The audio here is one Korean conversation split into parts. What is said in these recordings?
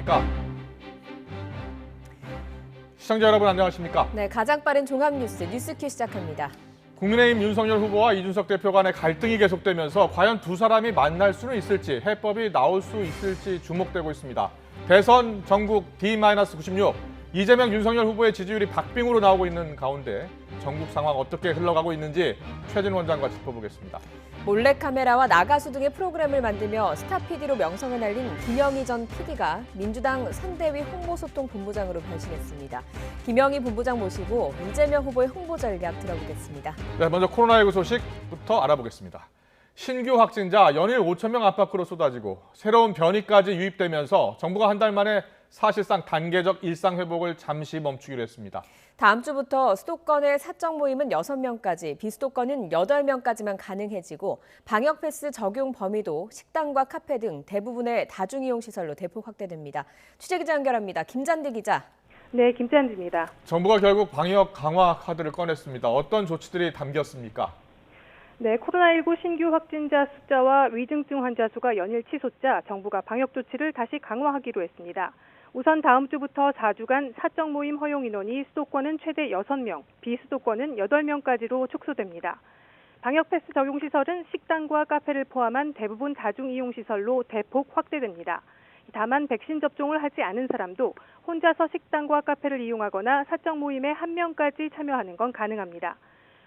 안녕하십니까? 시청자 여러분 안녕하십니까? 네, 가장 빠른 종합뉴스 뉴스큐 시작합니다. 국민의힘 윤석열 후보와 이준석 대표 간의 갈등이 계속되면서 과연 두 사람이 만날 수는 있을지, 해법이 나올 수 있을지 주목되고 있습니다. 대선 전국 D-96, 이재명 윤석열 후보의 지지율이 박빙으로 나오고 있는 가운데 전국 상황 어떻게 흘러가고 있는지 최진 원장과 짚어보겠습니다. 몰래카메라와 나가수 등의 프로그램을 만들며 스타 PD로 명성을 날린 김영희 전 PD가 민주당 선대위 홍보소통본부장으로 변신했습니다. 김영희 본부장 모시고 이재명 후보의 홍보 전략 들어보겠습니다. 네, 먼저 코로나19 소식부터 알아보겠습니다. 신규 확진자 연일 5천 명 안팎으로 쏟아지고 새로운 변이까지 유입되면서 정부가 한 달 만에 사실상 단계적 일상 회복을 잠시 멈추기로 했습니다. 다음 주부터 수도권의 사적 모임은 6명까지, 비수도권은 8명까지만 가능해지고 방역 패스 적용 범위도 식당과 카페 등 대부분의 다중이용시설로 대폭 확대됩니다. 취재기자 연결합니다. 김잔디 기자. 네, 김잔디입니다. 정부가 결국 방역 강화 카드를 꺼냈습니다. 어떤 조치들이 담겼습니까? 네, 코로나19 신규 확진자 숫자와 위중증 환자 수가 연일 치솟자 정부가 방역 조치를 다시 강화하기로 했습니다. 우선 다음 주부터 4주간 사적 모임 허용 인원이 수도권은 최대 6명, 비수도권은 8명까지로 축소됩니다. 방역 패스 적용 시설은 식당과 카페를 포함한 대부분 다중이용시설로 대폭 확대됩니다. 다만 백신 접종을 하지 않은 사람도 혼자서 식당과 카페를 이용하거나 사적 모임에 1명까지 참여하는 건 가능합니다.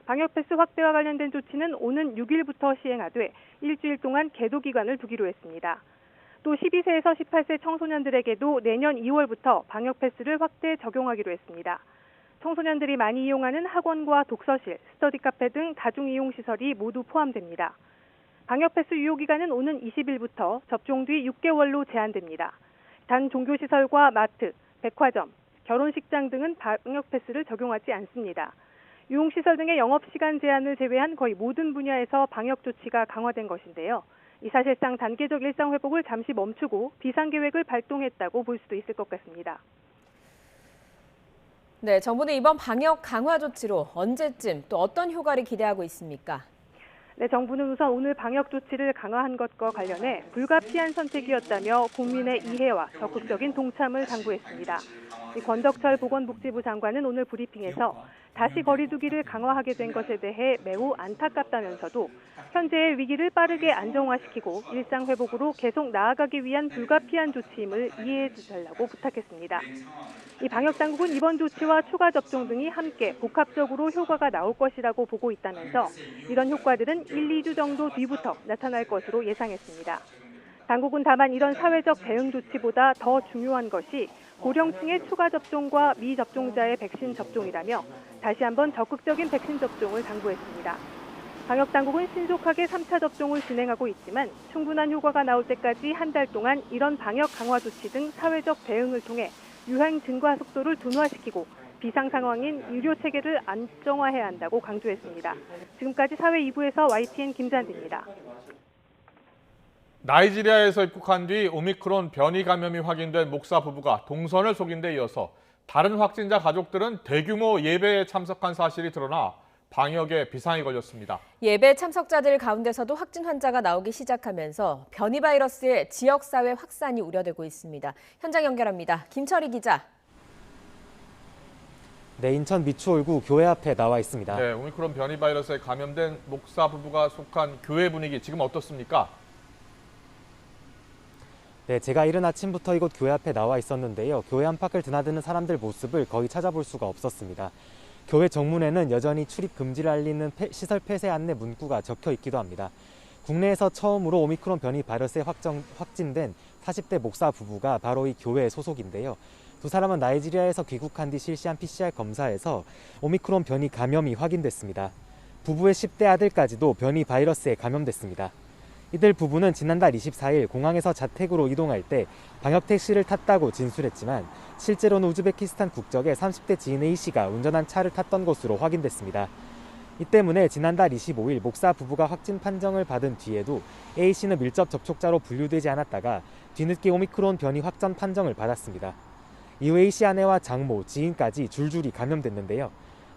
방역 패스 확대와 관련된 조치는 오는 6일부터 시행하되 일주일 동안 계도 기간을 두기로 했습니다. 또 12세에서 18세 청소년들에게도 내년 2월부터 방역 패스를 확대 적용하기로 했습니다. 청소년들이 많이 이용하는 학원과 독서실, 스터디 카페 등 다중이용시설이 모두 포함됩니다. 방역 패스 유효 기간은 오는 20일부터 접종 뒤 6개월로 제한됩니다. 단 종교시설과 마트, 백화점, 결혼식장 등은 방역 패스를 적용하지 않습니다. 유흥시설 등의 영업시간 제한을 제외한 거의 모든 분야에서 방역 조치가 강화된 것인데요. 이 사실상 단계적 일상 회복을 잠시 멈추고 비상계획을 발동했다고 볼 수도 있을 것 같습니다. 네, 정부는 이번 방역 강화 조치로 언제쯤 또 어떤 효과를 기대하고 있습니까? 네, 정부는 우선 오늘 방역 조치를 강화한 것과 관련해 불가피한 선택이었다며 국민의 이해와 적극적인 동참을 당부했습니다. 권덕철 보건복지부 장관은 오늘 브리핑에서 다시 거리 두기를 강화하게 된 것에 대해 매우 안타깝다면서도 현재의 위기를 빠르게 안정화시키고 일상 회복으로 계속 나아가기 위한 불가피한 조치임을 이해해 주달라고 부탁했습니다. 이 방역 당국은 이번 조치와 추가 접종 등이 함께 복합적으로 효과가 나올 것이라고 보고 있다면서 이런 효과들은 1, 2주 정도 뒤부터 나타날 것으로 예상했습니다. 당국은 다만 이런 사회적 대응 조치보다 더 중요한 것이 고령층의 추가 접종과 미접종자의 백신 접종이라며 다시 한번 적극적인 백신 접종을 당부했습니다. 방역당국은 신속하게 3차 접종을 진행하고 있지만 충분한 효과가 나올 때까지 한 달 동안 이런 방역 강화 조치 등 사회적 대응을 통해 유행 증가 속도를 둔화시키고 비상 상황인 의료 체계를 안정화해야 한다고 강조했습니다. 지금까지 사회 2부에서 YTN 김잔디입니다. 나이지리아에서 입국한 뒤 오미크론 변이 감염이 확인된 목사 부부가 동선을 속인 데 이어서 다른 확진자 가족들은 대규모 예배에 참석한 사실이 드러나 방역에 비상이 걸렸습니다. 예배 참석자들 가운데서도 확진 환자가 나오기 시작하면서 변이 바이러스의 지역사회 확산이 우려되고 있습니다. 현장 연결합니다. 김철희 기자. 네, 인천 미추홀구 교회 앞에 나와 있습니다. 네, 오미크론 변이 바이러스에 감염된 목사 부부가 속한 교회 분위기 지금 어떻습니까? 네, 제가 이른 아침부터 이곳 교회 앞에 나와 있었는데요. 교회 안팎을 드나드는 사람들 모습을 거의 찾아볼 수가 없었습니다. 교회 정문에는 여전히 출입 금지를 알리는 시설 폐쇄 안내 문구가 적혀 있기도 합니다. 국내에서 처음으로 오미크론 변이 바이러스에 확진된 40대 목사 부부가 바로 이 교회 소속인데요. 두 사람은 나이지리아에서 귀국한 뒤 실시한 PCR 검사에서 오미크론 변이 감염이 확인됐습니다. 부부의 10대 아들까지도 변이 바이러스에 감염됐습니다. 이들 부부는 지난달 24일 공항에서 자택으로 이동할 때 방역 택시를 탔다고 진술했지만 실제로는 우즈베키스탄 국적의 30대 지인 A씨가 운전한 차를 탔던 것으로 확인됐습니다. 이 때문에 지난달 25일 목사 부부가 확진 판정을 받은 뒤에도 A씨는 밀접 접촉자로 분류되지 않았다가 뒤늦게 오미크론 변이 확전 판정을 받았습니다. 이후 A씨 아내와 장모, 지인까지 줄줄이 감염됐는데요.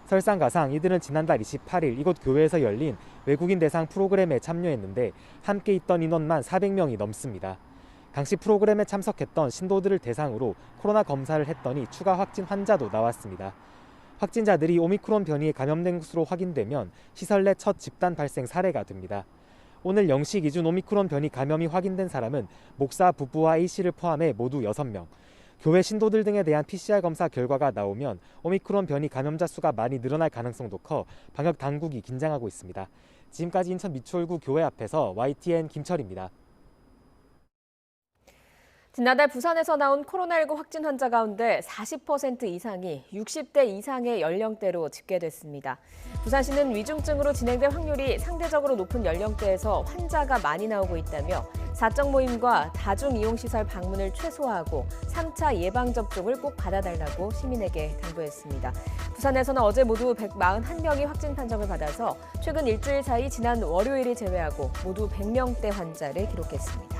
설상가상 이들은 지난달 28일 이곳 교회에서 열린 외국인 대상 프로그램에 참여했는데 함께 있던 인원만 400명이 넘습니다. 당시 프로그램에 참석했던 신도들을 대상으로 코로나 검사를 했더니 추가 확진 환자도 나왔습니다. 확진자들이 오미크론 변이에 감염된 것으로 확인되면 시설 내 첫 집단 발생 사례가 됩니다. 오늘 0시 기준 오미크론 변이 감염이 확인된 사람은 목사 부부와 A씨를 포함해 모두 6명. 교회 신도들 등에 대한 PCR 검사 결과가 나오면 오미크론 변이 감염자 수가 많이 늘어날 가능성도 커 방역 당국이 긴장하고 있습니다. 지금까지 인천 미추홀구 교회 앞에서 YTN 김철입니다. 지난달 부산에서 나온 코로나19 확진 환자 가운데 40% 이상이 60대 이상의 연령대로 집계됐습니다. 부산시는 위중증으로 진행될 확률이 상대적으로 높은 연령대에서 환자가 많이 나오고 있다며 사적 모임과 다중이용시설 방문을 최소화하고 3차 예방접종을 꼭 받아달라고 시민에게 당부했습니다. 부산에서는 어제 모두 141명이 확진 판정을 받아서 최근 일주일 사이 지난 월요일을 제외하고 모두 100명대 환자를 기록했습니다.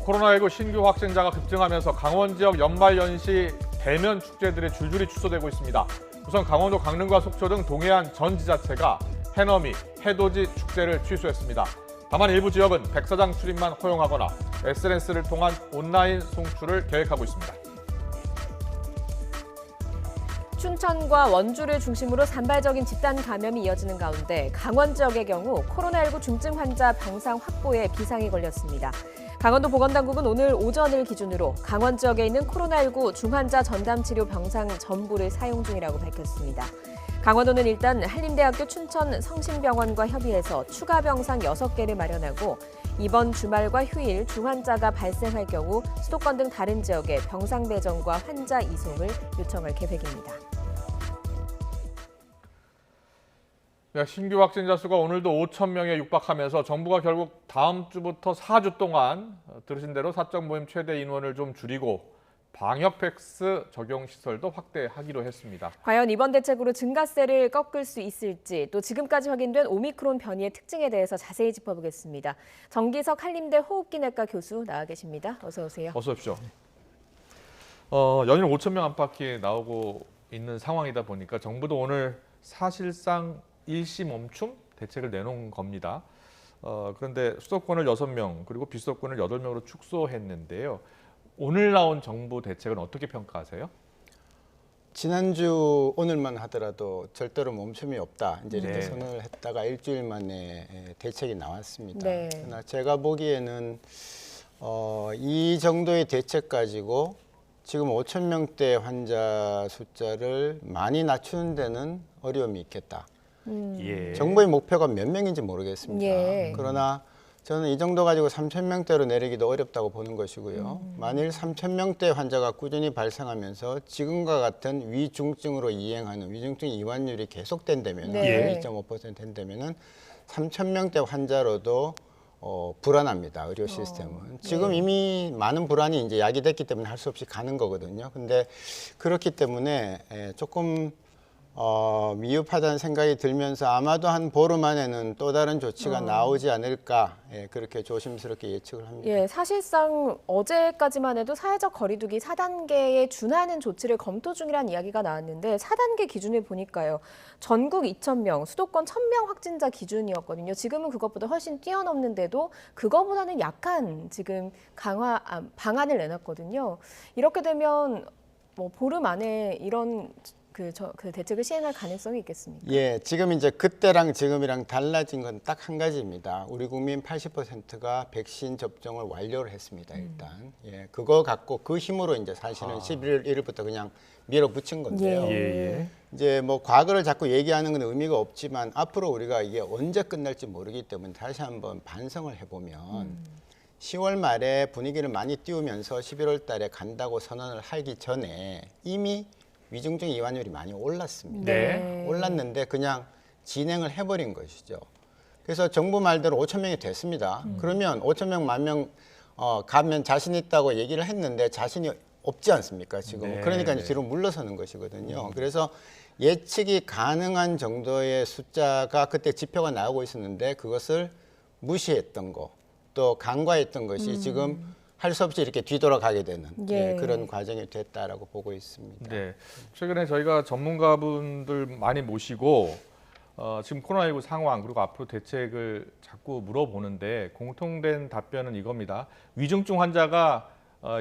코로나19 신규 확진자가 급증하면서 강원 지역 연말연시 대면 축제들이 줄줄이 취소되고 있습니다. 우선 강원도 강릉과 속초 등 동해안 전 지자체가 해넘이, 해돋이 축제를 취소했습니다. 다만 일부 지역은 백사장 출입만 허용하거나 SNS를 통한 온라인 송출을 계획하고 있습니다. 춘천과 원주를 중심으로 산발적인 집단 감염이 이어지는 가운데 강원 지역의 경우 코로나19 중증 환자 병상 확보에 비상이 걸렸습니다. 강원도 보건당국은 오늘 오전을 기준으로 강원 지역에 있는 코로나19 중환자 전담치료 병상 전부를 사용 중이라고 밝혔습니다. 강원도는 일단 한림대학교 춘천 성심병원과 협의해서 추가 병상 6개를 마련하고 이번 주말과 휴일 중환자가 발생할 경우 수도권 등 다른 지역에 병상 배정과 환자 이송을 요청할 계획입니다. 신규 확진자 수가 오늘도 5천 명에 육박하면서 정부가 결국 다음 주부터 4주 동안 들으신 대로 사적 모임 최대 인원을 좀 줄이고 방역 패스 적용 시설도 확대하기로 했습니다. 과연 이번 대책으로 증가세를 꺾을 수 있을지 또 지금까지 확인된 오미크론 변이의 특징에 대해서 자세히 짚어보겠습니다. 정기석 한림대 호흡기내과 교수 나와 계십니다. 어서 오세요. 어서 오십시오. 연일 5천 명 안팎이 나오고 있는 상황이다 보니까 정부도 오늘 사실상 일시 멈춤 대책을 내놓은 겁니다. 그런데 수도권을 6명 그리고 비수도권을 8명으로 축소했는데요. 오늘 나온 정부 대책은 어떻게 평가하세요? 지난주 오늘만 하더라도 절대로 멈춤이 없다. 이제 이렇게 네. 선언을 했다가 일주일 만에 대책이 나왔습니다. 네. 그러나 제가 보기에는 이 정도의 대책 가지고 지금 5천 명대 환자 숫자를 많이 낮추는 데는 어려움이 있겠다. 예. 정부의 목표가 몇 명인지 모르겠습니다. 예. 그러나 저는 이 정도 가지고 3천 명대로 내리기도 어렵다고 보는 것이고요. 만일 3천 명대 환자가 꾸준히 발생하면서 지금과 같은 위중증으로 이행하는 위중증 이완율이 계속된다면 네. 2.5% 된다면은 3천 명대 환자로도 불안합니다. 의료 시스템은. 지금 이미 많은 불안이 이제 야기됐기 때문에 할 수 없이 가는 거거든요. 근데 그렇기 때문에 조금 미흡하다는 생각이 들면서 아마도 한 보름 안에는 또 다른 조치가 나오지 않을까 그렇게 조심스럽게 예측을 합니다. 예, 사실상 어제까지만 해도 사회적 거리두기 4단계에 준하는 조치를 검토 중이라는 이야기가 나왔는데 4단계 기준을 보니까요. 전국 2,000명, 수도권 1,000명 확진자 기준이었거든요. 지금은 그것보다 훨씬 뛰어넘는데도 그거보다는 약한 지금 강화 방안을 내놨거든요. 이렇게 되면 뭐 보름 안에 이런 그 대책을 시행할 가능성이 있겠습니까? 예, 지금 이제 그때랑 지금이랑 달라진 건 딱 한 가지입니다. 우리 국민 80%가 백신 접종을 완료를 했습니다. 일단 그거 갖고 그 힘으로 이제 사실은 11월 1일부터 그냥 밀어붙인 건데요. 예. 이제 뭐 과거를 자꾸 얘기하는 건 의미가 없지만 앞으로 우리가 이게 언제 끝날지 모르기 때문에 다시 한번 반성을 해보면 10월 말에 분위기를 많이 띄우면서 11월 달에 간다고 선언을 하기 전에 이미 위중증 이완율이 많이 올랐습니다. 네. 올랐는데 그냥 진행을 해버린 것이죠. 그래서 정부 말대로 5천 명이 됐습니다. 그러면 5천 명, 10,000명 가면 자신 있다고 얘기를 했는데 자신이 없지 않습니까? 지금. 네. 그러니까 이제 뒤로 물러서는 것이거든요. 그래서 예측이 가능한 정도의 숫자가 그때 지표가 나오고 있었는데 그것을 무시했던 거, 또 간과했던 것이 지금 할 수 없이 이렇게 뒤돌아가게 되는 그런 과정이 됐다라고 보고 있습니다. 네. 최근에 저희가 전문가분들 많이 모시고 지금 코로나19 상황 그리고 앞으로 대책을 자꾸 물어보는데 공통된 답변은 이겁니다. 위중증 환자가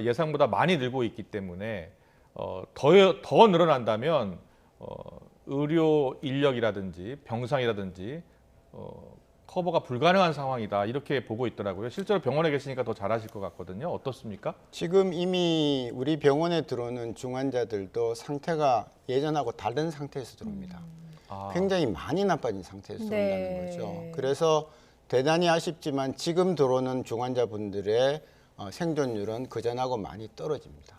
예상보다 많이 늘고 있기 때문에 더 늘어난다면 의료 인력이라든지 병상이라든지 커버가 불가능한 상황이다 이렇게 보고 있더라고요. 실제로 병원에 계시니까 더 잘 아실 것 같거든요. 어떻습니까? 지금 이미 우리 병원에 들어오는 중환자들도 상태가 예전하고 다른 상태에서 들어옵니다. 굉장히 많이 나빠진 상태에서 들어온다는 거죠. 그래서 대단히 아쉽지만 지금 들어오는 중환자분들의 생존율은 그전하고 많이 떨어집니다.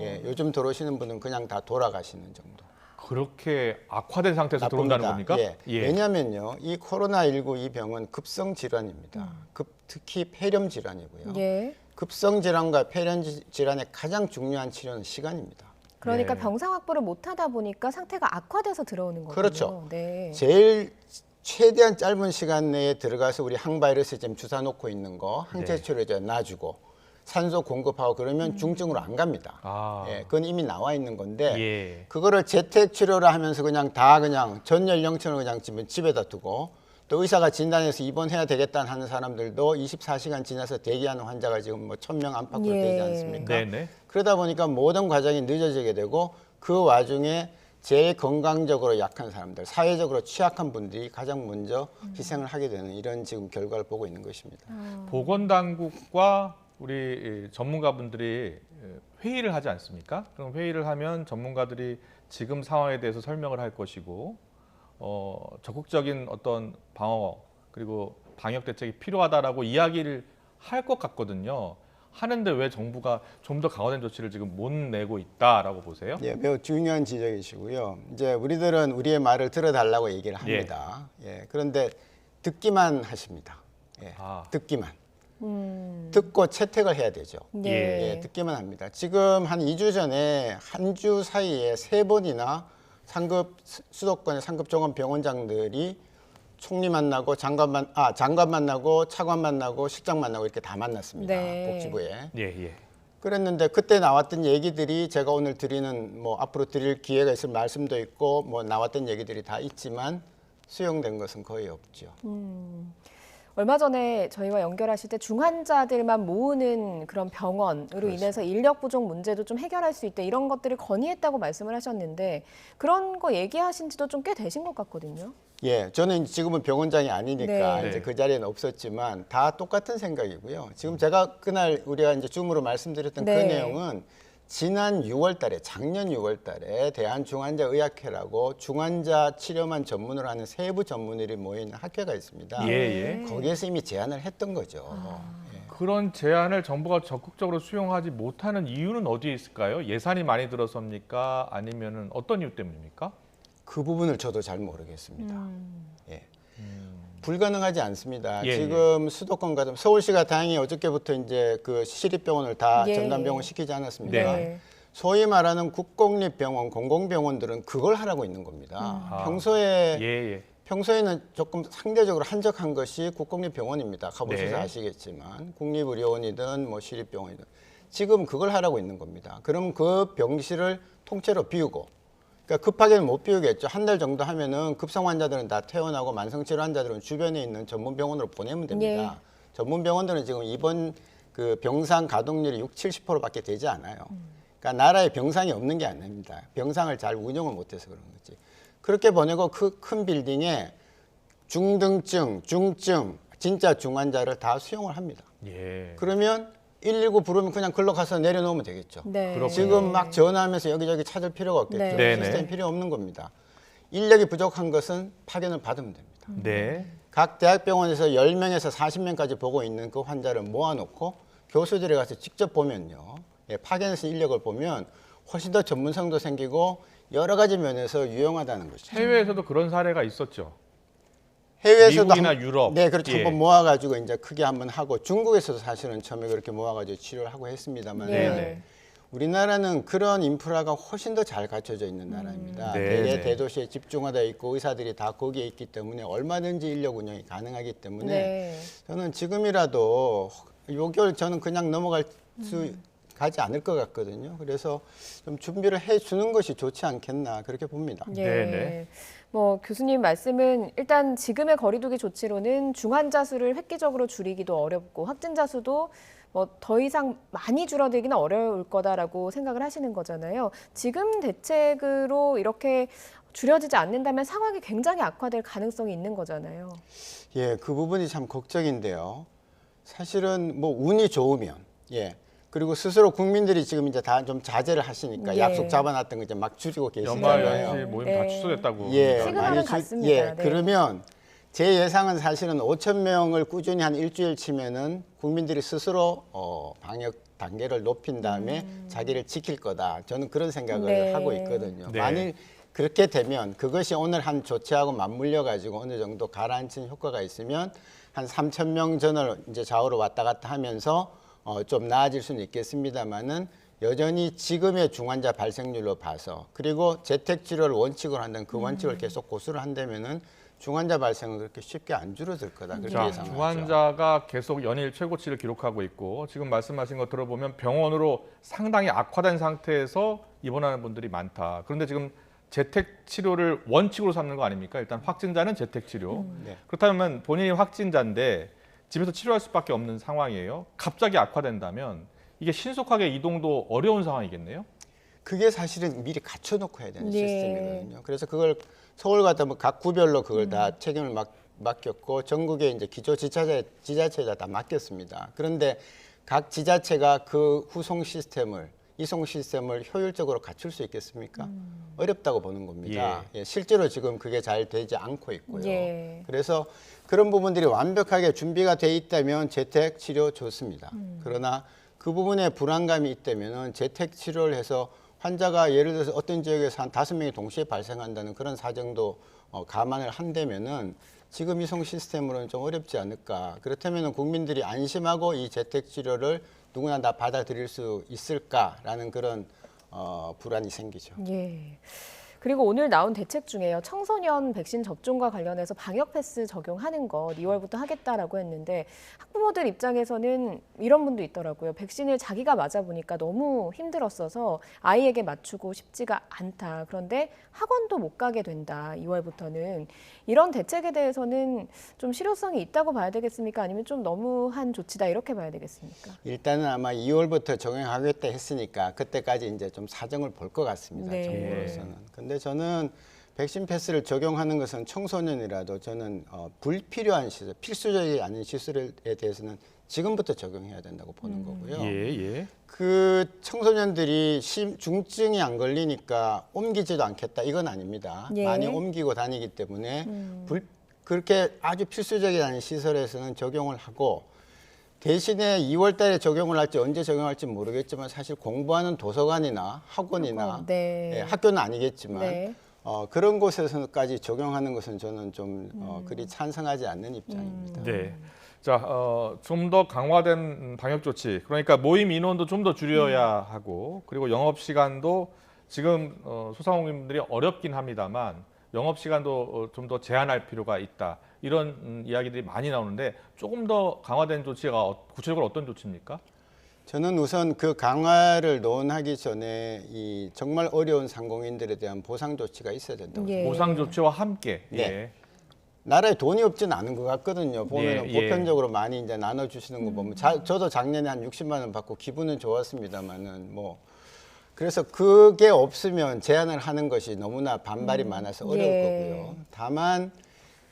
예, 요즘 들어오시는 분은 그냥 다 돌아가시는 정도. 그렇게 악화된 상태에서 들어온다는 겁니까? 예. 예. 왜냐하면요, 이 코로나19 이 병은 급성 질환입니다. 특히 폐렴 질환이고요. 예. 급성 질환과 폐렴 질환의 가장 중요한 치료는 시간입니다. 그러니까 네. 병상 확보를 못하다 보니까 상태가 악화돼서 들어오는 거군요. 그렇죠. 네. 제일 최대한 짧은 시간 내에 들어가서 우리 항바이러스 지금 주사 놓고 있는 거 항체 네. 치료제 놔주고 산소 공급하고 그러면 중증으로 안 갑니다. 예, 그건 이미 나와 있는 건데 예. 그거를 재택 치료를 하면서 그냥 전 연령층을 그냥 집에다 두고 또 의사가 진단해서 입원해야 되겠다 하는 사람들도 24시간 지나서 대기하는 환자가 지금 뭐 1000명 안팎으로 예. 되지 않습니까? 네네. 그러다 보니까 모든 과정이 늦어지게 되고 그 와중에 제일 건강적으로 약한 사람들, 사회적으로 취약한 분들이 가장 먼저 희생을 하게 되는 이런 지금 결과를 보고 있는 것입니다. 보건당국과 우리 전문가분들이 회의를 하지 않습니까? 그럼 회의를 하면 전문가들이 지금 상황에 대해서 설명을 할 것이고 적극적인 어떤 방어 그리고 방역 대책이 필요하다라고 이야기를 할 것 같거든요. 하는데 왜 정부가 좀 더 강화된 조치를 지금 못 내고 있다라고 보세요? 예, 매우 중요한 지적이시고요. 이제 우리들은 우리의 말을 들어달라고 얘기를 합니다. 예, 그런데 듣기만 하십니다. 예, 듣기만. 듣고 채택을 해야 되죠. 네. 예, 듣기만 합니다. 지금 한 2주 전에 한 주 사이에 3번이나 수도권의 상급 종합 병원장들이 총리 만나고 장관 만나고 차관 만나고 실장 만나고 이렇게 다 만났습니다. 네. 복지부에. 예. 그랬는데 그때 나왔던 얘기들이 제가 오늘 드리는 뭐 앞으로 드릴 기회가 있을 말씀도 있고 뭐 나왔던 얘기들이 다 있지만 수용된 것은 거의 없죠. 얼마 전에 저희와 연결하실 때 중환자들만 모으는 그런 병원으로 인해서 인력 부족 문제도 좀 해결할 수 있다 이런 것들을 건의했다고 말씀을 하셨는데 그런 거 얘기하신 지도 좀 꽤 되신 것 같거든요. 예, 저는 지금은 병원장이 아니니까 네. 이제 그 자리에는 없었지만 다 똑같은 생각이고요. 지금 제가 그날 우리가 이제 줌으로 말씀드렸던 네. 그 내용은 지난 6월 달에 작년 6월 달에 대한중환자의학회라고 중환자 치료만 전문으로 하는 세부 전문의들이 모여 있는 학회가 있습니다. 예. 거기에서 이미 제안을 했던 거죠. 예. 그런 제안을 정부가 적극적으로 수용하지 못하는 이유는 어디에 있을까요? 예산이 많이 들어섭니까? 아니면은 어떤 이유 때문입니까? 그 부분을 저도 잘 모르겠습니다. 예. 불가능하지 않습니다. 예, 지금 수도권 같은 서울시가 다행히 어저께부터 이제 그 시립병원을 다 예. 전담병원 시키지 않았습니까? 네. 소위 말하는 국공립병원, 공공병원들은 그걸 하라고 있는 겁니다. 평소에는 조금 상대적으로 한적한 것이 국공립병원입니다. 가보셔서 네. 아시겠지만 국립의료원이든 뭐 시립병원이든 지금 그걸 하라고 있는 겁니다. 그럼 그 병실을 통째로 비우고 그러니까 급하게는 못 비우겠죠. 한 달 정도 하면은 급성 환자들은 다 퇴원하고 만성질환 환자들은 주변에 있는 전문 병원으로 보내면 됩니다. 전문 병원들은 지금 입원 그 병상 가동률이 60-70%밖에 되지 않아요. 그러니까 나라에 병상이 없는 게 아닙니다. 병상을 잘 운영을 못해서 그런 거지. 그렇게 보내고 그 큰 빌딩에 중등증, 중증, 진짜 중환자를 다 수용을 합니다. 예. 그러면 119 부르면 그냥 글로 가서 내려놓으면 되겠죠. 네. 지금 막 전화하면서 여기저기 찾을 필요가 없겠죠. 네. 시스템 필요 없는 겁니다. 인력이 부족한 것은 파견을 받으면 됩니다. 네. 각 대학병원에서 10명에서 40명까지 보고 있는 그 환자를 모아놓고 교수들이 가서 직접 보면요. 예, 파견해서 인력을 보면 훨씬 더 전문성도 생기고 여러 가지 면에서 유용하다는 것이죠. 해외에서도 그런 사례가 있었죠. 해외에서도 미국이나 유럽. 네, 그렇죠. 예. 한번 모아가지고 이제 크게 한번 하고 중국에서도 사실은 처음에 그렇게 모아가지고 치료를 하고 했습니다만 네. 우리나라는 그런 인프라가 훨씬 더 잘 갖춰져 있는 나라입니다. 네, 대개 네. 대도시에 집중하다 있고 의사들이 다 거기에 있기 때문에 얼마든지 인력 운영이 가능하기 때문에 네. 저는 지금이라도 요결 저는 그냥 넘어갈 수 가지 않을 것 같거든요. 그래서 좀 준비를 해주는 것이 좋지 않겠나 그렇게 봅니다. 예. 네네. 교수님 말씀은 일단 지금의 거리두기 조치로는 중환자 수를 획기적으로 줄이기도 어렵고 확진자 수도 더 이상 많이 줄어들기는 어려울 거다라고 생각을 하시는 거잖아요. 지금 대책으로 이렇게 줄여지지 않는다면 상황이 굉장히 악화될 가능성이 있는 거잖아요. 예, 그 부분이 참 걱정인데요. 사실은 뭐 운이 좋으면, 예. 그리고 스스로 국민들이 지금 이제 다 좀 자제를 하시니까 예. 약속 잡아놨던 거 이제 막 줄이고 연말 계시잖아요. 연시 모임 다 취소됐다고. 예, 합니다. 시그널은 많이 같습니다. 예, 네. 그러면 제 예상은 사실은 5천 명을 꾸준히 한 일주일 치면은 국민들이 스스로 방역 단계를 높인 다음에 자기를 지킬 거다. 저는 그런 생각을 네. 하고 있거든요. 네. 만일 그렇게 되면 그것이 오늘 한 조치하고 맞물려 가지고 어느 정도 가라앉힌 효과가 있으면 한 3천 명 전을 이제 좌우로 왔다 갔다 하면서 좀 나아질 수는 있겠습니다만은 여전히 지금의 중환자 발생률로 봐서 그리고 재택 치료를 원칙으로 한다는 그 원칙을 계속 고수를 한다면은 중환자 발생은 그렇게 쉽게 안 줄어들 거다 그렇게 자, 예상하죠. 중환자가 계속 연일 최고치를 기록하고 있고 지금 말씀하신 거 들어보면 병원으로 상당히 악화된 상태에서 입원하는 분들이 많다. 그런데 지금 재택 치료를 원칙으로 삼는 거 아닙니까? 일단 확진자는 재택 치료. 네. 그렇다면 본인이 확진자인데 집에서 치료할 수밖에 없는 상황이에요. 갑자기 악화된다면 이게 신속하게 이동도 어려운 상황이겠네요. 그게 사실은 미리 갖춰놓고 해야 되는 네. 시스템이거든요. 그래서 그걸 서울 같으면 각 구별로 그걸 다 책임을 맡겼고 전국에 이제 기초 지자체에다 다 맡겼습니다. 그런데 각 지자체가 그 후송 시스템을 이송 시스템을 효율적으로 갖출 수 있겠습니까? 어렵다고 보는 겁니다. 예, 실제로 지금 그게 잘 되지 않고 있고요. 예. 그래서 그런 부분들이 완벽하게 준비가 돼 있다면 재택 치료 좋습니다. 그러나 그 부분에 불안감이 있다면 재택 치료를 해서 환자가 예를 들어서 어떤 지역에서 한 5명이 동시에 발생한다는 그런 사정도 감안을 한다면은 지금 이송 시스템으로는 좀 어렵지 않을까. 그렇다면 국민들이 안심하고 이 재택 치료를 누구나 다 받아들일 수 있을까라는 그런 불안이 생기죠. 예. 그리고 오늘 나온 대책 중에요. 청소년 백신 접종과 관련해서 방역 패스 적용하는 것 2월부터 하겠다라고 했는데 학부모들 입장에서는 이런 분도 있더라고요. 백신을 자기가 맞아보니까 너무 힘들었어서 아이에게 맞추고 싶지가 않다. 그런데 학원도 못 가게 된다. 2월부터는. 이런 대책에 대해서는 좀 실효성이 있다고 봐야 되겠습니까? 아니면 좀 너무한 조치다 이렇게 봐야 되겠습니까? 일단은 아마 2월부터 적용하겠다 했으니까 그때까지 이제 좀 사정을 볼 것 같습니다. 네. 정부로서는. 근데 저는 백신 패스를 적용하는 것은 청소년이라도 저는 불필요한 시설, 필수적이 아닌 시설에 대해서는 지금부터 적용해야 된다고 보는 거고요. 예. 그 청소년들이 중증이 안 걸리니까 옮기지도 않겠다 이건 아닙니다. 예. 많이 옮기고 다니기 때문에 그렇게 아주 필수적이 아닌 시설에서는 적용을 하고 대신에 2월 달에 적용을 할지 언제 적용할지 모르겠지만 사실 공부하는 도서관이나 학원이나 네. 예, 학교는 아니겠지만 네. 그런 곳에서까지 적용하는 것은 저는 좀 그리 찬성하지 않는 입장입니다. 네. 자, 좀 더 강화된 방역 조치. 그러니까 모임 인원도 좀 더 줄여야 하고 그리고 영업 시간도 지금 소상공인분들이 어렵긴 합니다만 영업 시간도 좀 더 제한할 필요가 있다. 이런 이야기들이 많이 나오는데 조금 더 강화된 조치가 구체적으로 어떤 조치입니까? 저는 우선 그 강화를 논하기 전에 이 정말 어려운 상공인들에 대한 보상 조치가 있어야 된다고 예. 보상 조치와 함께. 네. 나라에 돈이 없지는 않은 것 같거든요. 보면 예. 보편적으로 많이 이제 나눠주시는 거 보면 저도 작년에 한 60만 원 받고 기분은 좋았습니다만은 뭐 그래서 그게 없으면 제한을 하는 것이 너무나 반발이 많아서 어려울 예. 거고요. 다만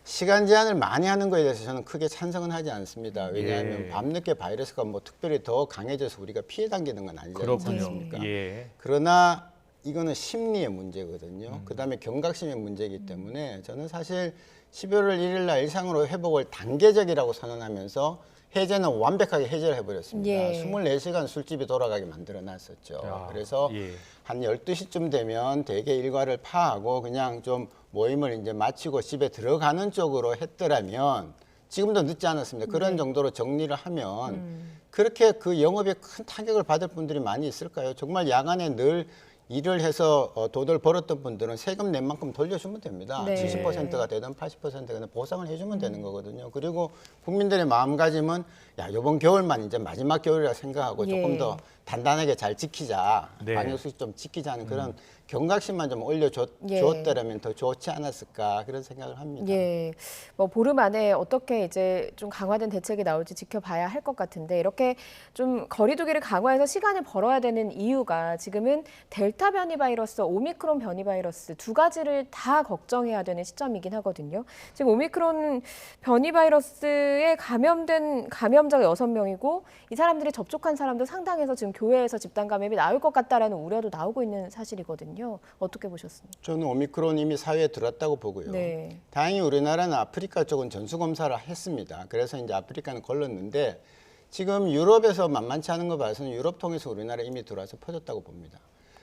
시간 제한을 많이 하는 거에 대해서 저는 크게 찬성은 하지 않습니다. 왜냐하면 예. 밤늦게 바이러스가 뭐 특별히 더 강해져서 우리가 피해 당기는 건 아니지 그렇군요. 않습니까? 예. 그러나 이거는 심리의 문제거든요. 그다음에 경각심의 문제이기 때문에 저는 사실 11월 1일 날 일상으로 회복을 단계적이라고 선언하면서 해제는 완벽하게 해제를 해버렸습니다. 예. 24시간 술집이 돌아가게 만들어놨었죠. 야, 그래서 예. 한 12시쯤 되면 대개 일과를 파하고 그냥 좀 모임을 이제 마치고 집에 들어가는 쪽으로 했더라면 지금도 늦지 않았습니다. 그런 정도로 정리를 하면 그렇게 그 영업에 큰 타격을 받을 분들이 많이 있을까요? 정말 야간에 늘 일을 해서 돈을 벌었던 분들은 세금 낸 만큼 돌려주면 됩니다. 네. 70%가 되든 80%가 보상을 해주면 되는 거거든요. 그리고 국민들의 마음가짐은 야 이번 겨울만 이제 마지막 겨울이라 생각하고 예. 조금 더 단단하게 잘 지키자, 네. 방역수칙 좀 지키자는 그런 경각심만 좀 예. 올려줬더라면 더 좋지 않았을까 그런 생각을 합니다. 예, 뭐 보름 안에 어떻게 이제 좀 강화된 대책이 나올지 지켜봐야 할 것 같은데 이렇게 좀 거리두기를 강화해서 시간을 벌어야 되는 이유가 지금은 델타 변이 바이러스, 오미크론 변이 바이러스 두 가지를 다 걱정해야 되는 시점이긴 하거든요. 지금 오미크론 변이 바이러스에 감염된 감염자가 6명이고 이 사람들이 접촉한 사람도 상당해서 지금 교회에서 집단 감염이 나올 것 같다라는 우려도 나오고 있는 사실이거든요. 어떻게 보셨습니까? 저는 오미크론 이미 사회에 들어왔다고 보고요. 네. 다행히 우리나라는 아프리카 쪽은 전수검사를 했습니다. 그래서 이제 아프리카는 걸렀는데 지금 유럽에서 만만치 않은 거 봐서는 유럽 통해서 우리나라 이미 들어와서 퍼졌다고 봅니다.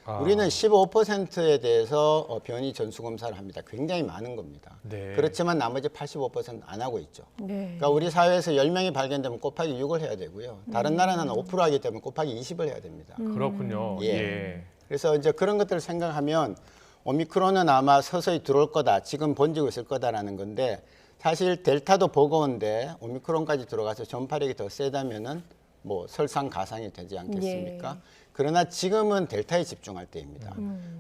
아. 우리는 15%에 대해서 변이 전수검사를 합니다. 굉장히 많은 겁니다. 네. 그렇지만 나머지 85%는 안 하고 있죠. 네. 그러니까 우리 사회에서 10명이 발견되면 곱하기 6을 해야 되고요. 다른 나라는 5% 하기 때문에 곱하기 20을 해야 됩니다. 그렇군요. 예. 예. 그래서 이제 그런 것들을 생각하면 오미크론은 아마 서서히 들어올 거다. 지금 번지고 있을 거다라는 건데 사실 델타도 버거운데 오미크론까지 들어가서 전파력이 더 세다면은 뭐 설상가상이 되지 않겠습니까? 예. 그러나 지금은 델타에 집중할 때입니다.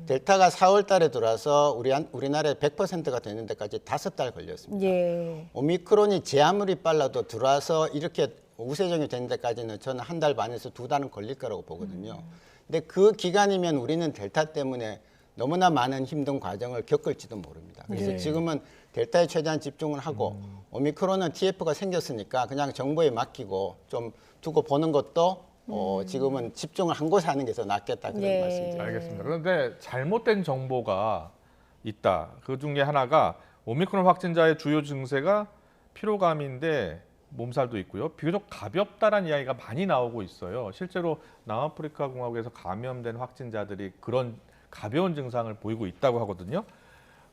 델타가 4월 달에 들어와서 우리나라에 100%가 되는 데까지 5달 걸렸습니다. 예. 오미크론이 제 아무리 빨라도 들어와서 이렇게 우세종이 되는 데까지는 저는 1달 반에서 2달은 걸릴 거라고 보거든요. 근데 그 기간이면 우리는 델타 때문에 너무나 많은 힘든 과정을 겪을지도 모릅니다. 그래서 네. 지금은 델타에 최대한 집중을 하고 오미크론은 TF가 생겼으니까 그냥 정보에 맡기고 좀 두고 보는 것도 지금은 집중을 한 곳에 하는 게 더 낫겠다 그런 네. 말씀드립니다. 알겠습니다. 그런데 잘못된 정보가 있다. 그 중에 하나가 오미크론 확진자의 주요 증세가 피로감인데 몸살도 있고요. 비교적 가볍다라는 이야기가 많이 나오고 있어요. 실제로 남아프리카 공화국에서 감염된 확진자들이 그런 가벼운 증상을 보이고 있다고 하거든요.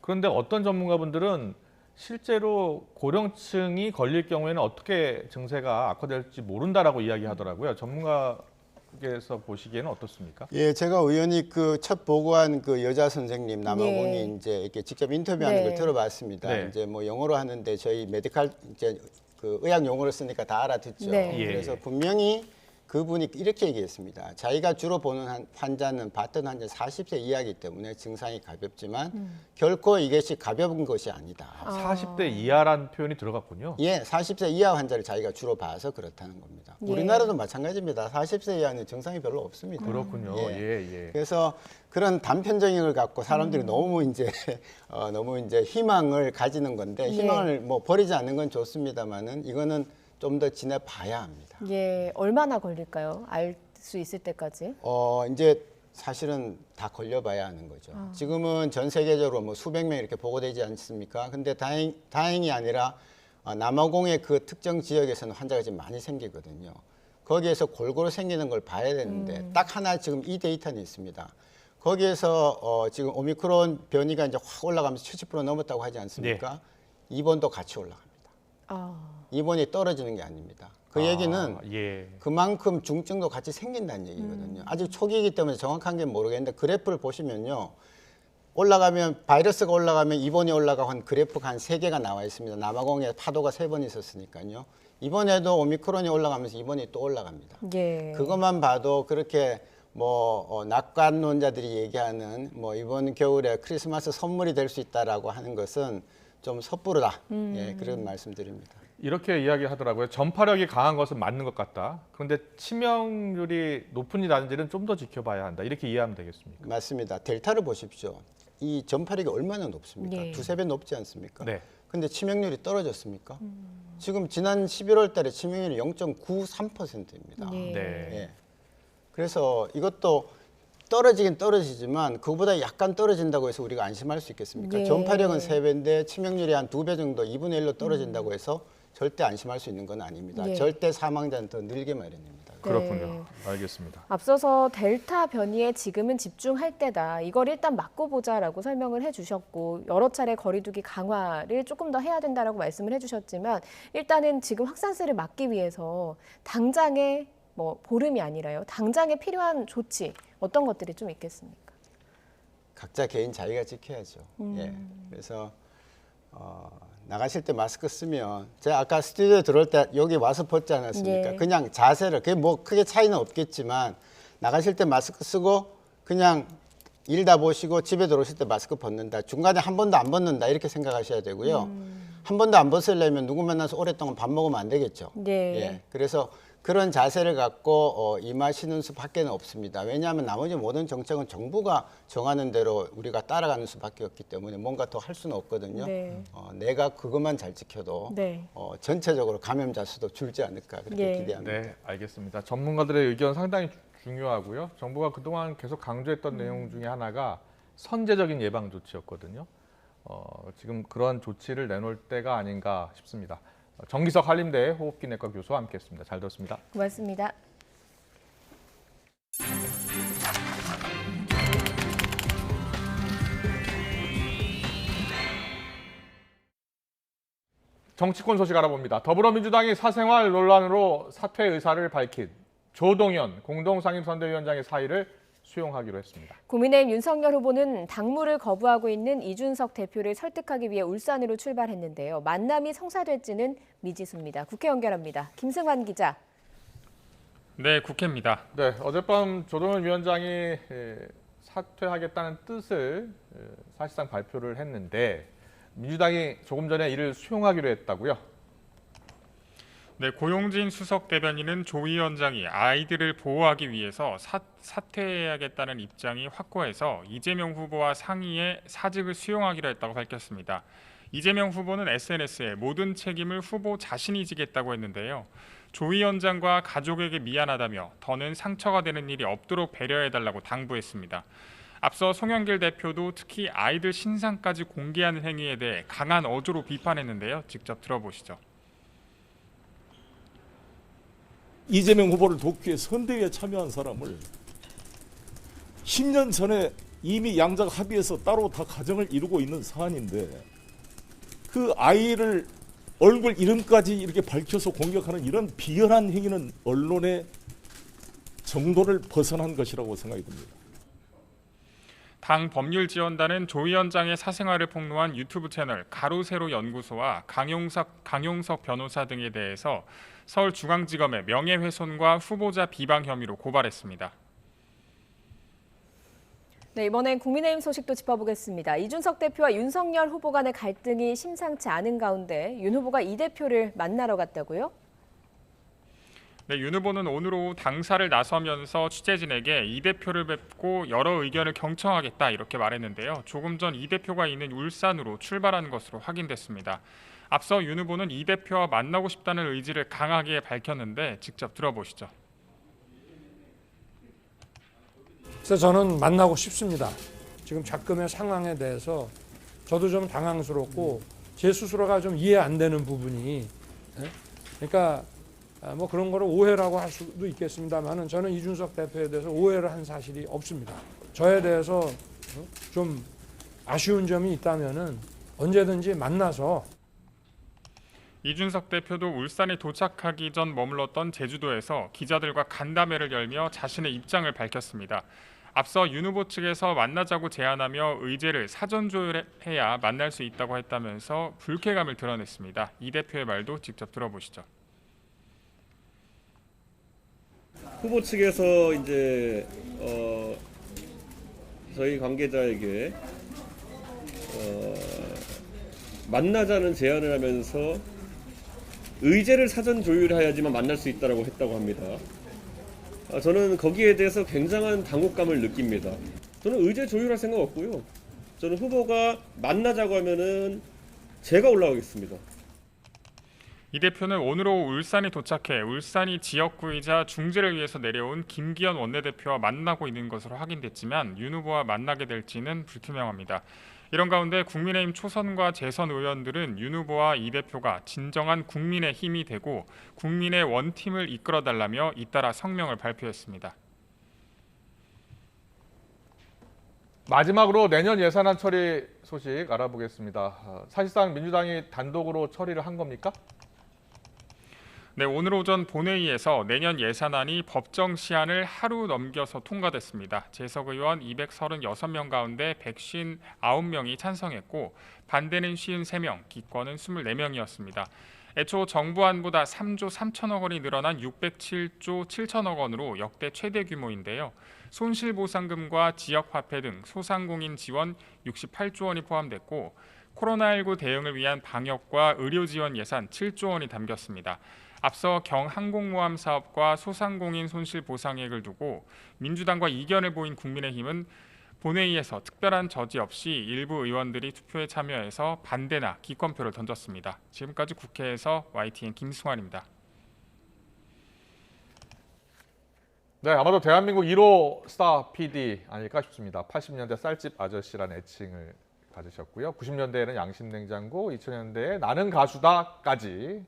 그런데 어떤 전문가분들은 실제로 고령층이 걸릴 경우에는 어떻게 증세가 악화될지 모른다라고 이야기하더라고요. 전문가께서 보시기에는 어떻습니까? 예, 제가 우연히 그 첫 보고한 그 여자 선생님 남아공이 네. 이제 이렇게 직접 인터뷰하는 네. 걸 들어봤습니다. 네. 이제 뭐 영어로 하는데 저희 메디칼 이제 그 의학 용어를 쓰니까 다 알아듣죠. 네. 예. 그래서 분명히 그분이 이렇게 얘기했습니다. 자기가 주로 보는 환자는 봤던 환자 40세 이하이기 때문에 증상이 가볍지만 결코 이것이 가벼운 것이 아니다. 40대 이하라는 표현이 들어갔군요. 예, 40세 이하 환자를 자기가 주로 봐서 그렇다는 겁니다. 예. 우리나라도 마찬가지입니다. 40세 이하는 증상이 별로 없습니다. 그렇군요. 예. 예, 예. 그래서 그런 단편적인 걸 갖고 사람들이 너무 이제 너무 이제 희망을 가지는 건데 희망을 뭐 버리지 않는 건 좋습니다만은 이거는 좀 더 지내봐야 합니다. 예, 얼마나 걸릴까요? 알 수 있을 때까지? 이제 사실은 다 걸려봐야 하는 거죠. 지금은 전 세계적으로 뭐 수백 명 이렇게 보고되지 않습니까? 근데 다행이 아니라 남아공의 그 특정 지역에서는 환자가 지금 많이 생기거든요. 거기에서 골고루 생기는 걸 봐야 되는데 딱 하나 지금 이 데이터는 있습니다. 거기에서 지금 오미크론 변이가 이제 확 올라가면서 70% 넘었다고 하지 않습니까? 입원도 같이 올라갑니다. 입원이 떨어지는 게 아닙니다. 그 얘기는 예. 그만큼 중증도 같이 생긴다는 얘기거든요. 아직 초기이기 때문에 정확한 게 모르겠는데 그래프를 보시면요. 올라가면 바이러스가 올라가면 입원이 올라가고 한 그래프가 한 3개가 나와 있습니다. 남아공에 파도가 3번 있었으니까요. 이번에도 오미크론이 올라가면서 입원이 또 올라갑니다. 예. 그것만 봐도 그렇게 뭐 낙관론자들이 얘기하는 뭐 이번 겨울에 크리스마스 선물이 될 수 있다라고 하는 것은 좀 섣부르다. 예, 그런 말씀드립니다. 이렇게 이야기하더라고요. 전파력이 강한 것은 맞는 것 같다. 그런데 치명률이 높은지 낮은지는 좀 더 지켜봐야 한다. 이렇게 이해하면 되겠습니까? 맞습니다. 델타를 보십시오. 이 전파력이 얼마나 높습니까? 네. 2~3배 높지 않습니까? 네. 근데 치명률이 떨어졌습니까? 지금 지난 11월 달에 치명률이 0.93%입니다. 네. 네. 예. 그래서 이것도 떨어지긴 떨어지지만 그보다 약간 떨어진다고 해서 우리가 안심할 수 있겠습니까? 네. 전파력은 3배인데 치명률이 한 2배 정도 2분의 1로 떨어진다고 해서 절대 안심할 수 있는 건 아닙니다. 네. 절대 사망자는 더 늘게 마련입니다. 그렇군요. 알겠습니다. 앞서서 델타 변이에 지금은 집중할 때다. 이걸 일단 막고 보자라고 설명을 해주셨고 여러 차례 거리두기 강화를 조금 더 해야 된다라고 말씀을 해주셨지만 일단은 지금 확산세를 막기 위해서 당장에 뭐 보름이 아니라요. 당장에 필요한 조치 어떤 것들이 좀 있겠습니까? 각자 개인 자기가 지켜야죠. 예. 그래서 나가실 때 마스크 쓰면 제가 아까 스튜디오에 들어올 때 여기 와서 벗지 않았습니까? 예. 그냥 자세를 그게 뭐 크게 차이는 없겠지만 나가실 때 마스크 쓰고 그냥 일 다 보시고 집에 들어오실 때 마스크 벗는다. 중간에 한 번도 안 벗는다 이렇게 생각하셔야 되고요. 한 번도 안 벗으려면 누구 만나서 오랫동안 밥 먹으면 안 되겠죠. 네. 예, 그래서 그런 자세를 갖고 임하시는 수밖에 없습니다. 왜냐하면 나머지 모든 정책은 정부가 정하는 대로 우리가 따라가는 수밖에 없기 때문에 뭔가 더 할 수는 없거든요. 네. 내가 그것만 잘 지켜도 네. 전체적으로 감염자 수도 줄지 않을까 그렇게 예. 기대합니다. 네, 알겠습니다. 전문가들의 의견 상당히 중요하고요. 정부가 그동안 계속 강조했던 내용 중에 하나가 선제적인 예방 조치였거든요. 지금 그런 조치를 내놓을 때가 아닌가 싶습니다. 정기석 한림대 호흡기내과 교수와 함께했습니다. 잘 들었습니다. 고맙습니다. 정치권 소식 알아봅니다. 더불어민주당이 사생활 논란으로 사퇴 의사를 밝힌 조동연 공동상임선대위원장의 사의를 수용하기로 했습니다. 국민의힘 윤석열 후보는 당무를 거부하고 있는 이준석 대표를 설득하기 위해 울산으로 출발했는데요. 만남이 성사될지는 미지수입니다. 국회 연결합니다. 김승환 기자. 네, 국회입니다. 네, 어젯밤 조동연 위원장이 사퇴하겠다는 뜻을 사실상 발표를 했는데 민주당이 조금 전에 이를 수용하기로 했다고요? 네, 고용진 수석 대변인은 조 위원장이 아이들을 보호하기 위해서 사퇴해야겠다는 입장이 확고해서 이재명 후보와 상의해 사직을 수용하기로 했다고 밝혔습니다. 이재명 후보는 SNS에 모든 책임을 후보 자신이 지겠다고 했는데요. 조 위원장과 가족에게 미안하다며 더는 상처가 되는 일이 없도록 배려해달라고 당부했습니다. 앞서 송영길 대표도 특히 아이들 신상까지 공개하는 행위에 대해 강한 어조로 비판했는데요. 직접 들어보시죠. 이재명 후보를 돕기 위해 선대위에 참여한 사람을 10년 전에 이미 양자가 합의해서 따로 다 가정을 이루고 있는 사안인데 그 아이를 얼굴 이름까지 이렇게 밝혀서 공격하는 이런 비열한 행위는 언론의 정도를 벗어난 것이라고 생각이 듭니다. 당 법률지원단은 조 위원장의 사생활을 폭로한 유튜브 채널 가로세로 연구소와 강용석 변호사 등에 대해서 서울중앙지검에 명예훼손과 후보자 비방 혐의로 고발했습니다. 네, 이번엔 국민의힘 소식도 짚어보겠습니다. 이준석 대표와 윤석열 후보 간의 갈등이 심상치 않은 가운데 윤 후보가 이 대표를 만나러 갔다고요? 네, 윤 후보는 오늘 오후 당사를 나서면서 취재진에게 이 대표를 뵙고 여러 의견을 경청하겠다 이렇게 말했는데요. 조금 전 이 대표가 있는 울산으로 출발한 것으로 확인됐습니다. 앞서 윤 후보는 이 대표와 만나고 싶다는 의지를 강하게 밝혔는데 직접 들어보시죠. 그래서 저는 만나고 싶습니다. 지금 작금의 상황에 대해서 저도 좀 당황스럽고 제 스스로가 좀 이해 안 되는 부분이, 그러니까 뭐 그런 거를 오해라고 할 수도 있겠습니다만은 저는 이준석 대표에 대해서 오해를 한 사실이 없습니다. 저에 대해서 좀 아쉬운 점이 있다면은 언제든지 만나서. 이준석 대표도 울산에 도착하기 전 머물렀던 제주도에서 기자들과 간담회를 열며 자신의 입장을 밝혔습니다. 앞서 윤 후보 측에서 만나자고 제안하며 의제를 사전 조율해야 만날 수 있다고 했다면서 불쾌감을 드러냈습니다. 이 대표의 말도 직접 들어보시죠. 후보 측에서 이제 저희 관계자에게 만나자는 제안을 하면서 의제를 사전 조율해야지만 만날 수 있다고 했다고 합니다. 저는 거기에 대해서 굉장한 당혹감을 느낍니다. 저는 의제 조율할 생각 없고요. 저는 후보가 만나자고 하면은 제가 올라가겠습니다. 이 대표는 오늘 오후 울산에 도착해 울산이 지역구이자 중재를 위해서 내려온 김기현 원내대표와 만나고 있는 것으로 확인됐지만 윤 후보와 만나게 될지는 불투명합니다. 이런 가운데 국민의힘 초선과 재선 의원들은 윤 후보와 이 대표가 진정한 국민의 힘이 되고 국민의 원팀을 이끌어달라며 잇따라 성명을 발표했습니다. 마지막으로 내년 예산안 처리 소식 알아보겠습니다. 사실상 민주당이 단독으로 처리를 한 겁니까? 네, 오늘 오전 본회의에서 내년 예산안이 법정 시한을 하루 넘겨서 통과됐습니다. 재석 의원 236명 가운데 159명이 찬성했고 반대는 53명, 기권은 24명이었습니다. 애초 정부안보다 3조 3천억 원이 늘어난 607조 7천억 원으로 역대 최대 규모인데요. 손실보상금과 지역화폐 등 소상공인 지원 68조 원이 포함됐고 코로나19 대응을 위한 방역과 의료 지원 예산 7조 원이 담겼습니다. 앞서 경항공모함 사업과 소상공인 손실보상액을 두고 민주당과 이견을 보인 국민의힘은 본회의에서 특별한 저지 없이 일부 의원들이 투표에 참여해서 반대나 기권표를 던졌습니다. 지금까지 국회에서 YTN 김승환입니다. 네, 아마도 대한민국 1호 스타 PD 아닐까 싶습니다. 80년대 쌀집 아저씨라는 애칭을 가지셨고요. 90년대에는 양심냉장고, 2000년대에 나는 가수다까지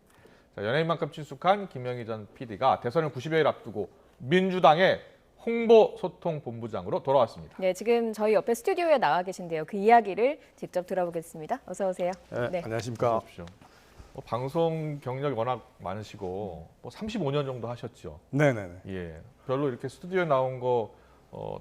연예인만큼 친숙한 김영희 전 PD가 대선을 90여일 앞두고 민주당의 홍보소통본부장으로 돌아왔습니다. 네, 지금 저희 옆에 스튜디오에 나와 계신데요. 그 이야기를 직접 들어보겠습니다. 어서 오세요. 네, 안녕하십니까. 방송 경력이 워낙 많으시고 35년 정도 하셨죠. 네네네. 예, 별로 이렇게 스튜디오에 나온 거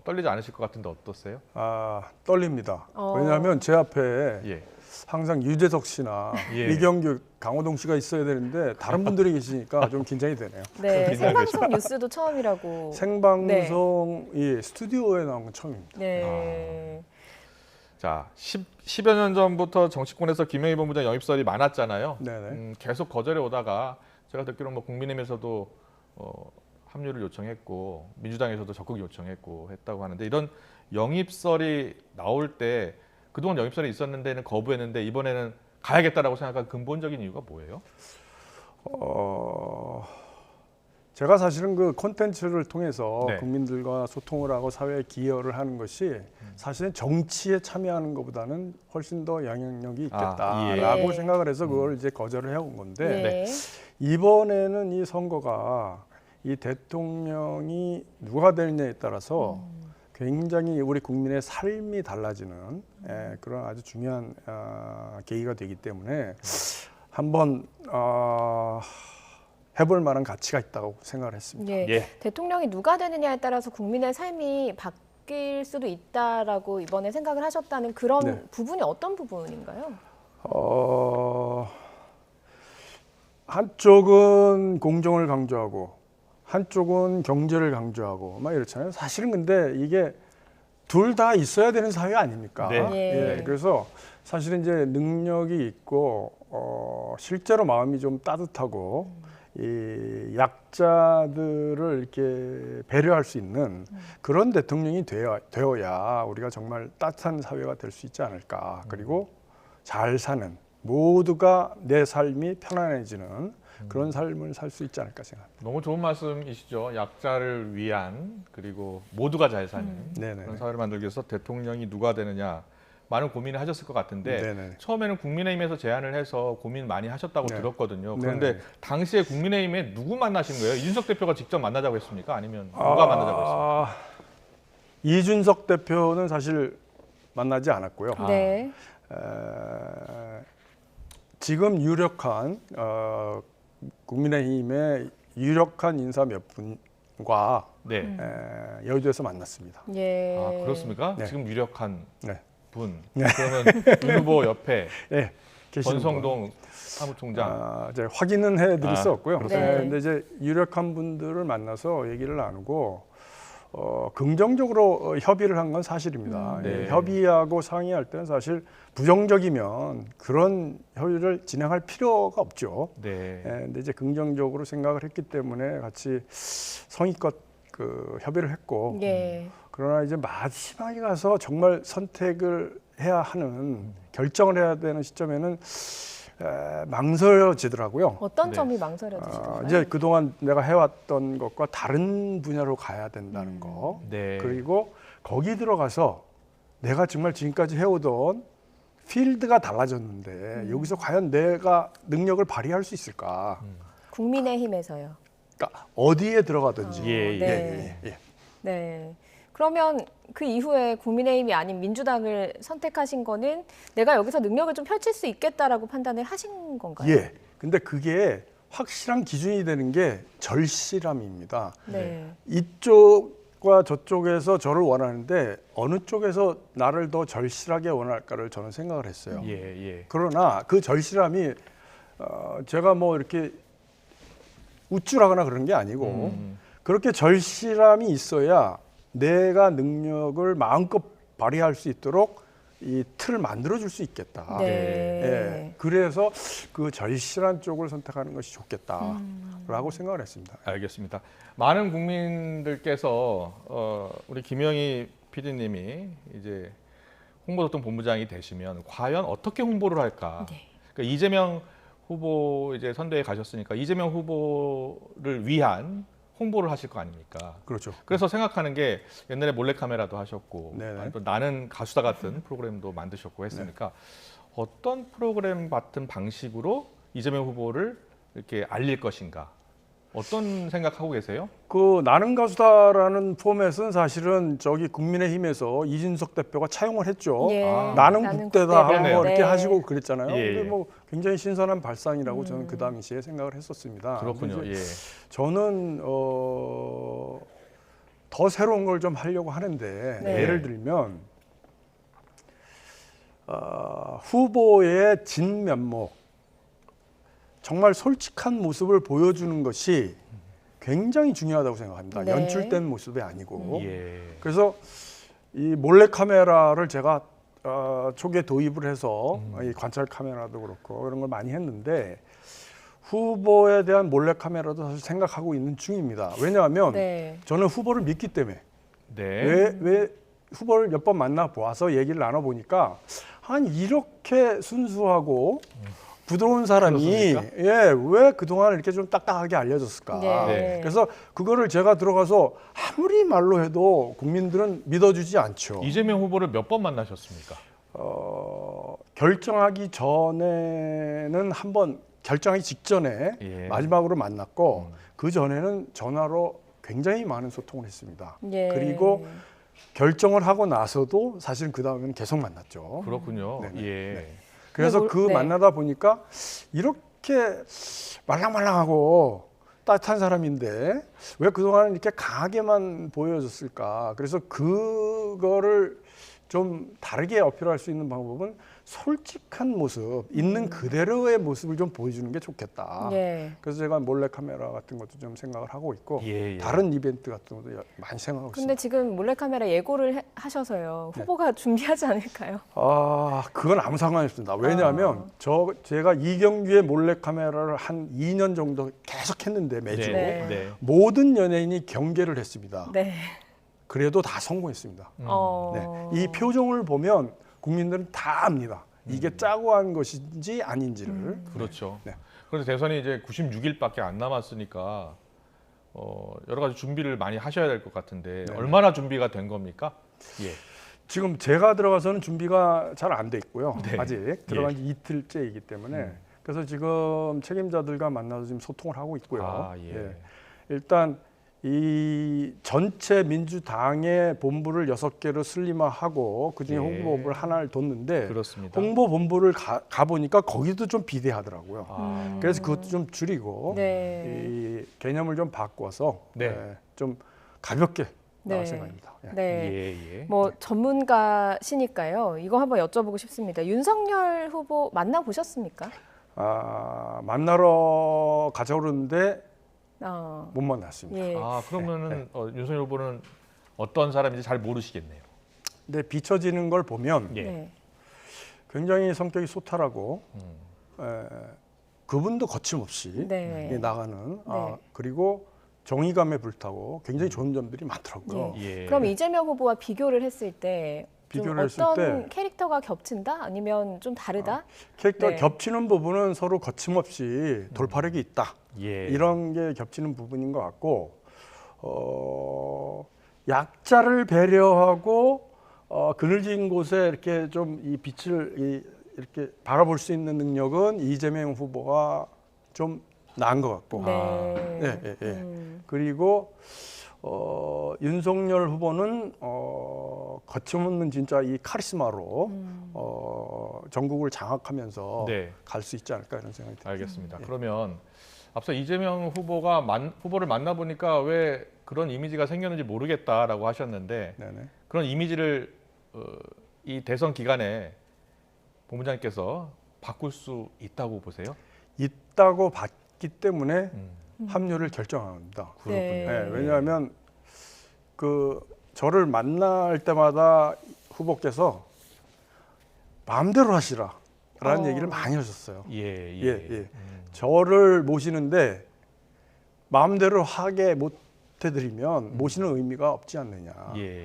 떨리지 않으실 것 같은데 어떠세요? 아, 떨립니다. 왜냐하면 제 앞에 예. 항상 유재석 씨나 예. 이경규, 강호동 씨가 있어야 되는데 다른 분들이 계시니까 좀 긴장이 되네요. 네, 생방송 뉴스도 처음이라고. 생방송 스튜디오에 나온 건 처음입니다. 네. 자, 10여 년 전부터 정치권에서 김영희 본부장 영입설이 많았잖아요. 네네. 계속 거절해 오다가 제가 듣기로는 국민의힘에서도 합류를 요청했고 민주당에서도 적극 요청했고 했다고 하는데 이런 영입설이 나올 때 그동안 영입설이 있었는데는 거부했는데 이번에는 가야겠다라고 생각한 근본적인 이유가 뭐예요? 제가 사실은 그 콘텐츠를 통해서 네. 국민들과 소통을 하고 사회에 기여를 하는 것이 사실은 정치에 참여하는 것보다는 훨씬 더 영향력이 있겠다라고 예. 생각을 해서 그걸 이제 거절을 해온 건데 네. 이번에는 이 선거가 이 대통령이 누가 되느냐에 따라서 굉장히 우리 국민의 삶이 달라지는 그런 아주 중요한 계기가 되기 때문에 한번 해볼 만한 가치가 있다고 생각을 했습니다. 네. 예. 대통령이 누가 되느냐에 따라서 국민의 삶이 바뀔 수도 있다라고 이번에 생각을 하셨다는 그런 네. 부분이 어떤 부분인가요? 한쪽은 공정을 강조하고 한쪽은 경제를 강조하고 막 이렇잖아요. 사실은 근데 이게 둘 다 있어야 되는 사회 아닙니까? 네. 예. 그래서 사실은 이제 능력이 있고 실제로 마음이 좀 따뜻하고 이 약자들을 이렇게 배려할 수 있는 그런 대통령이 되어야 우리가 정말 따뜻한 사회가 될 수 있지 않을까. 그리고 잘 사는 모두가 내 삶이 편안해지는 그런 삶을 살 수 있지 않을까 생각합니다. 너무 좋은 말씀이시죠. 약자를 위한 그리고 모두가 잘 사는 네네. 그런 사회를 만들기 위해서 대통령이 누가 되느냐 많은 고민을 하셨을 것 같은데 네네. 처음에는 국민의힘에서 제안을 해서 고민 많이 하셨다고 네. 들었거든요. 그런데 네네. 당시에 국민의힘에 누구 만나신 거예요? 이준석 대표가 직접 만나자고 했습니까? 아니면 누가 만나자고 했습니까? 이준석 대표는 사실 만나지 않았고요. 네. 지금 유력한 국민의힘의 유력한 인사 몇 분과 네. 여의도에서 만났습니다. 예. 아, 그렇습니까? 네. 지금 유력한 네. 분. 네. 그러면 윤 후보 옆에 네, 계시는 분. 권성동 사무총장. 이제 확인은 해드릴 수 없고요. 그렇습니다. 근데 이제 유력한 분들을 만나서 얘기를 나누고 긍정적으로 협의를 한 건 사실입니다. 네. 협의하고 상의할 때는 사실 부정적이면 그런 협의를 진행할 필요가 없죠. 네. 근데 이제 긍정적으로 생각을 했기 때문에 같이 성의껏 그 협의를 했고 예. 그러나 이제 마지막에 가서 정말 선택을 해야 하는 결정을 해야 되는 시점에는 망설여지더라고요. 어떤 네. 점이 망설여지시던가요? 이제 그동안 내가 해왔던 것과 다른 분야로 가야 된다는 거. 네. 그리고 거기 들어가서 내가 정말 지금까지 해오던 필드가 달라졌는데 여기서 과연 내가 능력을 발휘할 수 있을까? 국민의힘에서요. 그러니까 어디에 들어가든지. 네. 예. 네. 그러면 그 이후에 국민의힘이 아닌 민주당을 선택하신 거는 내가 여기서 능력을 좀 펼칠 수 있겠다라고 판단을 하신 건가요? 예. 근데 그게 확실한 기준이 되는 게 절실함입니다. 네. 이쪽과 저쪽에서 저를 원하는데 어느 쪽에서 나를 더 절실하게 원할까를 저는 생각을 했어요. 예, 예. 그러나 그 절실함이 제가 뭐 이렇게 우쭐하거나 그런 게 아니고 그렇게 절실함이 있어야 내가 능력을 마음껏 발휘할 수 있도록 이 틀을 만들어줄 수 있겠다. 네. 예, 그래서 그 절실한 쪽을 선택하는 것이 좋겠다라고 생각을 했습니다. 알겠습니다. 많은 국민들께서 우리 김영희 PD님이 이제 홍보소통 본부장이 되시면 과연 어떻게 홍보를 할까? 네. 그러니까 이재명 후보 이제 선대에 가셨으니까 이재명 후보를 위한 홍보를 하실 거 아닙니까? 그렇죠. 그래서 생각하는 게 옛날에 몰래카메라도 하셨고 네네. 아니, 또 나는 가수다 같은 프로그램도 만드셨고 했으니까 어떤 프로그램 같은 방식으로 이재명 후보를 이렇게 알릴 것인가? 어떤 생각하고 계세요? 그 나는 가수다라는 포맷은 사실은 저기 국민의힘에서 이준석 대표가 차용을 했죠. 예. 나는 나는 국대다 하고 국대다. 이렇게 네. 하시고 그랬잖아요. 예, 예. 근데 뭐 굉장히 신선한 발상이라고 저는 그 당시에 생각을 했었습니다. 그렇군요. 근데 이제 예. 저는 더 새로운 걸 좀 하려고 하는데 네. 예를 들면 후보의 진면목, 정말 솔직한 모습을 보여주는 것이 굉장히 중요하다고 생각합니다. 네. 연출된 모습이 아니고. 예. 그래서 이 몰래카메라를 제가 초기에 도입을 해서 이 관찰 카메라도 그렇고 이런 걸 많이 했는데 후보에 대한 몰래카메라도 사실 생각하고 있는 중입니다. 왜냐하면 네. 저는 후보를 믿기 때문에 네. 왜 후보를 몇 번 만나 보아서 얘기를 나눠 보니까 한 이렇게 순수하고 부드러운 사람이 그렇습니까? 왜 그동안 이렇게 좀 딱딱하게 알려졌을까? 네. 그래서 그거를 제가 들어가서 아무리 말로 해도 국민들은 믿어주지 않죠. 이재명 후보를 몇 번 만나셨습니까? 결정하기 전에는 한번 결정하기 직전에 예. 마지막으로 만났고 그 전에는 전화로 굉장히 많은 소통을 했습니다. 예. 그리고 결정을 하고 나서도 사실 그 다음에는 계속 만났죠. 그렇군요. 네네. 예. 그래서 네, 그 네. 만나다 보니까 이렇게 말랑말랑하고 따뜻한 사람인데 왜 그동안 이렇게 강하게만 보여줬을까? 그래서 그거를 좀 다르게 어필할 수 있는 방법은 솔직한 모습, 있는 그대로의 모습을 좀 보여주는 게 좋겠다. 예. 그래서 제가 몰래카메라 같은 것도 좀 생각을 하고 있고 예, 예. 다른 이벤트 같은 것도 많이 생각하고 근데 있습니다. 지금 몰래카메라 예고를 하셔서요. 후보가 준비하지 않을까요? 그건 아무 상관이 없습니다. 왜냐하면 제가 이경규의 몰래카메라를 한 2년 정도 계속 했는데 매주 네. 네. 모든 연예인이 경계를 했습니다. 네. 그래도 다 성공했습니다. 어. 네. 이 표정을 보면 국민들은 다 압니다. 이게 짜고 한 것인지 아닌지를. 그렇죠. 네. 그런데 대선이 이제 96일밖에 안 남았으니까 여러 가지 준비를 많이 하셔야 될 것 같은데 얼마나 준비가 된 겁니까? 예. 지금 제가 들어가서는 준비가 잘 안 돼 있고요. 네. 아직 들어간 지 이틀째이기 때문에 그래서 지금 책임자들과 만나서 지금 소통을 하고 있고요. 아, 예. 일단 이 전체 민주당의 본부를 6개로 슬림화하고 그중에 예. 홍보본부를 하나를 뒀는데 그렇습니다. 홍보본부를 가보니까 거기도 좀 비대하더라고요. 아, 그래서 그것도 좀 줄이고 네. 이 개념을 좀 바꿔서 네. 좀 가볍게 나올 네. 생각입니다. 예. 네. 예, 예. 뭐 전문가시니까요. 이거 한번 여쭤보고 싶습니다. 윤석열 후보 만나 보셨습니까? 만나러 가자고 그러는데 못 만났습니다. 예. 아, 그러면은 윤석열 후보는 어떤 사람인지 잘 모르시겠네요. 근데 비춰지는 걸 보면 예. 네. 굉장히 성격이 소탈하고 그분도 거침없이 네. 나가는 네. 그리고 정의감에 불타고 굉장히 좋은 점들이 많더라고요. 예. 그럼 이재명 후보와 비교를 했을 때 좀 비교를 했을 어떤 때 캐릭터가 겹친다? 아니면 좀 다르다? 캐릭터 네. 겹치는 부분은 서로 거침없이 돌파력이 있다. 예. 이런 게 겹치는 부분인 것 같고 약자를 배려하고 그늘진 곳에 이렇게 좀 이 빛을 이렇게 바라볼 수 있는 능력은 이재명 후보가 좀 나은 것 같고 네. 그리고 윤석열 후보는 거침없는 진짜 이 카리스마로 전국을 장악하면서 네. 갈 수 있지 않을까 이런 생각이 듭니다. 알겠습니다. 그러면 앞서 이재명 후보를 만나보니까 왜 그런 이미지가 생겼는지 모르겠다라고 하셨는데 네네. 그런 이미지를 이 대선 기간에 본부장님께서 바꿀 수 있다고 보세요? 있다고 봤기 때문에 합류를 결정한 겁니다. 네. 네, 왜냐하면 그 저를 만날 때마다 후보께서 마음대로 하시라라는 얘기를 많이 하셨어요. 예. 저를 모시는데 마음대로 하게 못 해드리면 모시는 의미가 없지 않느냐.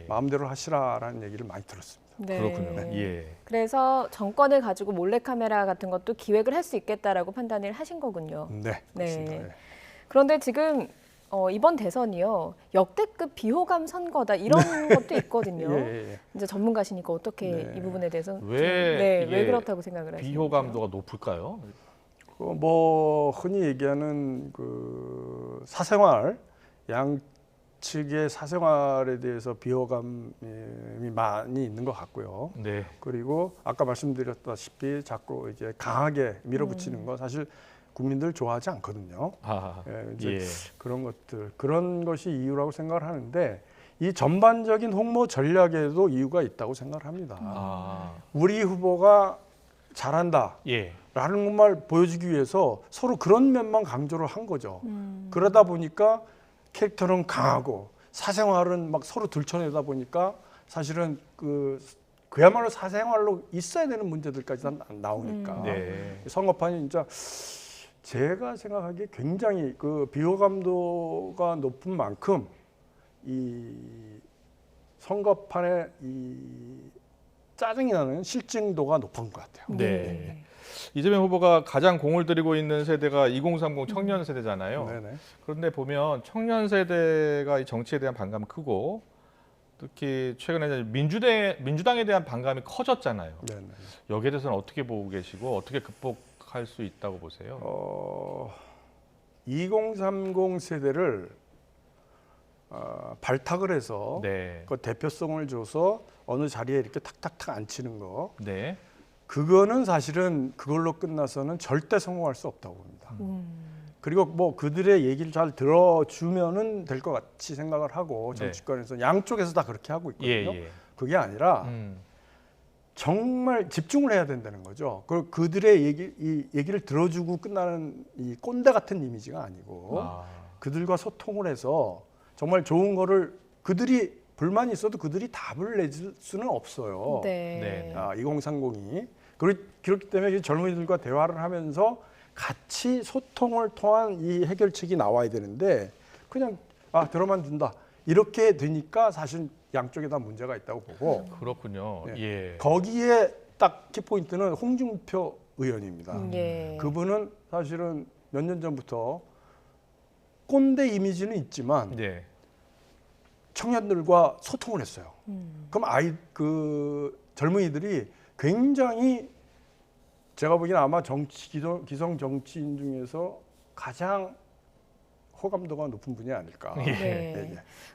마음대로 하시라라는 얘기를 많이 들었습니다. 네. 그렇군요. 그래서 정권을 가지고 몰래카메라 같은 것도 기획을 할 수 있겠다라고 판단을 하신 거군요. 네, 그렇습니다. 네. 그런데 지금 이번 대선이요, 역대급 비호감 선거다 이런 것도 있거든요. 이제 전문가시니까 어떻게 이 부분에 대해서 왜 그렇다고 생각을 하시나요? 비호감도가 높을까요? 뭐 흔히 얘기하는 그 사생활, 양측의 사생활에 대해서 비호감이 많이 있는 것 같고요. 그리고 아까 말씀드렸다시피 자꾸 이제 강하게 밀어붙이는 거 사실 국민들 좋아하지 않거든요. 이제 그런 것들, 그런 것이 이유라고 생각을 하는데, 이 전반적인 홍보 전략에도 이유가 있다고 생각을 합니다. 우리 후보가 잘한다 라는 것만 보여주기 위해서 서로 그런 면만 강조를 한 거죠. 그러다 보니까 캐릭터는 강하고 사생활은 막 서로 들춰내다 보니까 사실은 그야말로 사생활로 있어야 되는 문제들까지 다 나오니까 선거판이 진짜 제가 생각하기에 굉장히 그 비호감도가 높은 만큼 이 선거판의 이 짜증이 나는 실증도가 높은 것 같아요. 이재명 후보가 가장 공을 들이고 있는 세대가 2030 청년 세대잖아요. 그런데 보면 청년 세대가 이 정치에 대한 반감이 크고, 특히 최근에 민주당에 대한 반감이 커졌잖아요. 여기에 대해서는 어떻게 보고 계시고 어떻게 극복할 수 있다고 보세요? 2030 세대를 발탁을 해서 그 대표성을 줘서 어느 자리에 이렇게 탁탁탁 앉히는 거, 그거는 사실은 그걸로 끝나서는 절대 성공할 수 없다고 봅니다. 그리고 뭐 그들의 얘기를 잘 들어주면은 될 것 같이 생각을 하고, 정치권에서 양쪽에서 다 그렇게 하고 있거든요. 그게 아니라 정말 집중을 해야 된다는 거죠. 그리고 그들의 얘기를 들어주고 끝나는 이 꼰대 같은 이미지가 아니고, 그들과 소통을 해서 정말 좋은 거를, 그들이 불만이 있어도 그들이 답을 내줄 수는 없어요. 2030이. 그렇기 때문에 젊은이들과 대화를 하면서 같이 소통을 통한 이 해결책이 나와야 되는데, 그냥 들어만 준다 이렇게 되니까 사실 양쪽에 다 문제가 있다고 보고. 그렇군요. 거기에 딱 키포인트는 홍준표 의원입니다. 그분은 사실은 몇 년 전부터 꼰대 이미지는 있지만 청년들과 소통을 했어요. 그럼 젊은이들이 굉장히, 제가 보기에는 아마 기성 정치인 중에서 가장 호감도가 높은 분이 아닐까.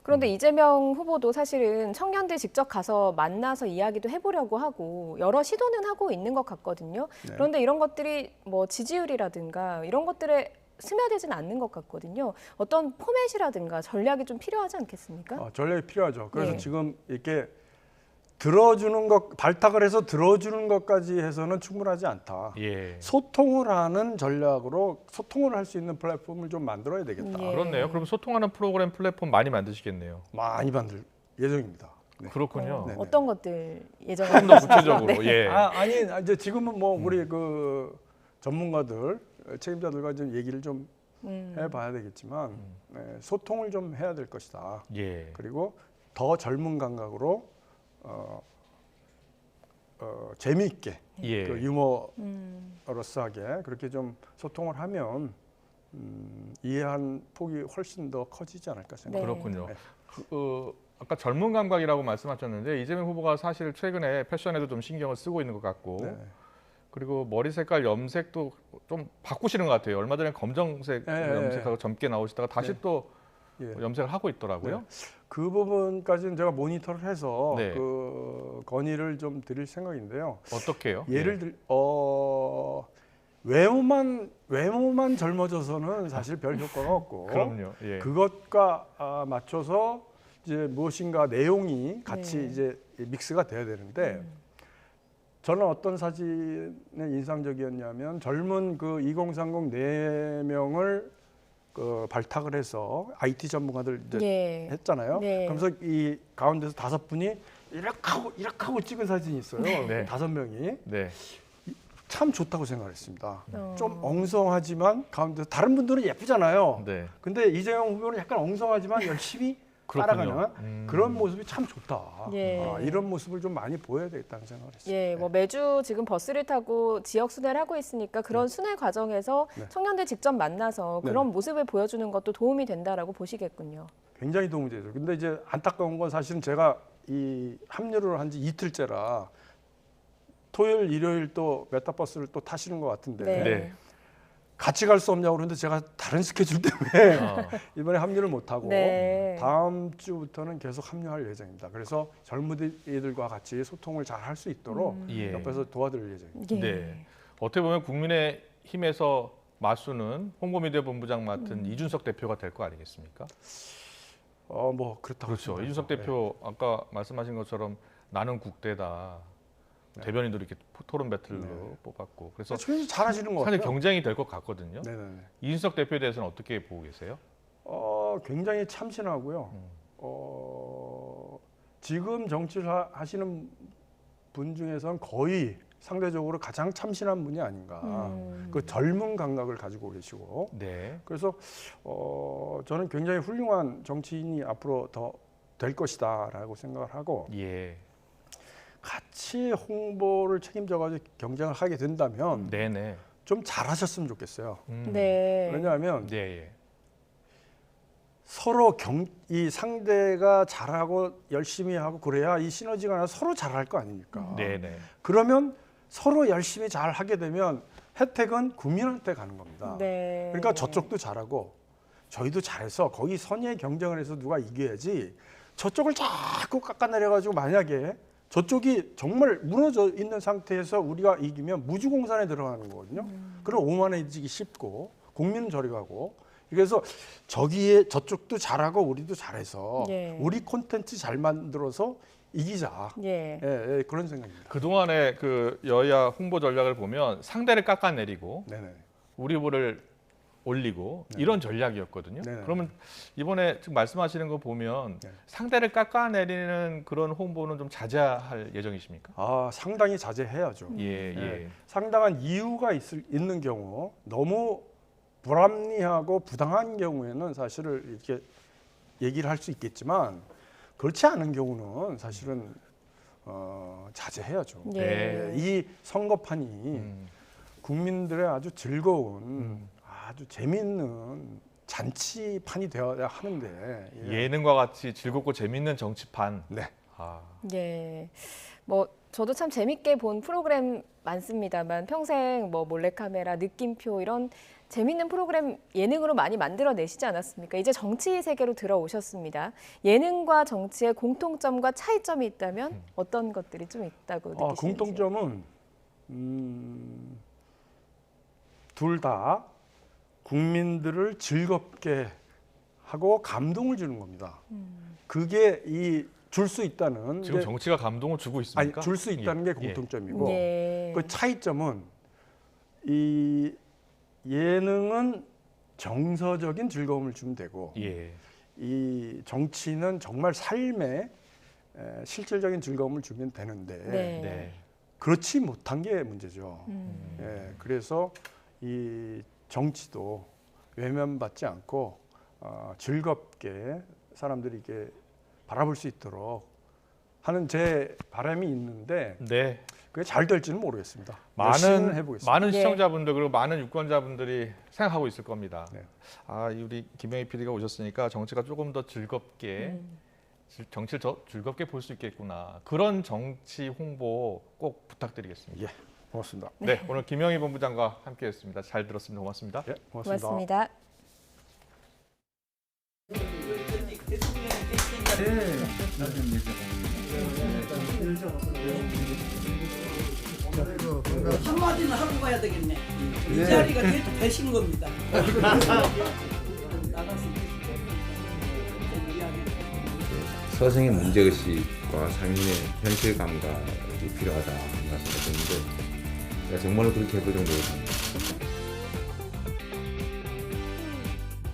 그런데 이재명 후보도 사실은 청년들 직접 가서 만나서 이야기도 해보려고 하고 여러 시도는 하고 있는 것 같거든요. 그런데 이런 것들이 뭐 지지율이라든가 이런 것들에 스며들진 않는 것 같거든요. 어떤 포맷이라든가 전략이 좀 필요하지 않겠습니까? 전략이 필요하죠. 그래서 지금 이렇게 들어주는 것, 발탁을 해서 들어주는 것까지 해서는 충분하지 않다. 소통을 하는 전략으로 소통을 할 수 있는 플랫폼을 좀 만들어야 되겠다. 그렇네요. 그럼 소통하는 프로그램 플랫폼 많이 만드시겠네요. 많이 만들 예정입니다. 그렇군요. 어떤 것들 예정에 좀 더 구체적으로. 아니 이제 지금은 뭐 우리 그 전문가들, 책임자들과 좀 얘기를 좀 해봐야 되겠지만 소통을 좀 해야 될 것이다. 그리고 더 젊은 감각으로 재미있게 그 유머러스하게 그렇게 좀 소통을 하면 이해한 폭이 훨씬 더 커지지 않을까 생각합니다. 그렇군요. 아까 젊은 감각이라고 말씀하셨는데, 이재명 후보가 사실 최근에 패션에도 좀 신경을 쓰고 있는 것 같고, 그리고 머리 색깔 염색도 좀 바꾸시는 것 같아요. 얼마 전에 검정색 염색하고 젊게 나오시다가 다시 또 염색을 하고 있더라고요. 그 부분까지는 제가 모니터를 해서 그 건의를 좀 드릴 생각인데요. 어떻게요? 예를 들 외모만 젊어져서는 사실 별 효과가 없고, 그것과 맞춰서 이제 무엇인가 내용이 같이 이제 믹스가 돼야 되는데, 저는 어떤 사진이 인상적이었냐면 젊은 그 2030 4명을 그 발탁을 해서 IT 전문가들 이제 예. 했잖아요. 네. 그러면서 이 가운데서 5분이 이렇게 하고 찍은 사진이 있어요. 네. 5명이 네. 참 좋다고 생각했습니다. 어. 좀 엉성하지만 가운데서 다른 분들은 예쁘잖아요. 네. 근데 이재명 후보는 약간 엉성하지만 열심히 그렇군요. 따라가는 그런 모습이 참 좋다. 예. 이런 모습을 좀 많이 보여야 되겠다는 생각을 했어요. 예, 뭐 매주 지금 버스를 타고 지역 순회를 하고 있으니까 그런 순회 과정에서 네. 청년들 직접 만나서 그런 네. 모습을 보여주는 것도 도움이 된다라고 보시겠군요. 굉장히 도움이 되죠. 근데 이제 안타까운 건 사실은 제가 이 합류를 한 지 이틀째라 토요일, 일요일 또 메타버스를 또 타시는 것 같은데 네. 같이 갈 수 없냐고 그러는데 제가 다른 스케줄 때문에 어. 이번에 합류를 못하고 네. 다음 주부터는 계속 합류할 예정입니다. 그래서 젊은이들과 같이 소통을 잘 할 수 있도록 예. 옆에서 도와드릴 예정입니다. 예. 네. 어떻게 보면 국민의힘에서 맞수는 홍보미디어 본부장 맡은 이준석 대표가 될 거 아니겠습니까? 뭐 그렇다고 그렇죠. 생각합니다. 이준석 대표 아까 말씀하신 것처럼 나는 국대다. 대변인도 이렇게 토론 배틀로 뽑았고 그래서 네. 잘하시는 것 사실 같아요. 경쟁이 될 것 같거든요. 네네네. 이준석 대표에 대해서는 어떻게 보고 계세요? 굉장히 참신하고요. 지금 정치를 하시는 분 중에서는 거의 상대적으로 가장 참신한 분이 아닌가. 그 젊은 감각을 가지고 계시고. 네. 그래서 저는 굉장히 훌륭한 정치인이 앞으로 더 될 것이다라고 생각을 하고 예. 같이 홍보를 책임져가지고 경쟁을 하게 된다면 네네. 좀 잘하셨으면 좋겠어요. 네. 왜냐하면 네. 예. 서로 이 상대가 잘하고 열심히 하고 그래야 이 시너지가 나서 서로 잘할 거 아닙니까? 네네. 그러면 서로 열심히 잘 하게 되면 혜택은 국민한테 가는 겁니다. 네. 그러니까 저쪽도 잘하고 저희도 잘해서 거기 선의의 경쟁을 해서 누가 이겨야지 저쪽을 자꾸 깎아내려가지고 만약에 저쪽이 정말 무너져 있는 상태에서 우리가 이기면 무주공산에 들어가는 거거든요. 그럼 오만해지기 쉽고 국민은 저리 가고 그래서 저쪽도 잘하고 우리도 잘해서 예. 우리 콘텐츠 잘 만들어서 이기자. 예. 예, 그런 생각입니다. 그동안의 그 여야 홍보 전략을 보면 상대를 깎아내리고 네네. 우리 후보를 올리고 이런 전략이었거든요. 네네. 그러면 이번에 지금 말씀하시는 거 보면 네. 상대를 깎아내리는 그런 홍보는 좀 자제할 예정이십니까? 상당히 자제해야죠. 예, 예. 예. 상당한 이유가 있는 경우 너무 불합리하고 부당한 경우에는 사실은 이렇게 얘기를 할 수 있겠지만 그렇지 않은 경우는 사실은 자제해야죠. 예. 네. 이 선거판이 국민들의 아주 즐거운 아주 재미있는 잔치판이 되어야 하는데 예능과 같이 즐겁고 재밌는 정치판. 네. 예. 뭐 저도 참 재밌게 본 프로그램 많습니다만 평생 뭐 몰래카메라, 느낌표 이런 재밌는 프로그램 예능으로 많이 만들어내시지 않았습니까? 이제 정치 세계로 들어오셨습니다. 예능과 정치의 공통점과 차이점이 있다면 어떤 것들이 좀 있다고 느끼시는지? 공통점은 둘 다 국민들을 즐겁게 하고 감동을 주는 겁니다. 그게 줄 수 있다는 지금 정치가 감동을 주고 있습니까? 줄 수 있다는 게 공통점이고 예. 그 차이점은 이 예능은 정서적인 즐거움을 주면 되고 예. 이 정치는 정말 삶의 실질적인 즐거움을 주면 되는데 네. 네. 그렇지 못한 게 문제죠. 그래서 이 정치도 외면받지 않고 즐겁게 사람들이 이렇게 바라볼 수 있도록 하는 제 바람이 있는데 네. 그게 잘 될지는 모르겠습니다. 열심히 해보겠습니다. 많은 예. 시청자분들 그리고 많은 유권자분들이 생각하고 있을 겁니다. 네. 우리 김영희 PD가 오셨으니까 정치가 조금 더 즐겁게 정치를 더 즐겁게 볼 수 있겠구나. 그런 정치 홍보 꼭 부탁드리겠습니다. 예, 고맙습니다. 네, 오늘 김영희 본부장과 함께했습니다. 잘 들었습니다. 고맙습니다. 예, 고맙습니다. 고맙습니다. 한마디는 하고 가야 되겠네. 이 자리가 되신 겁니다. 나가서 서생의 문제의식과 상인의 현실 감각이 필요하다 말씀하셨는데 제가 정말로 그렇게 해보려고 노력합니다.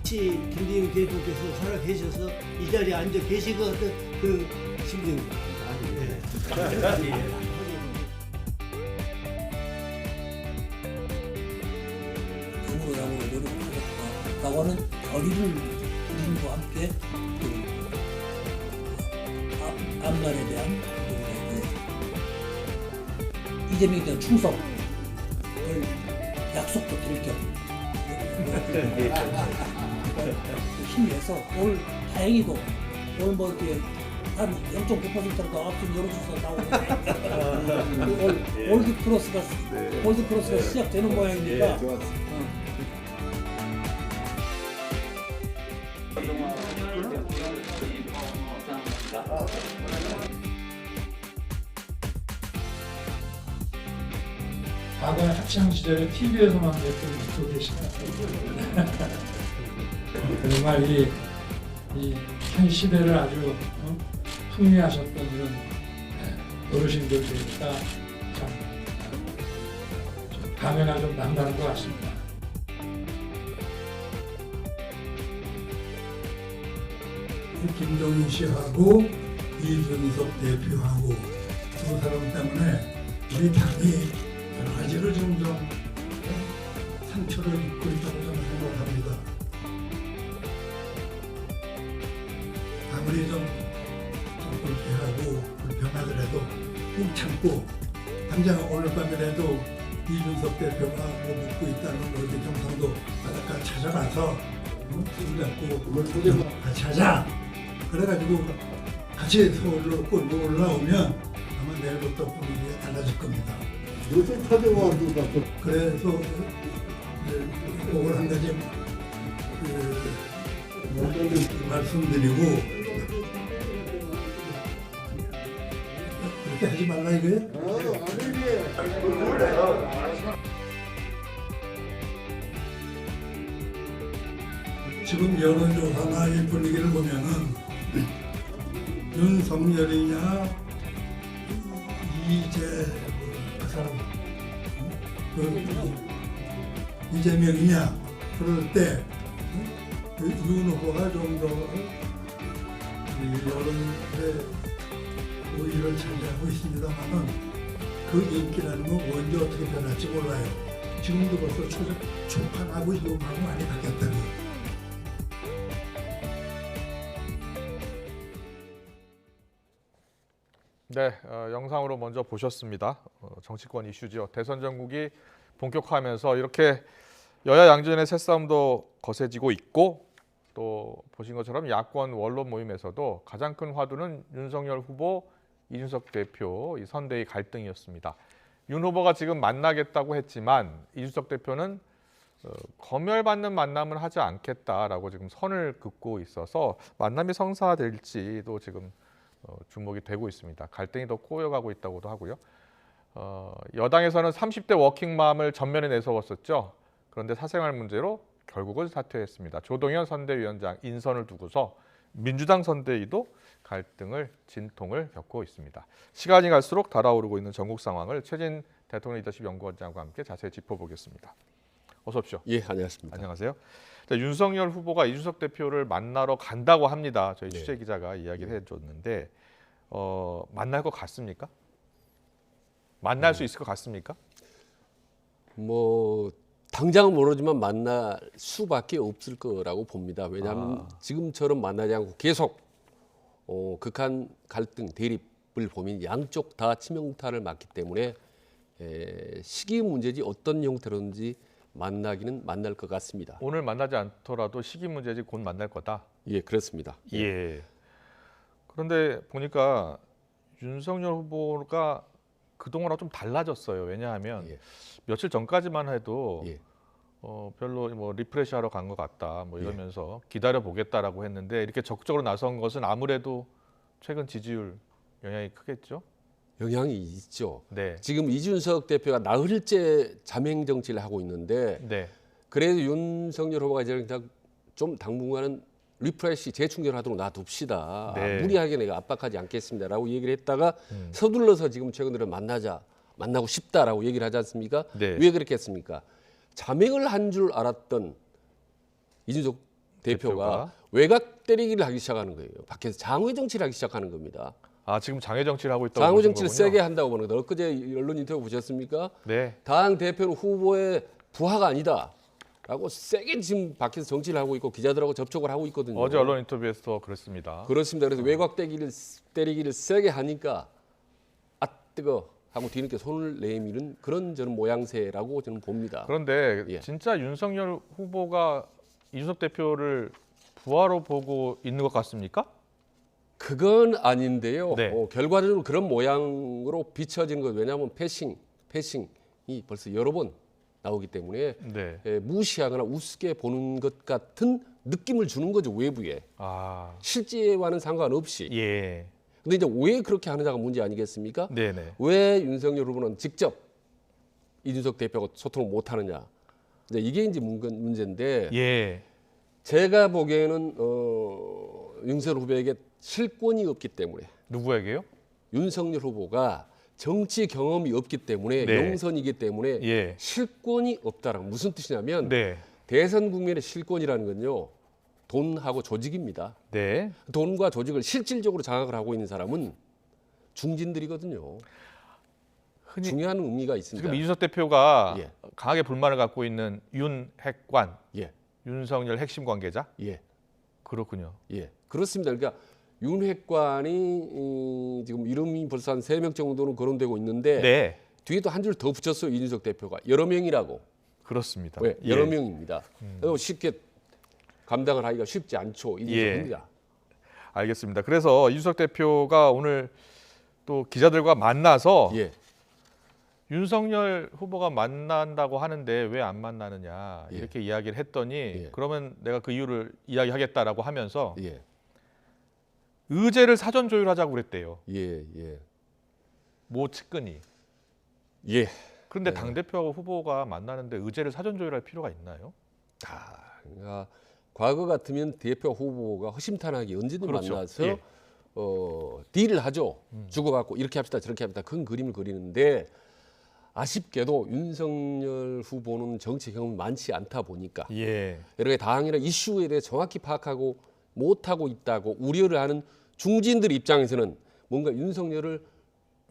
김대중 대통령께서 허락해 주셔서 이 자리에 앉아 계신 것 같은 그 심정입니다. 영으로 노력하겠다라고 하는 결의를 드림과 함께 앞날에 대한 이재명에 대한 충성을 약속도 드릴 겸 힘내서 오늘 다행히도 오늘 뭐 이렇게 한 0.9%가 앞선 여론조사 나오고 올드 플러스가 시작되는 모양이니까. 과거에 학창 시절에 TV에서만 뵀던 듣고 계시네요. 정말 이현 시대를 아주 풍미하셨던 이런 어르신들 되니까 참 감회가 좀 남다른 것 같습니다. 김종인 씨하고 이준석 대표하고 두 사람 때문에 우리 당이 여러 가지를 좀 상처를 입고 있다고 저는 생각합니다. 아무리 좀 불쾌하고 불편하더라도 꾹 참고 당장 오늘 밤이라도 이준석 대표가 뭐 묻고 있다는 걸 경상도 바닷가 찾아가서 손잡고 같이 하자. 그래가지고 같이 서울로 끌고 올라오면 아마 내일부터 분위기가 달라질 겁니다. 요즘 찾아와도 그래서 그걸 한 가지 말씀드리고 그렇게 하지 말라 이거예요? 지금 여론조사나 이 분위기를 보면은 윤석열이냐 그 사람 이재명이냐 그럴 때 윤 후보가 좀 더 여론의 우위를 차지하고 있습니다만은 그 인기라는 건 언제 어떻게 변할지 몰라요. 지금도 벌써 초판하고 이거하고 많이 바뀌었다고요. 네, 영상으로 먼저 보셨습니다. 정치권 이슈죠. 대선 전국이 본격화하면서 이렇게 여야 양전의 새싸움도 거세지고 있고 또 보신 것처럼 야권 원로 모임에서도 가장 큰 화두는 윤석열 후보, 이준석 대표 이 선대위 갈등이었습니다. 윤 후보가 지금 만나겠다고 했지만 이준석 대표는 검열받는 만남을 하지 않겠다라고 지금 선을 긋고 있어서 만남이 성사될지도 지금 주목이 되고 있습니다. 갈등이 더 꼬여가고 있다고도 하고요. 여당에서는 30대 워킹맘을 전면에 내세웠었죠. 그런데 사생활 문제로 결국은 사퇴했습니다. 조동현 선대위원장 인선을 두고서 민주당 선대위도 갈등을 진통을 겪고 있습니다. 시간이 갈수록 달아오르고 있는 전국 상황을 최진 대통령 리더십 연구원장과 함께 자세히 짚어보겠습니다. 어서 오십시오. 예, 안녕하십니까. 안녕하세요. 자, 윤석열 후보가 이준석 대표를 만나러 간다고 합니다. 저희 취재 기자가 이야기를 해줬는데 만날 것 같습니까? 만날 수 있을 것 같습니까? 뭐 당장은 모르지만 만날 수밖에 없을 거라고 봅니다. 왜냐하면 지금처럼 만나지 않고 계속 극한 갈등, 대립을 보면 양쪽 다 치명타를 맞기 때문에 시기 문제지 어떤 형태로든지 만나기는 만날 것 같습니다. 오늘 만나지 않더라도 시기 문제지 곧 만날 거다. 예, 그렇습니다. 예. 그런데 보니까 윤석열 후보가 그동안하고 좀 달라졌어요. 왜냐하면 며칠 전까지만 해도 별로 뭐 리프레시하러 간 것 같다 뭐 이러면서 기다려 보겠다라고 했는데 이렇게 적극적으로 나선 것은 아무래도 최근 지지율 영향이 크겠죠? 영향이 있죠. 네. 지금 이준석 대표가 나흘째 자맹 정치를 하고 있는데 그래도 윤석열 후보가 이제 좀 당분간은 리프레시 재충전하도록 놔둡시다. 네. 무리하게 내가 압박하지 않겠습니다라고 얘기를 했다가 서둘러서 지금 최근 들어 만나고 싶다라고 얘기를 하지 않습니까? 네. 왜 그렇게 했습니까? 자명을 한 줄 알았던 이준석 대표가 외곽 때리기를 하기 시작하는 거예요. 밖에서 장외 정치를 하기 시작하는 겁니다. 아, 지금 장외 정치를 하고 있다고 장외 보신 정치를 거군요. 세게 한다고 보는 거다. 엊그제 언론 인터뷰 보셨습니까? 네. 당 대표는 후보의 부하가 아니다라고 세게 지금 밖에서 정치를 하고 있고 기자들하고 접촉을 하고 있거든요. 어제 언론 인터뷰에서 그랬습니다. 그렇습니다. 그래서 외곽 때리기를 세게 하니까 아 뜨거 하고 뒤늦게 손을 내미는 그런 저는 모양새라고 저는 봅니다. 그런데 예. 진짜 윤석열 후보가 이준석 대표를 부하로 보고 있는 것 같습니까? 그건 아닌데요. 네. 결과적으로 그런 모양으로 비춰지는 것. 왜냐하면 패싱이 벌써 여러 번 나오기 때문에 네. 무시하거나 우습게 보는 것 같은 느낌을 주는 거죠, 외부에. 아, 실제와는 상관없이. 예. 근데 이제 왜 그렇게 하느냐가 문제 아니겠습니까? 네네. 왜 윤석열 후보는 직접 이준석 대표가 소통을 못 하느냐. 이게 이제 문제인데 예. 제가 보기에는 윤석열 후보에게 실권이 없기 때문에 누구에게요? 윤석열 후보가 정치 경험이 없기 때문에 네. 영선이기 때문에 예. 실권이 없다라는 무슨 뜻이냐면 네. 대선 국면의 실권이라는 건요. 돈하고 조직입니다. 네. 돈과 조직을 실질적으로 장악을 하고 있는 사람은 중진들이거든요. 중요한 의미가 있습니다. 지금 이준석 대표가 예. 강하게 불만을 갖고 있는 윤핵관, 예. 윤석열 핵심 관계자? 예. 그렇군요. 예. 그렇습니다. 그러니까 윤핵관이 지금 이름이 벌써 한 3명 정도는 거론되고 있는데 네. 뒤에도 한 줄 더 붙였어요. 이준석 대표가. 여러 명이라고. 그렇습니다. 왜? 여러 예. 명입니다. 그래서 쉽게 감당을 하기가 쉽지 않죠. 인정합니다. 알겠습니다. 그래서 이준석 대표가 오늘 또 기자들과 만나서 예. 윤석열 후보가 만난다고 하는데 왜 안 만나느냐 예. 이렇게 이야기를 했더니 예. 그러면 내가 그 이유를 이야기하겠다라고 하면서 예. 의제를 사전 조율하자고 그랬대요. 예. 예. 모 측근이. 예. 그런데 네. 당대표하고 후보가 만나는데 의제를 사전 조율할 필요가 있나요? 그러니까 과거 같으면 대표 후보가 허심탄회하게 언제든 그렇죠. 만나서 예. 딜을 하죠. 주고받고 이렇게 합시다 저렇게 합시다. 큰 그림을 그리는데 아쉽게도 윤석열 후보는 정치 경험이 많지 않다 보니까 예. 여러 개 당이나 이슈에 대해 정확히 파악하고 못하고 있다고 우려를 하는 중진들 입장에서는 뭔가 윤석열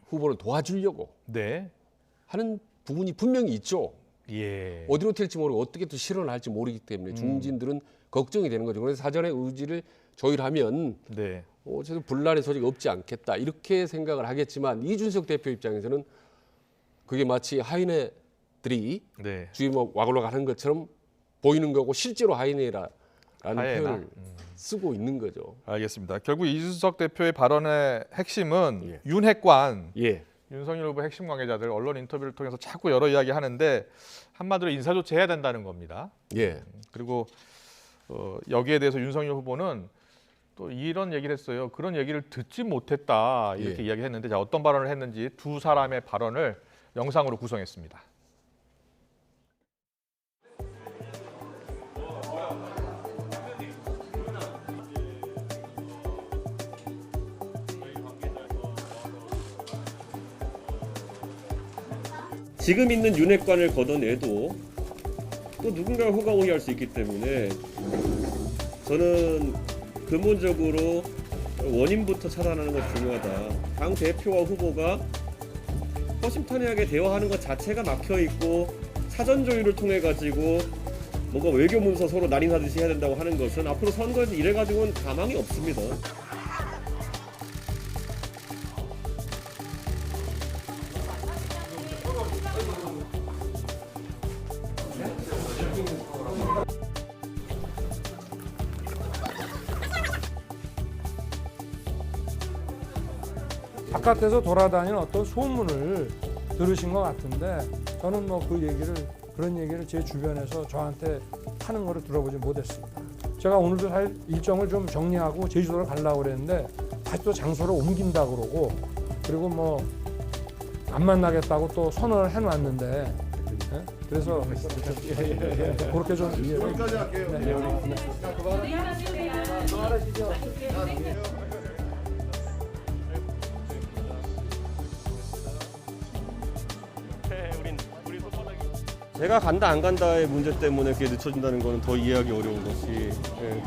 후보를 도와주려고 네. 하는 부분이 분명히 있죠. 예. 어디로 튈지 모르고 어떻게 또 실현을 할지 모르기 때문에 중진들은 걱정이 되는 거죠. 그래서 사전에 의지를 조율하면 네. 저도 분란의 소지가 없지 않겠다 이렇게 생각을 하겠지만 이준석 대표 입장에서는 그게 마치 하이네들이 네. 주임목 와글와글 하는 것처럼 보이는 거고 실제로 하이네라는 하이에나. 표현을 쓰고 있는 거죠. 알겠습니다. 결국 이준석 대표의 발언의 핵심은 예. 윤핵관, 예. 윤석열 후보 핵심 관계자들 언론 인터뷰를 통해서 자꾸 여러 이야기 하는데 한마디로 인사조치해야 된다는 겁니다. 예. 그리고 여기에 대해서 윤석열 후보는 또 이런 얘기를 했어요. 그런 얘기를 듣지 못했다 이렇게 예. 이야기했는데 자, 어떤 발언을 했는지 두 사람의 발언을 영상으로 구성했습니다. 지금 있는 윤핵관을 걷어내도 또 누군가가 호강호위할 수 있기 때문에 저는 근본적으로 원인부터 차단하는 것이 중요하다. 당 대표와 후보가 허심탄회하게 대화하는 것 자체가 막혀 있고 사전 조율을 통해 가지고 뭔가 외교 문서 서로 날인하듯이 해야 된다고 하는 것은 앞으로 선거에서 이래 가지고는 가망이 없습니다. 바깥에서 돌아다니는 어떤 소문을 들으신 것 같은데 저는 뭐 그런 얘기를 제 주변에서 저한테 하는 거를 들어보지 못했습니다. 제가 오늘도 사실 일정을 좀 정리하고 제주도를 가려고 그랬는데 다시 또 장소를 옮긴다 그러고 그리고 뭐 안 만나겠다고 또 선언을 해놨는데 네? 그래서 그렇게 좀 이해를. 여기까지 할게요. 네. 제가 간다 안 간다의 문제 때문에 그게 늦춰진다는 거는 더 이해하기 어려운 것이,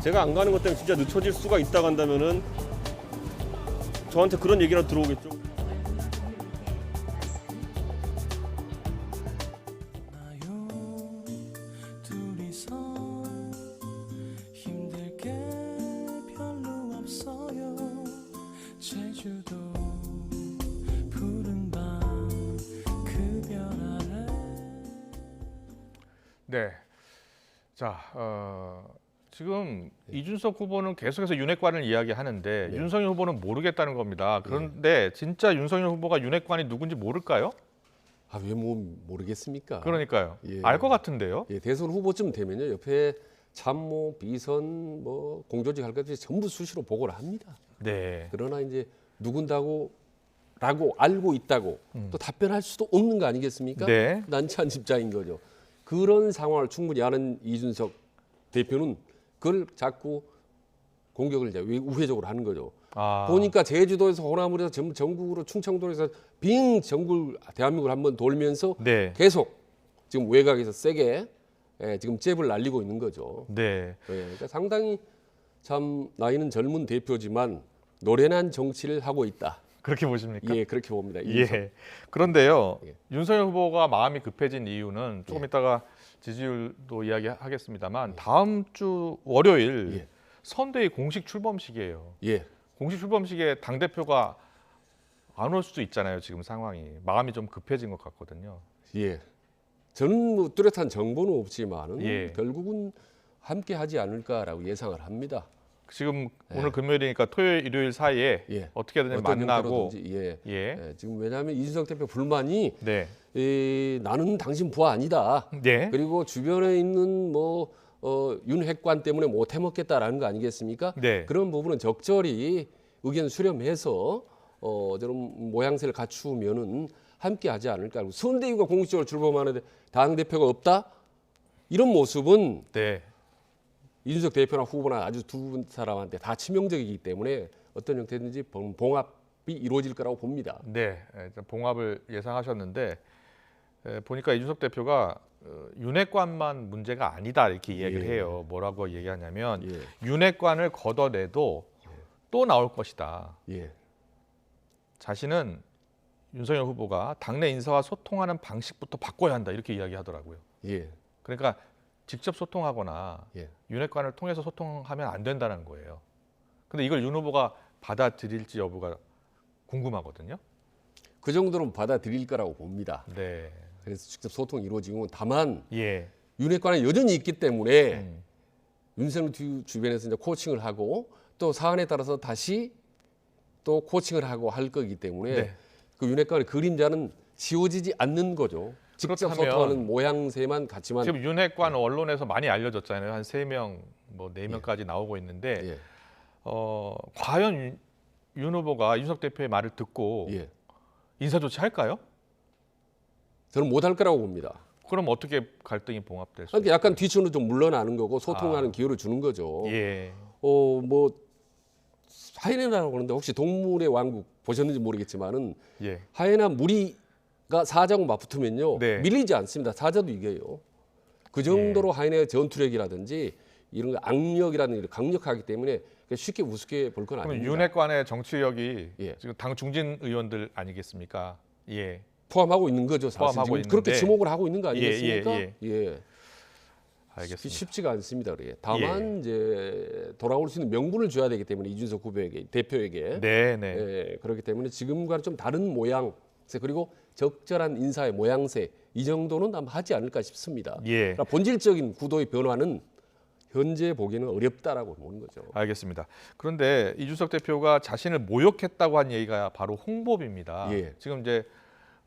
제가 안 가는 것 때문에 진짜 늦춰질 수가 있다고 한다면은 저한테 그런 얘기라도 들어오겠죠. 네. 자, 지금 이준석 후보는 계속해서 윤핵관을 이야기하는데 윤석열 후보는 모르겠다는 겁니다. 그런데 진짜 윤석열 후보가 윤핵관이 누군지 모를까요? 아, 왜 모르겠습니까? 그러니까요. 알 것 같은데요. 예, 대선 후보쯤 되면요. 옆에 참모, 비선, 뭐 공조직 할 것들이 전부 수시로 보고를 합니다. 네. 그러나 이제 누군다고 라고 알고 있다고 또 답변할 수도 없는 거 아니겠습니까? 네. 난처한 입장인 거죠. 그런 상황을 충분히 아는 이준석 대표는 그걸 자꾸 공격을 이제 우회적으로 하는 거죠. 보니까 제주도에서 호남으로서 전국으로 충청도에서 빙 전국 대한민국을 한번 돌면서 계속 지금 외곽에서 세게 지금 잽을 날리고 있는 거죠. 네. 그러니까 상당히 참 나이는 젊은 대표지만 노련한 정치를 하고 있다. 그렇게 보십니까? 예, 그렇게 봅니다. 예. 그런데요, 윤석열 후보가 마음이 급해진 이유는 조금 이따가 지지율도 이야기하겠습니다만 다음 주 월요일 선대위 공식 출범식이에요. 공식 출범식에 당 대표가 안 올 수도 있잖아요. 지금 상황이 마음이 좀 급해진 것 같거든요. 예. 저는 뭐 뚜렷한 정보는 없지만은 결국은 함께 하지 않을까라고 예상을 합니다. 지금 오늘 금요일이니까 토요일, 일요일 사이에 어떻게든 만나고 지금 왜냐하면 이준석 대표 불만이 나는 당신 부하 아니다. 그리고 주변에 있는 뭐 윤핵관 때문에 못 해먹겠다라는 거 아니겠습니까? 그런 부분은 적절히 의견 수렴해서 저런 모양새를 갖추면은 함께 하지 않을까. 선대위가 공식적으로 출범하는데 당 대표가 없다? 이런 모습은 이준석 대표나 후보나 아주 두 사람한테 다 치명적이기 때문에 어떤 형태든지 봉합이 이루어질 거라고 봅니다. 네, 봉합을 예상하셨는데 보니까 이준석 대표가 윤핵관만 문제가 아니다 이렇게 이야기를 해요. 뭐라고 얘기하냐면 윤핵관을 걷어내도 또 나올 것이다. 자신은 윤석열 후보가 당내 인사와 소통하는 방식부터 바꿔야 한다 이렇게 이야기하더라고요. 그러니까 직접 소통하거나 윤핵관을 통해서 소통하면 안 된다는 거예요. 근데 이걸 윤 후보가 받아들일지 여부가 궁금하거든요. 그 정도는 받아들일 거라고 봅니다. 그래서 직접 소통이 이루어지고 다만 윤핵관은 여전히 있기 때문에 윤석열 주변에서 이제 코칭을 하고 또 사안에 따라서 다시 또 코칭을 하고 할 거기 때문에 그 윤핵관의 그림자는 지워지지 않는 거죠. 직접 소통하는 모양새만 같지만 지금 윤핵관 언론에서 많이 알려졌잖아요. 한 3명, 뭐 4명까지 나오고 있는데 과연 윤 후보가 이준석 대표의 말을 듣고 인사 조치 할까요? 저는 못할 거라고 봅니다. 그럼 어떻게 갈등이 봉합될 수 그러니까 약간 뒤쪽으로 좀 물러나는 거고 소통하는 기회를 주는 거죠. 뭐 하이에나라고 그러는데 혹시 동물의 왕국 보셨는지 모르겠지만은 하이에나 무리가 사자하고 맞붙으면요 밀리지 않습니다. 사자도 이겨요. 그 정도로 하이에나의 전투력이라든지 이런 거 악력이라는 게 강력하기 때문에 쉽게 우습게 볼 건 아닙니다. 윤핵관의 정치력이 지금 당 중진 의원들 아니겠습니까? 포함하고 있는 거죠. 사실 포함하고 지금 그렇게 지목을 하고 있는 거 아니겠습니까? 알겠습니다. 쉽지가 않습니다. 그게. 다만 이제 돌아올 수 있는 명분을 줘야 되기 때문에 이준석 후보에게 대표에게 그렇기 때문에 지금과는 좀 다른 모양새 그리고 적절한 인사의 모양새 이 정도는 아마 하지 않을까 싶습니다. 그러니까 본질적인 구도의 변화는 현재 보기에는 어렵다라고 보는 거죠. 알겠습니다. 그런데 이준석 대표가 자신을 모욕했다고 한 얘기가 바로 홍보비입니다. 지금 이제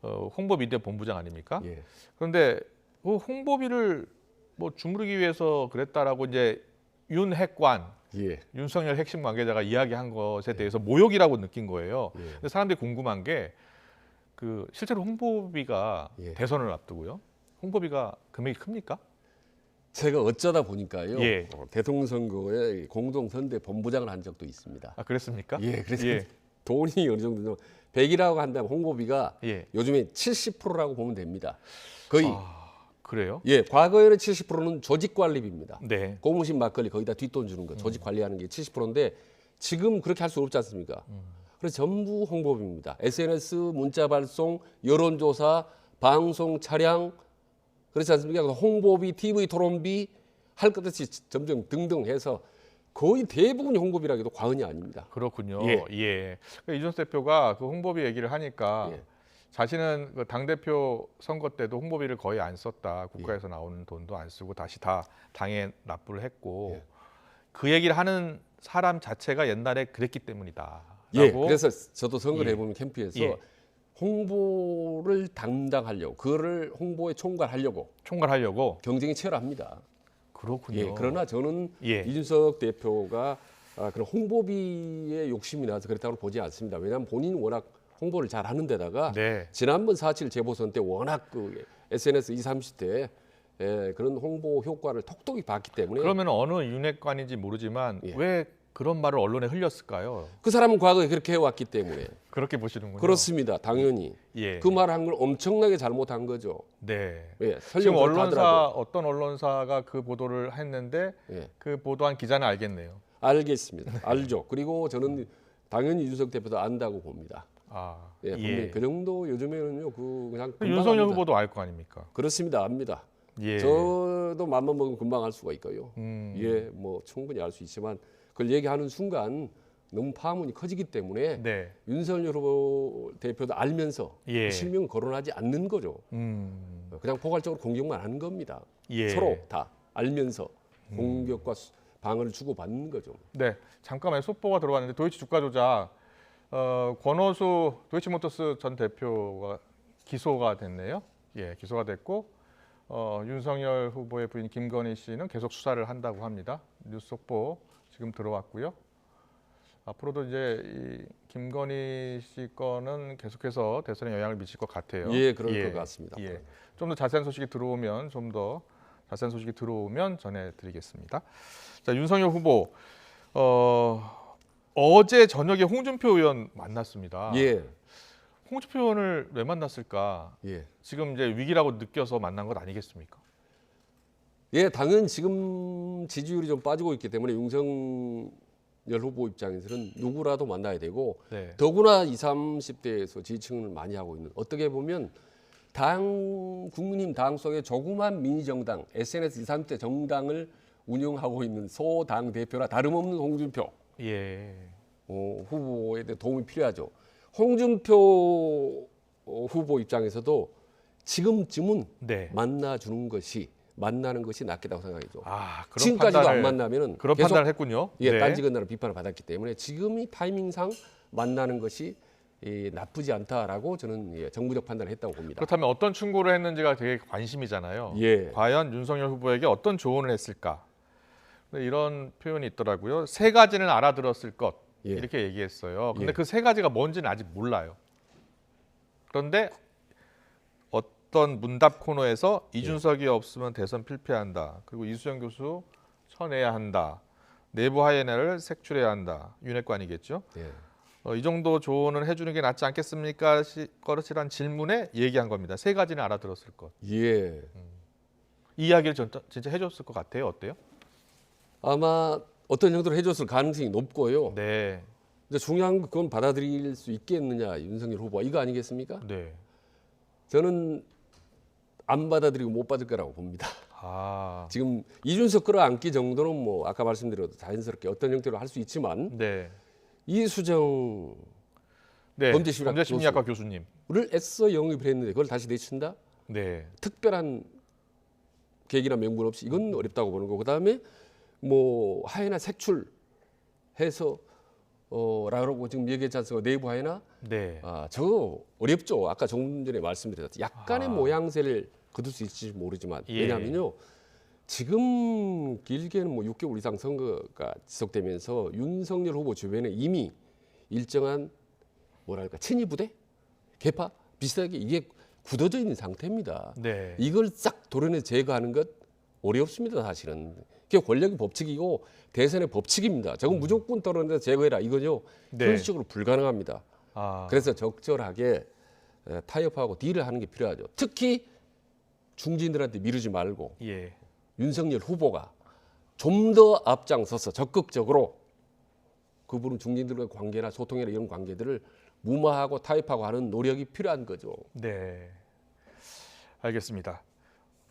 홍보미디어 본부장 아닙니까? 그런데 그 홍보비를 뭐 주무르기 위해서 그랬다라고 이제 윤핵관, 윤석열 핵심 관계자가 이야기한 것에 대해서 모욕이라고 느낀 거예요. 근데 사람들이 궁금한 게 그 실제로 홍보비가 대선을 앞두고요. 홍보비가 금액이 큽니까? 제가 어쩌다 보니까요. 예. 대통령 선거에 공동선대 본부장을 한 적도 있습니다. 아, 그랬습니까? 예, 그래서 예. 돈이 어느 정도 100이라고 한다면 홍보비가 예. 요즘에 70%라고 보면 됩니다. 거의. 그래요? 예, 과거에는 70%는 조직 관리비입니다. 네. 고무신 막걸리 거기다 뒷돈 주는 거, 조직 관리하는 게 70%인데 지금 그렇게 할 수 없지 않습니까? 그래서 전부 홍보비입니다. SNS, 문자 발송, 여론조사, 방송, 차량, 그렇지 않습니까? 홍보비, TV 토론비 할 것 없이 점점 등등 해서 거의 대부분이 홍보비라고 해도 과언이 아닙니다. 그렇군요. 예. 예. 그러니까 이준석 대표가 그 홍보비 얘기를 하니까 예. 자신은 그 당대표 선거 때도 홍보비를 거의 안 썼다. 국가에서 나오는 돈도 안 쓰고 다시 다 당에 납부를 했고 예. 그 얘기를 하는 사람 자체가 옛날에 그랬기 때문이다. 예, 그래서 저도 선거를 예. 해보면 캠프에서 예. 홍보를 담당하려고, 그거를 홍보에 총괄하려고 경쟁이 치열합니다. 그렇군요. 예, 그러나 저는 예. 이준석 대표가 그런 홍보비에 욕심이 나서 그렇다고 보지 않습니다. 왜냐하면 본인이 워낙 홍보를 잘 하는 데다가 네. 지난번 4.7 재보선 때 워낙 그 SNS 20, 30대 그런 홍보 효과를 톡톡히 봤기 때문에 그러면 어느 윤핵관인지 모르지만 예. 왜 그런 말을 언론에 흘렸을까요? 그 사람은 과거에 그렇게 해왔기 때문에 그렇게 보시는군요. 그렇습니다. 당연히 예. 그 말 한 걸 엄청나게 잘못한 거죠. 네. 예, 지금 설령 그렇다 하더라도. 어떤 언론사가 그 보도를 했는데 예. 그 보도한 기자는 알겠네요. 알겠습니다. 알죠. 그리고 저는 당연히 이준석 대표도 안다고 봅니다. 아, 예, 분명히 그 정도 요즘에는요, 그냥 금방 윤석열 합니다. 후보도 알 거 아닙니까? 그렇습니다, 압니다. 예. 저도 맘만 먹으면 금방 알 수가 있고요. 예, 뭐 충분히 알 수 있지만 그걸 얘기하는 순간 너무 파문이 커지기 때문에 네. 윤석열 후보 대표도 알면서 예. 실명을 거론하지 않는 거죠. 그냥 포괄적으로 공격만 하는 겁니다. 예. 서로 다 알면서 공격과 방어를 주고받는 거죠. 네, 잠깐만 속보가 들어왔는데 도이치 주가 조작 권오수 도이치모터스 전 대표가 기소가 됐네요. 예, 기소가 됐고 윤석열 후보의 부인 김건희 씨는 계속 수사를 한다고 합니다. 뉴스 속보 지금 들어왔고요. 앞으로도 이제 이 김건희 씨 건은 계속해서 대선에 영향을 미칠 것 같아요. 예, 그럴 것 같습니다. 예, 좀 더 자세한 소식이 들어오면 전해드리겠습니다. 자, 윤석열 후보 어제 저녁에 홍준표 의원 만났습니다. 예. 홍준표 의원을 왜 만났을까? 예. 지금 이제 위기라고 느껴서 만난 것 아니겠습니까? 예, 당연 지금 지지율이 좀 빠지고 있기 때문에 윤석열 후보 입장에서는 누구라도 만나야 되고 네. 더구나 20, 30대에서 지지층을 많이 하고 있는 어떻게 보면 국민의힘 당 속의 조그만 미니 정당, SNS 20, 30대 정당을 운영하고 있는 소당 대표나 다름없는 홍준표 예. 후보에 대해 도움이 필요하죠. 홍준표 후보 입장에서도 지금쯤은 네. 만나는 것이 낫겠다고 생각이죠. 아, 그런 지금까지도 안 만나면은 그런 계속 판단을 했군요. 예, 네. 딴지건너로 비판을 받았기 때문에 지금이 타이밍상 만나는 것이 나쁘지 않다라고 저는 정부적 판단을 했다고 봅니다. 그렇다면 어떤 충고를 했는지가 되게 관심이잖아요. 예. 과연 윤석열 후보에게 어떤 조언을 했을까? 이런 표현이 있더라고요. 세 가지는 알아들었을 것 예. 이렇게 얘기했어요. 근데 예. 그 세 가지가 뭔지는 아직 몰라요. 그런데 어떤 문답 코너에서 이준석이 없으면 대선 필패한다. 그리고 이수정 교수 쳐내야 한다. 내부 하이에나를 색출해야 한다. 윤핵관이겠죠. 예. 이 정도 조언을 해주는 게 낫지 않겠습니까? 거르치란 질문에 얘기한 겁니다. 세 가지는 알아들었을 것. 예. 이 이야기를 진짜 해줬을 것 같아요. 어때요? 아마 어떤 정도로 해줬을 가능성이 높고요. 네. 근데 중요한 건 그건 받아들일 수 있겠느냐 윤석열 후보가 이거 아니겠습니까? 네. 저는 안 받아들이고 못 받을 거라고 봅니다. 아. 지금 이준석 끌어안기 정도는 뭐 아까 말씀드렸도 자연스럽게 어떤 형태로 할 수 있지만 네. 이수정 네. 범죄심리학과 범죄심리학과 교수님을 애써 영입을 했는데 그걸 다시 내친다? 네. 특별한 계기나 명분 없이 이건 어렵다고 보는 거고 그다음에 뭐 하이나 색출해서 라고 지금 얘기했지 않습니까? 내부 하이나 네. 저거 어렵죠. 아까 조금 전에 말씀드렸죠. 약간의 모양새를 거둘 수 있을지 모르지만 예. 왜냐하면요. 지금 길게는 뭐 6개월 이상 선거가 지속되면서 윤석열 후보 주변에 이미 일정한 뭐랄까 친위 부대, 개파 비슷하게 이게 굳어져 있는 상태입니다. 네. 이걸 싹 도려내 제거하는 것 어렵습니다. 사실은 그게 권력의 법칙이고 대선의 법칙입니다. 저건 무조건 떨어져서 제거해라 이거죠. 네. 현실적으로 불가능합니다. 아. 그래서 적절하게 타협하고 딜을 하는 게 필요하죠. 특히 중진들한테 미루지 말고 예. 윤석열 후보가 좀 더 앞장서서 적극적으로 그분은 중진들과의 관계나 소통이나 이런 관계들을 무마하고 타협하고 하는 노력이 필요한 거죠. 네. 알겠습니다.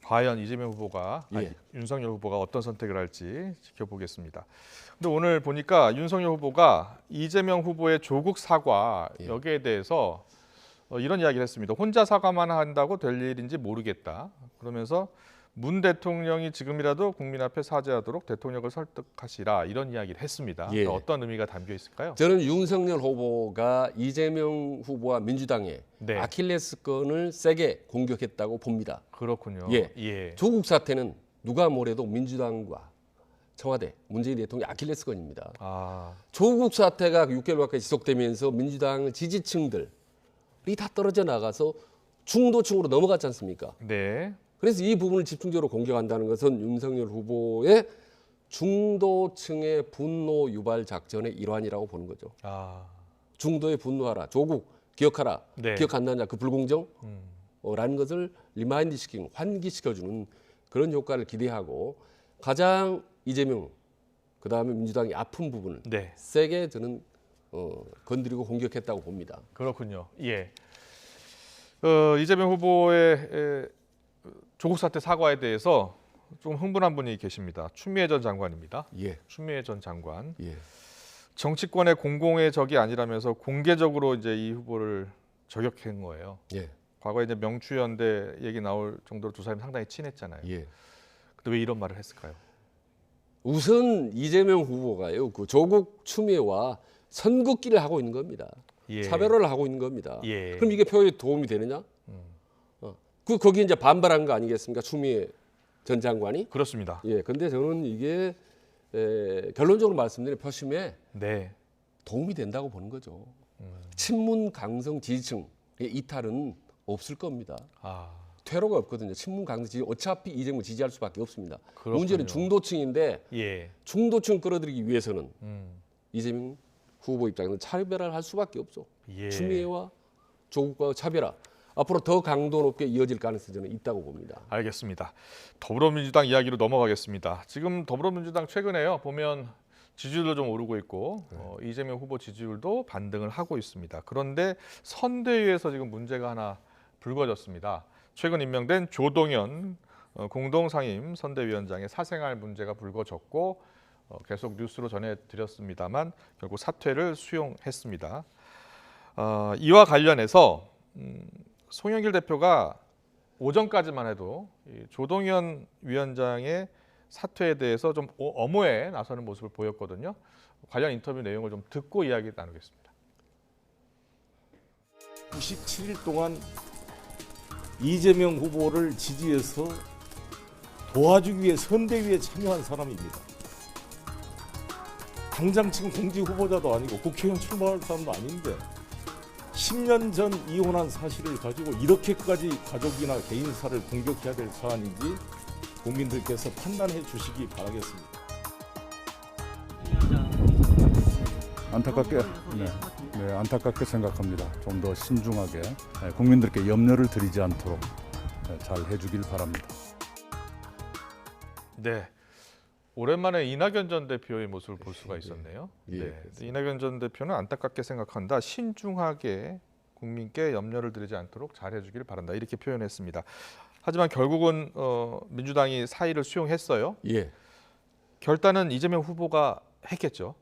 과연 이재명 후보가 아니, 윤석열 후보가 어떤 선택을 할지 지켜보겠습니다. 근데 오늘 보니까 윤석열 후보가 이재명 후보의 조국 사과 여기에 대해서 이런 이야기를 했습니다. 혼자 사과만 한다고 될 일인지 모르겠다. 그러면서 문 대통령이 지금이라도 국민 앞에 사죄하도록 대통령을 설득하시라 이런 이야기를 했습니다. 예. 어떤 의미가 담겨 있을까요? 저는 윤석열 후보가 이재명 후보와 민주당의 아킬레스건을 세게 공격했다고 봅니다. 그렇군요. 예. 조국 사태는 누가 뭐래도 민주당과 청와대, 문재인 대통령의 아킬레스건입니다. 조국 사태가 6개월 가까이 지속되면서 민주당 지지층들이 다 떨어져 나가서 중도층으로 넘어갔지 않습니까? 네. 그래서 이 부분을 집중적으로 공격한다는 것은 윤석열 후보의 중도층의 분노 유발 작전의 일환이라고 보는 거죠. 중도에 분노하라, 조국 기억하라, 기억 안 나냐 그 불공정? 라는 것을 리마인드 시키는, 환기시켜주는 그런 효과를 기대하고 가장 이재명, 그다음에 민주당이 아픈 부분을 세게 저는 건드리고 공격했다고 봅니다. 그렇군요. 예. 이재명 후보의 조국 사태 사과에 대해서 좀 흥분한 분이 계십니다. 추미애 전 장관입니다. 추미애 전 장관. 정치권의 공공의 적이 아니라면서 공개적으로 이제 이 후보를 저격한 거예요. 과거에 이제 명추연대 얘기 나올 정도로 두 사람이 상당히 친했잖아요. 근데 왜 이런 말을 했을까요? 우선 이재명 후보가요, 그 조국 추미애와 선긋기를 하고 있는 겁니다. 차별화를 하고 있는 겁니다. 그럼 이게 표에 도움이 되느냐? 거기 이제 반발한 거 아니겠습니까? 추미애 전 장관이? 그렇습니다. 근데 저는 이게 결론적으로 말씀드리면 표심에 도움이 된다고 보는 거죠. 친문 강성 지지층의 이탈은 없을 겁니다. 퇴로가 없거든요. 친문 강성 지지 어차피 이재명 지지할 수밖에 없습니다. 그렇군요. 문제는 중도층인데 중도층 끌어들이기 위해서는 이재명 후보 입장에서는 차별화를 할 수밖에 없죠. 추미애와 조국과 차별화. 앞으로 더 강도 높게 이어질 가능성이 저는 있다고 봅니다. 알겠습니다. 더불어민주당 이야기로 넘어가겠습니다. 지금 더불어민주당 최근에요 보면 지지율도 좀 오르고 있고 이재명 후보 지지율도 반등을 하고 있습니다. 그런데 선대위에서 지금 문제가 하나 불거졌습니다. 최근 임명된 조동연 공동상임 선대위원장의 사생활 문제가 불거졌고 계속 뉴스로 전해드렸습니다만 결국 사퇴를 수용했습니다. 이와 관련해서 송영길 대표가 오전까지만 해도 이 조동연 위원장의 사퇴에 대해서 좀 엄호에 나서는 모습을 보였거든요. 관련 인터뷰 내용을 좀 듣고 이야기 나누겠습니다. 97일 동안 이재명 후보를 지지해서 도와주기 위해 선대위에 참여한 사람입니다. 당장 지금 공직 후보자도 아니고 국회의원 출마할 사람도 아닌데 10년 전 이혼한 사실을 가지고 이렇게까지 가족이나 개인사를 공격해야 될 사안인지 국민들께서 판단해 주시기 바라겠습니다. 안타깝게 생각합니다. 좀 더 신중하게 국민들께 염려를 드리지 않도록 잘 해주길 바랍니다. 네, 오랜만에 이낙연 전 대표의 모습을 볼 수가 있었네요. 이낙연 전 대표는 안타깝게 생각한다. 신중하게 국민께 염려를 드리지 않도록 잘 해주길 바란다. 이렇게 표현했습니다. 하지만 결국은 민주당이 사의를 수용했어요. 결단은 이재명 후보가 했겠죠.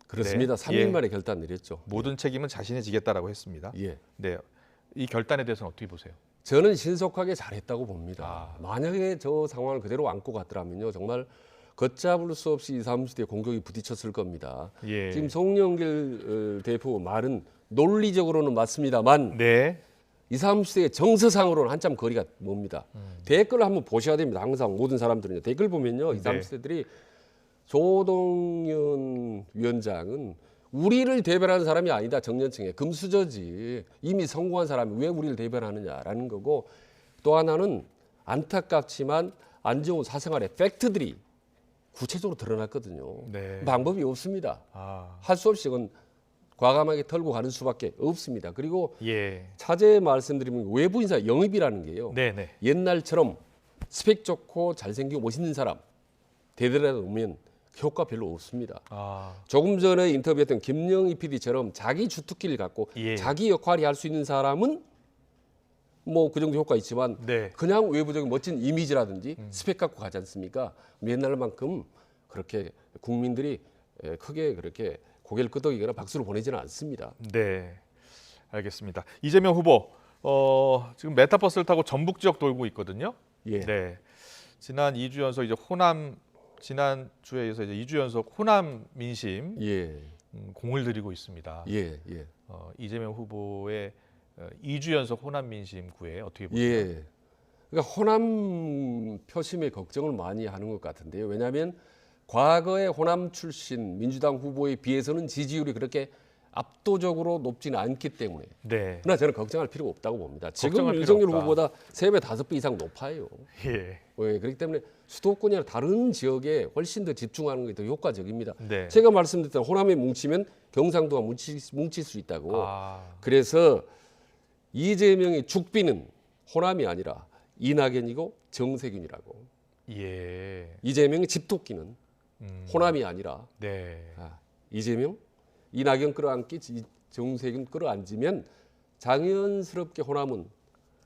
그렇습니다. 3일 만에 결단 내렸죠. 모든 책임은 자신이 지겠다라고 했습니다. 네, 이 결단에 대해서는 어떻게 보세요? 저는 신속하게 잘했다고 봅니다. 만약에 저 상황을 그대로 안고 갔더라면요, 정말 걷잡을 수 없이 20, 30대 공격이 부딪혔을 겁니다. 지금 송영길 대표 말은 논리적으로는 맞습니다만 20, 30대의 정서상으로는 한참 거리가 멉니다. 댓글을 한번 보셔야 됩니다. 항상 모든 사람들은요. 댓글 보면요, 20, 30대들이 조동연 위원장은 우리를 대변하는 사람이 아니다. 정년층에 금수저지. 이미 성공한 사람이 왜 우리를 대변하느냐라는 거고, 또 하나는 안타깝지만 안 좋은 사생활의 팩트들이 구체적으로 드러났거든요. 네. 방법이 없습니다. 아. 할 수 없이 이건 과감하게 털고 가는 수밖에 없습니다. 그리고 예. 차제 말씀드리면 외부 인사 영입이라는 게요. 네네. 옛날처럼 스펙 좋고 잘생기고 멋있는 사람 대대라도 오면 효과 별로 없습니다. 아. 조금 전에 인터뷰했던 김영희 PD처럼 자기 주특기를 갖고 예. 자기 역할이 할 수 있는 사람은 뭐 그 정도 효과 있지만 네. 그냥 외부적인 멋진 이미지라든지 스펙 갖고 가지 않습니까? 옛날만큼 그렇게 국민들이 크게 그렇게 고개를 끄덕이거나 박수를 보내지는 않습니다. 네, 알겠습니다. 이재명 후보 지금 메타버스를 타고 전북 지역 돌고 있거든요. 예. 네, 지난 2주 연속 이제 지난 주에 이어서 이제 2주 연속 호남 민심 예. 공을 들이고 있습니다. 예, 예. 이재명 후보의 2주 연속 호남 민심 구애 어떻게 보세요? 예. 그러니까 호남 표심에 걱정을 많이 하는 것 같은데요. 왜냐하면 과거의 호남 출신 민주당 후보에 비해서는 지지율이 그렇게 압도적으로 높지는 않기 때문에 네. 그러나 저는 걱정할 필요가 없다고 봅니다. 지금 걱정할 윤석열 필요 없다. 후보보다 3배, 5배 이상 높아요. 예. 그렇기 때문에 수도권이나 다른 지역에 훨씬 더 집중하는 게 더 효과적입니다. 네. 제가 말씀드렸던 호남에 뭉치면 경상도가 뭉칠 수 있다고. 아. 그래서 이재명의 죽비는 호남이 아니라 이낙연이고 정세균이라고. 예. 이재명의 집토끼는 호남이 아니라 네. 이재명, 이낙연 끌어안기, 정세균 끌어안지면 자연스럽게 호남은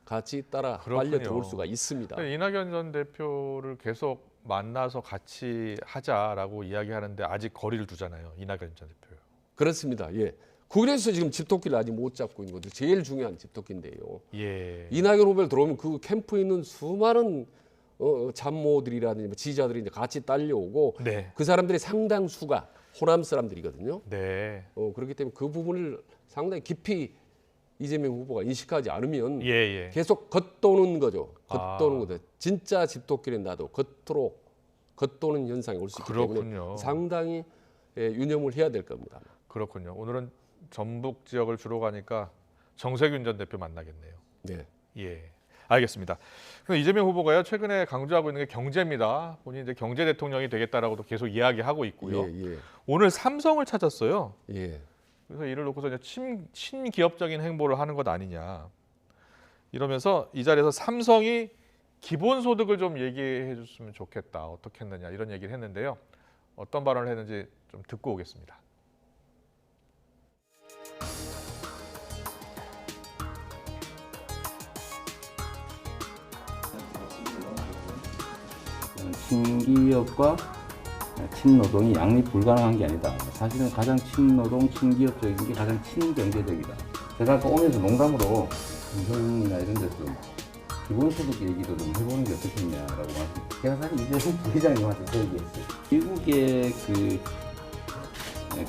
같이 따라 그렇군요. 빨려 들어올 수가 있습니다. 이낙연 전 대표를 계속 만나서 같이 하자라고 이야기하는데 아직 거리를 두잖아요. 이낙연 전 대표요. 그렇습니다. 예. 그래서 지금 집토끼를 아직 못 잡고 있는 거죠. 제일 중요한 집토끼인데요. 예. 이낙연 후보를 들어오면 그 캠프에 있는 수많은 참모들이라든지 뭐 지지자들이 이제 같이 딸려오고 네. 그 사람들의 상당수가 호남 사람들이거든요. 네. 그렇기 때문에 그 부분을 상당히 깊이 이재명 후보가 인식하지 않으면 예. 계속 겉도는 거죠. 아. 겉도는 거죠. 진짜 집토끼는 나도 겉으로 겉도는 현상이 올 수 있기 그렇군요. 때문에 상당히 유념을 해야 될 겁니다. 그렇군요. 오늘은 전북 지역을 주로 가니까 정세균 전 대표 만나겠네요. 네. 예. 알겠습니다. 그럼 이재명 후보가요 최근에 강조하고 있는 게 경제입니다. 본인이 이제 경제 대통령이 되겠다라고도 계속 이야기하고 있고요. 예. 오늘 삼성을 찾았어요. 예. 그래서 이를 놓고서 이제 친기업적인 행보를 하는 것 아니냐. 이러면서 이 자리에서 삼성이 기본소득을 좀 얘기해 줬으면 좋겠다. 어떻게 했느냐 이런 얘기를 했는데요. 어떤 발언을 했는지 좀 듣고 오겠습니다. 친기업과 친노동이 양립 불가능한 게 아니다. 사실은 가장 친노동, 친기업적인 게 가장 친경제적이다. 제가 아까 오면서 농담으로 금성이나 이런 데서 기본소득 얘기도 좀 해보는 게 어떻겠냐라고 말씀드렸어요. 제가 사실 이재명 부회장님한테 그 얘기했어요. 미국의 그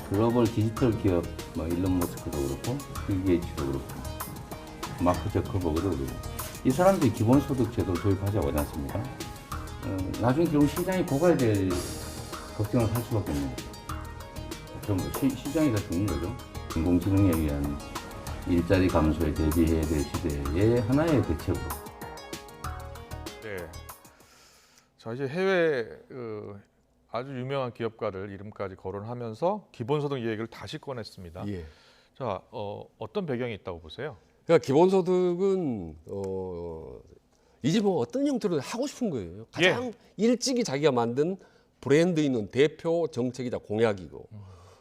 글로벌 디지털 기업, 뭐 일론 머스크도 그렇고, 빌 게이츠도 그렇고, 마크 저커버그도 그렇고, 이 사람들이 기본소득 제도를 도입하자고 하지 않습니까? 나중에 결국 시장이 고갈될 걱정을 할 수밖에 없는 거죠. 그럼 시장이 더 죽는 거죠. 인공지능에 의한 일자리 감소에 대비해야 될 시대의 하나의 대책으로. 네. 자 이제 해외 아주 유명한 기업가들 이름까지 거론하면서 기본소득 얘기를 다시 꺼냈습니다. 예. 자 어떤 배경이 있다고 보세요? 그러니까 기본소득은 이제 뭐 어떤 형태로 하고 싶은 거예요. 가장 일찍이 자기가 만든 브랜드 있는 대표 정책이자 공약이고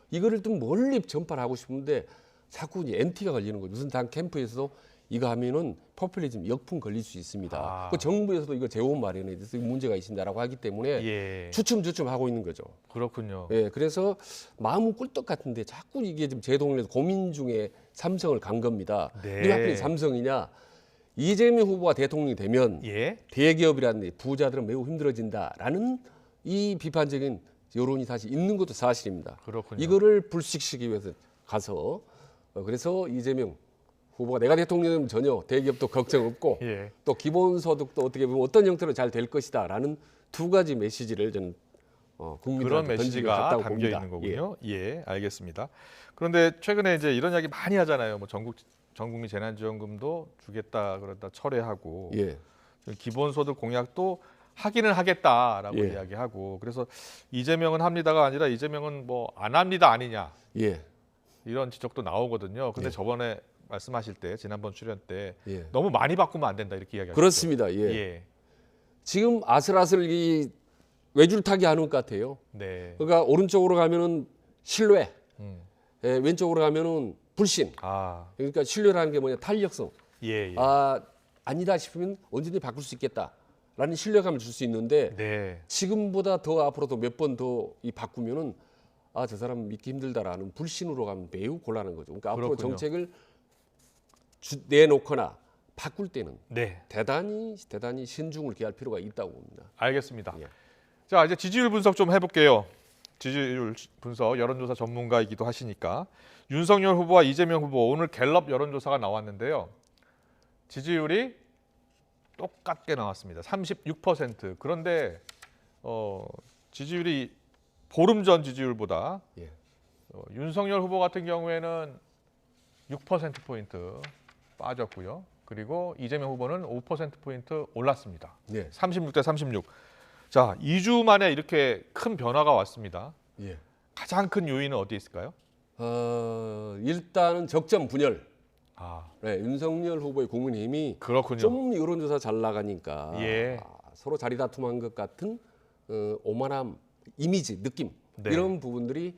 이거를 좀 멀리 전파를 하고 싶은데 자꾸 이제 NT가 걸리는 거죠. 무슨 당 캠프에서도 이거 하면은 포퓰리즘 역풍 걸릴 수 있습니다. 그 정부에서도 이거 재원 마련에 대해서 문제가 있습니다라고 하기 때문에 주춤주춤 하고 있는 거죠. 그렇군요. 예, 그래서 마음은 꿀떡 같은데 자꾸 이게 지금 제동에서 고민 중에 삼성을 간 겁니다. 네. 왜 하필 삼성이냐? 이재명 후보가 대통령이 되면 대기업이라는 부자들은 매우 힘들어진다라는 이 비판적인 여론이 사실 있는 것도 사실입니다. 그렇군요. 이거를 불식시키기 위해서 가서 그래서 이재명 후보가 내가 대통령이면 전혀 대기업도 걱정 없고 또 기본소득도 어떻게 보면 어떤 형태로 잘 될 것이다라는 두 가지 메시지를 저는 그런 국민들한테 메시지가 담겨 봅니다. 있는 거군요. 예, 알겠습니다. 그런데 최근에 이제 이런 이야기 많이 하잖아요. 뭐 전국민 재난지원금도 주겠다 그러다 철회하고 기본소득 공약도 하기는 하겠다라고 예. 이야기하고 그래서 이재명은 합니다가 아니라 이재명은 뭐 안 합니다 아니냐 예. 이런 지적도 나오거든요. 근데 예. 저번에 말씀하실 때 지난번 출연 때 예. 너무 많이 바꾸면 안 된다 이렇게 이야기하셨죠. 그렇습니다. 예. 예. 지금 아슬아슬 이 외줄타기 하는 것 같아요. 네. 그러니까 오른쪽으로 가면은 신뢰, 예, 왼쪽으로 가면은 불신. 그러니까 신뢰라는 게 뭐냐 탄력성. 예, 예. 아니다 싶으면 언제든지 바꿀 수 있겠다라는 신뢰감을 줄 수 있는데 네. 지금보다 더 앞으로도 몇 번 더 이 바꾸면은 저 사람 믿기 힘들다라는 불신으로 가면 매우 곤란한 거죠. 그러니까 앞으로 그렇군요. 정책을 내놓거나 바꿀 때는 네. 대단히 신중을 기할 필요가 있다고 봅니다. 알겠습니다. 예. 자, 이제 지지율 분석 좀 해볼게요. 지지율 분석 여론조사 전문가이기도 하시니까 윤석열 후보와 이재명 후보 오늘 갤럽 여론조사가 나왔는데요. 지지율이 똑같게 나왔습니다. 36%. 그런데 지지율이 보름 전 지지율보다 윤석열 후보 같은 경우에는 6%포인트 빠졌고요. 그리고 이재명 후보는 5%포인트 올랐습니다. 36대 36. 자, 2주 만에 이렇게 큰 변화가 왔습니다. 예. 가장 큰 요인은 어디에 있을까요? 일단은 적점 분열. 네, 윤석열 후보의 국민의힘이 그렇군요. 좀 여론조사 잘 나가니까 예. 서로 자리 다툼한 것 같은 오만함, 이미지, 느낌 네. 이런 부분들이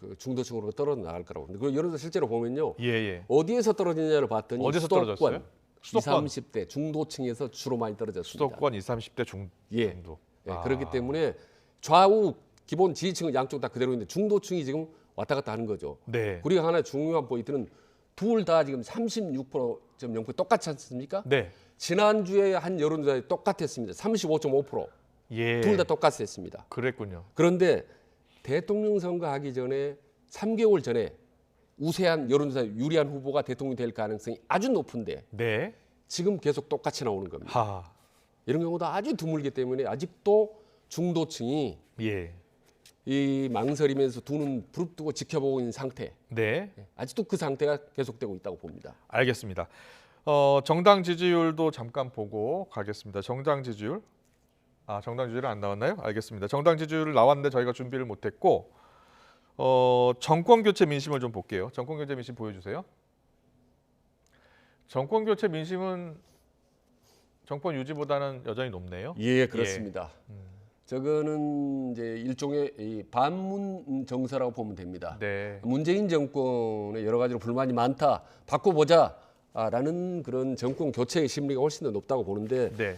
그 중도층으로 떨어져 나갈 거라고 봅니다. 그 여론조사 실제로 보면요. 예. 어디에서 떨어지냐를 봤더니 어디서 수도권, 떨어졌어요? 수도권. 20, 30대 중도층에서 주로 많이 떨어졌습니다. 수도권 20, 30대 정도. 예. 그렇기 때문에 좌우 기본 지지층은 양쪽 다 그대로 있는데 중도층이 지금 왔다 갔다 하는 거죠. 네. 우리가 하나 중요한 포인트는 둘 다 지금 36.0% 똑같지 않습니까? 네. 지난주에 한 여론조사에 똑같았습니다. 35.5%. 예. 둘 다 똑같았습니다. 그랬군요. 그런데 대통령 선거 하기 전에 3개월 전에 우세한 여론조사 유리한 후보가 대통령이 될 가능성이 아주 높은데 네. 지금 계속 똑같이 나오는 겁니다. 하. 이런 경우도 아주 드물기 때문에 아직도 중도층이 예. 이 망설이면서 두 눈 부릅뜨고 지켜보고 있는 상태. 네. 아직도 그 상태가 계속되고 있다고 봅니다. 알겠습니다. 정당 지지율도 잠깐 보고 가겠습니다. 정당 지지율. 정당 지지율은 안 나왔나요? 알겠습니다. 정당 지지율 나왔는데 저희가 준비를 못했고 정권 교체 민심을 좀 볼게요. 정권 교체 민심 보여주세요. 정권 교체 민심은 정권 유지보다는 여전히 높네요. 예, 그렇습니다. 저거는 이제 일종의 이 반문 정서라고 보면 됩니다. 네. 문재인 정권에 여러 가지로 불만이 많다, 바꿔보자라는 그런 정권 교체의 심리가 훨씬 더 높다고 보는데 네.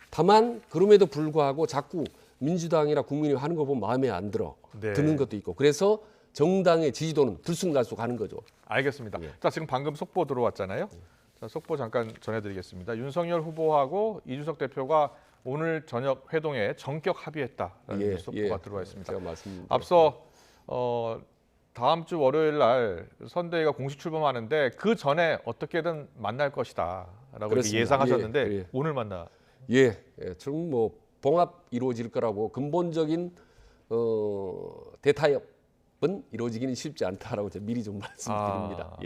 다만 그럼에도 불구하고 자꾸 민주당이나 국민이 하는 거 보면 마음에 안 들어 네. 드는 것도 있고 그래서 정당의 지지도는 들쑥날쑥하는 거죠. 알겠습니다. 자, 지금 방금 속보 들어왔잖아요. 자, 속보 잠깐 전해드리겠습니다. 윤석열 후보하고 이준석 대표가 오늘 저녁 회동에 전격 합의했다라는 속보가 들어와 있습니다. 제가 말씀드린 앞서 다음 주 월요일 날 선대위가 공식 출범하는데 그 전에 어떻게든 만날 것이다라고 이렇게 예상하셨는데 오늘 만나. 지금 뭐 봉합 이루어질 거라고 근본적인 대타협은 이루어지기는 쉽지 않다라고 제가 미리 좀 말씀드립니다.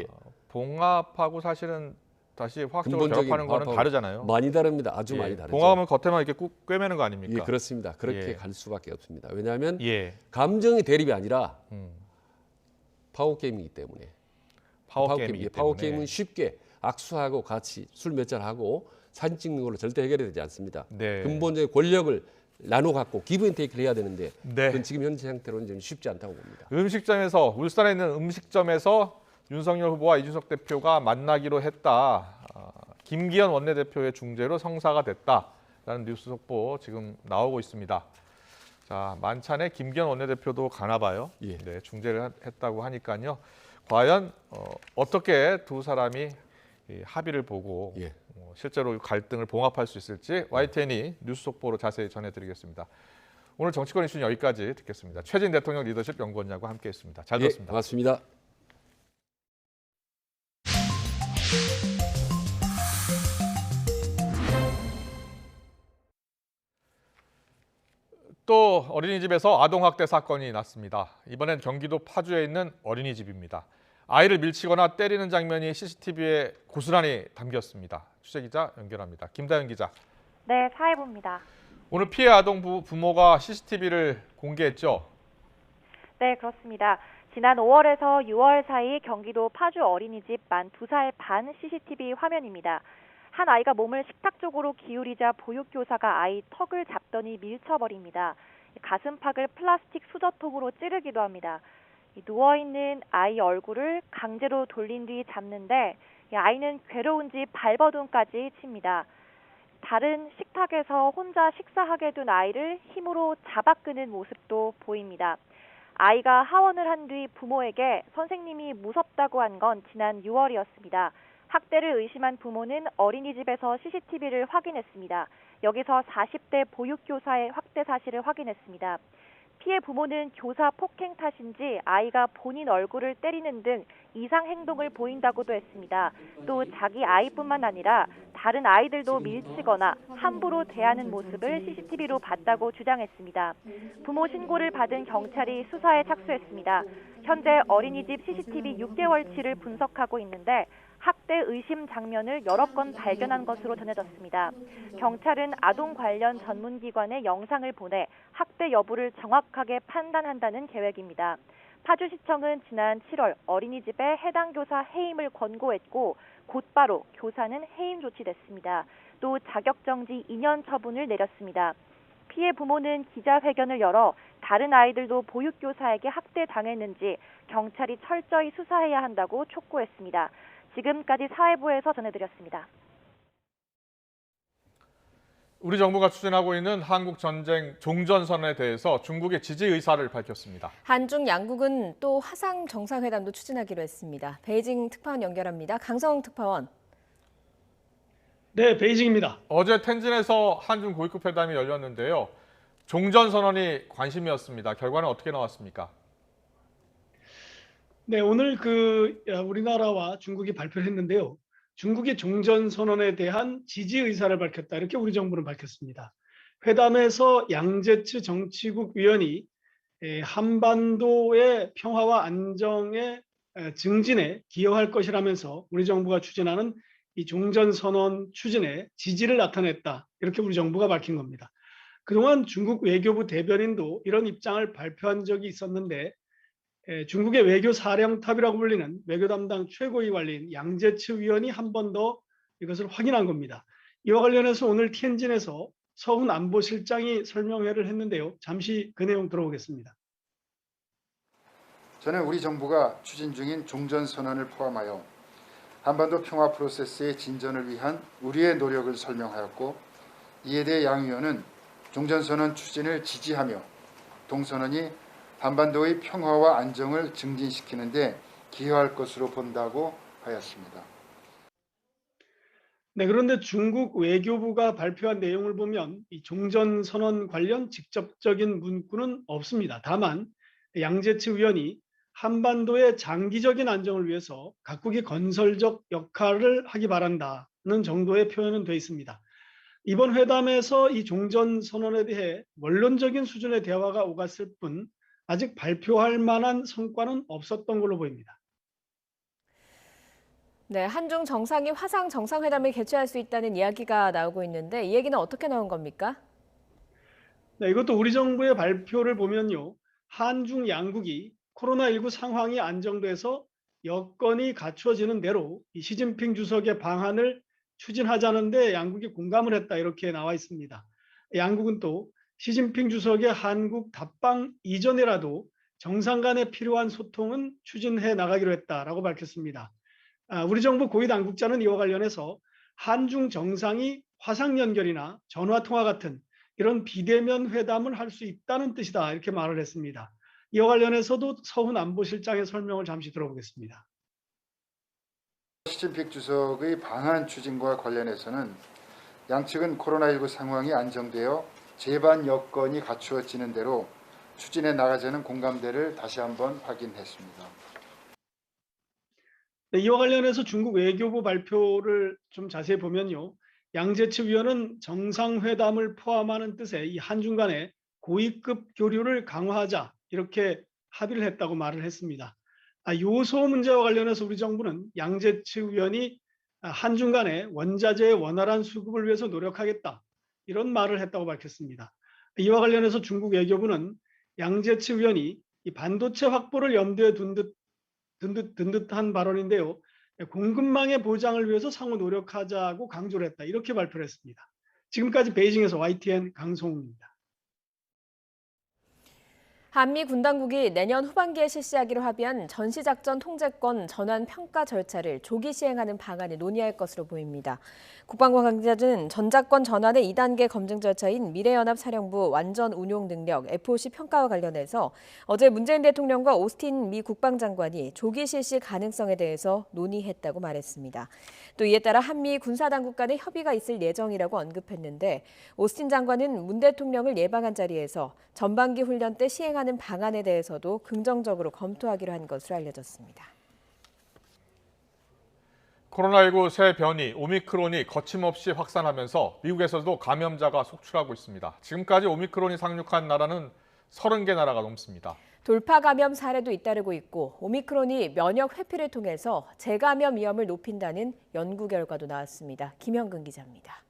봉합하고 사실은 다시 화학적으로 결합하는 거는 다르잖아요. 많이 다릅니다. 아주 많이 다르죠. 봉합은 겉에만 이렇게 꾹 꿰매는 거 아닙니까? 예, 그렇습니다. 그렇게 갈 수밖에 없습니다. 왜냐하면 감정의 대립이 아니라 파워 게임이기 때문에. 파워 게임은 쉽게 악수하고 같이 술 몇 잔 하고 사진 찍는 걸로 절대 해결이 되지 않습니다. 근본적인 권력을 나눠 갖고 기브앤테이크를 해야 되는데 그건 지금 현재 상태로는 좀 쉽지 않다고 봅니다. 음식점에서 울산에 있는 음식점에서 윤석열 후보와 이준석 대표가 만나기로 했다. 김기현 원내대표의 중재로 성사가 됐다라는 뉴스 속보 지금 나오고 있습니다. 자, 만찬에 김기현 원내대표도 가나 봐요. 네, 중재를 했다고 하니까요. 과연 어떻게 두 사람이 합의를 보고 실제로 갈등을 봉합할 수 있을지 YTN이 뉴스 속보로 자세히 전해드리겠습니다. 오늘 정치권 이슈는 여기까지 듣겠습니다. 최진 대통령 리더십 연구원장과 함께했습니다. 잘 들었습니다. 반갑습니다. 또 어린이집에서 아동학대 사건이 났습니다. 이번엔 경기도 파주에 있는 어린이집입니다. 아이를 밀치거나 때리는 장면이 CCTV에 고스란히 담겼습니다. 취재기자 연결합니다. 김다현 기자. 네, 사회부입니다. 오늘 피해 아동 부모가 CCTV를 공개했죠? 네, 그렇습니다. 지난 5월에서 6월 사이 경기도 파주 어린이집 만 2살 반 CCTV 화면입니다. 한 아이가 몸을 식탁 쪽으로 기울이자 보육교사가 아이 턱을 잡더니 밀쳐버립니다. 가슴팍을 플라스틱 수저통으로 찌르기도 합니다. 누워있는 아이 얼굴을 강제로 돌린 뒤 잡는데 아이는 괴로운지 발버둥까지 칩니다. 다른 식탁에서 혼자 식사하게 둔 아이를 힘으로 잡아 끄는 모습도 보입니다. 아이가 하원을 한 뒤 부모에게 선생님이 무섭다고 한 건 지난 6월이었습니다. 학대를 의심한 부모는 어린이집에서 CCTV를 확인했습니다. 여기서 40대 보육교사의 학대 사실을 확인했습니다. 피해 부모는 교사 폭행 탓인지 아이가 본인 얼굴을 때리는 등 이상 행동을 보인다고도 했습니다. 또 자기 아이뿐만 아니라 다른 아이들도 밀치거나 함부로 대하는 모습을 CCTV로 봤다고 주장했습니다. 부모 신고를 받은 경찰이 수사에 착수했습니다. 현재 어린이집 CCTV 6개월치를 분석하고 있는데 학대 의심 장면을 여러 건 발견한 것으로 전해졌습니다. 경찰은 아동 관련 전문기관에 영상을 보내 학대 여부를 정확하게 판단한다는 계획입니다. 파주시청은 지난 7월 어린이집에 해당 교사 해임을 권고했고 곧바로 교사는 해임 조치됐습니다. 또 자격정지 2년 처분을 내렸습니다. 피해 부모는 기자회견을 열어 다른 아이들도 보육교사에게 학대당했는지 경찰이 철저히 수사해야 한다고 촉구했습니다. 지금까지 사회부에서 전해드렸습니다. 우리 정부가 추진하고 있는 한국 전쟁 종전선언에 대해서 중국의 지지 의사를 밝혔습니다. 한중 양국은 또 화상 정상회담도 추진하기로 했습니다. 베이징 특파원 연결합니다. 강성 특파원. 네, 베이징입니다. 어제 텐진에서 한중 고위급 회담이 열렸는데요. 종전선언이 관심이었습니다. 결과는 어떻게 나왔습니까? 네, 오늘 우리나라와 중국이 발표를 했는데요. 중국이 종전선언에 대한 지지 의사를 밝혔다. 이렇게 우리 정부는 밝혔습니다. 회담에서 양제츠 정치국 위원이 한반도의 평화와 안정의 증진에 기여할 것이라면서 우리 정부가 추진하는 이 종전선언 추진에 지지를 나타냈다. 이렇게 우리 정부가 밝힌 겁니다. 그동안 중국 외교부 대변인도 이런 입장을 발표한 적이 있었는데 중국의 외교 사령탑이라고 불리는 외교 담당 최고위 관리인 양제츠 위원이 한 번 더 이것을 확인한 겁니다. 이와 관련해서 오늘 티엔진에서 서훈 안보실장이 설명회를 했는데요. 잠시 그 내용 들어보겠습니다. 저는 우리 정부가 추진 중인 종전선언을 포함하여 한반도 평화 프로세스의 진전을 위한 우리의 노력을 설명하였고, 이에 대해 양 위원은 종전선언 추진을 지지하며 동선언이 한반도의 평화와 안정을 증진시키는 데 기여할 것으로 본다고 하였습니다. 네, 그런데 중국 외교부가 발표한 내용을 보면 이 종전선언 관련 직접적인 문구는 없습니다. 다만 양제츠 위원이 한반도의 장기적인 안정을 위해서 각국이 건설적 역할을 하기 바란다는 정도의 표현은 돼 있습니다. 이번 회담에서 이 종전선언에 대해 원론적인 수준의 대화가 오갔을 뿐 아직 발표할 만한 성과는 없었던 걸로 보입니다. 네, 한중 정상이 화상 정상회담을 개최할 수 있다는 이야기가 나오고 있는데 이 얘기는 어떻게 나온 겁니까? 네, 이것도 우리 정부의 발표를 보면요. 한중 양국이 코로나19 상황이 안정돼서 여건이 갖추어지는 대로 이 시진핑 주석의 방안을 추진하자는데 양국이 공감을 했다 이렇게 나와 있습니다. 양국은 또 시진핑 주석의 한국 답방 이전이라도 정상 간에 필요한 소통은 추진해 나가기로 했다라고 밝혔습니다. 우리 정부 고위 당국자는 이와 관련해서 한중 정상이 화상 연결이나 전화 통화 같은 이런 비대면 회담을 할 수 있다는 뜻이다 이렇게 말을 했습니다. 이와 관련해서도 서훈 안보실장의 설명을 잠시 들어보겠습니다. 시진핑 주석의 방한 추진과 관련해서는 양측은 코로나19 상황이 안정되어 제반 여건이 갖추어지는 대로 추진해 나가자는 공감대를 다시 한번 확인했습니다. 네, 이와 관련해서 중국 외교부 발표를 좀 자세히 보면요. 양제츠 위원은 정상회담을 포함하는 뜻의 이 한중 간의 고위급 교류를 강화하자 이렇게 합의를 했다고 말을 했습니다. 요소 문제와 관련해서 우리 정부는 양제츠 위원이 한중 간의 원자재의 원활한 수급을 위해서 노력하겠다 이런 말을 했다고 밝혔습니다. 이와 관련해서 중국 외교부는 양재치 의원이 이 반도체 확보를 염두에 둔 듯한 발언인데요. 공급망의 보장을 위해서 상호 노력하자고 강조를 했다. 이렇게 발표를 했습니다. 지금까지 베이징에서 YTN 강송우입니다. 한미 군 당국이 내년 후반기에 실시하기로 합의한 전시작전 통제권 전환 평가 절차를 조기 시행하는 방안을 논의할 것으로 보입니다. 국방부 관계자는 전작권 전환의 2단계 검증 절차인 미래연합 사령부 완전 운용 능력 FOC 평가와 관련해서 어제 문재인 대통령과 오스틴 미 국방장관이 조기 실시 가능성에 대해서 논의했다고 말했습니다. 또 이에 따라 한미 군사당국 간의 협의가 있을 예정이라고 언급했는데 오스틴 장관은 문 대통령을 예방한 자리에서 전반기 훈련 때 시행하는 방안에 대해서도 긍정적으로 검토하기로 한 것으로 알려졌습니다. 코로나19 새 변이 오미크론이 거침없이 확산하면서 미국에서도 감염자가 속출하고 있습니다. 지금까지 오미크론이 상륙한 나라는 30개 나라가 넘습니다. 돌파 감염 사례도 잇따르고 있고 오미크론이 면역 회피를 통해서 재감염 위험을 높인다는 연구 결과도 나왔습니다. 김현근 기자입니다.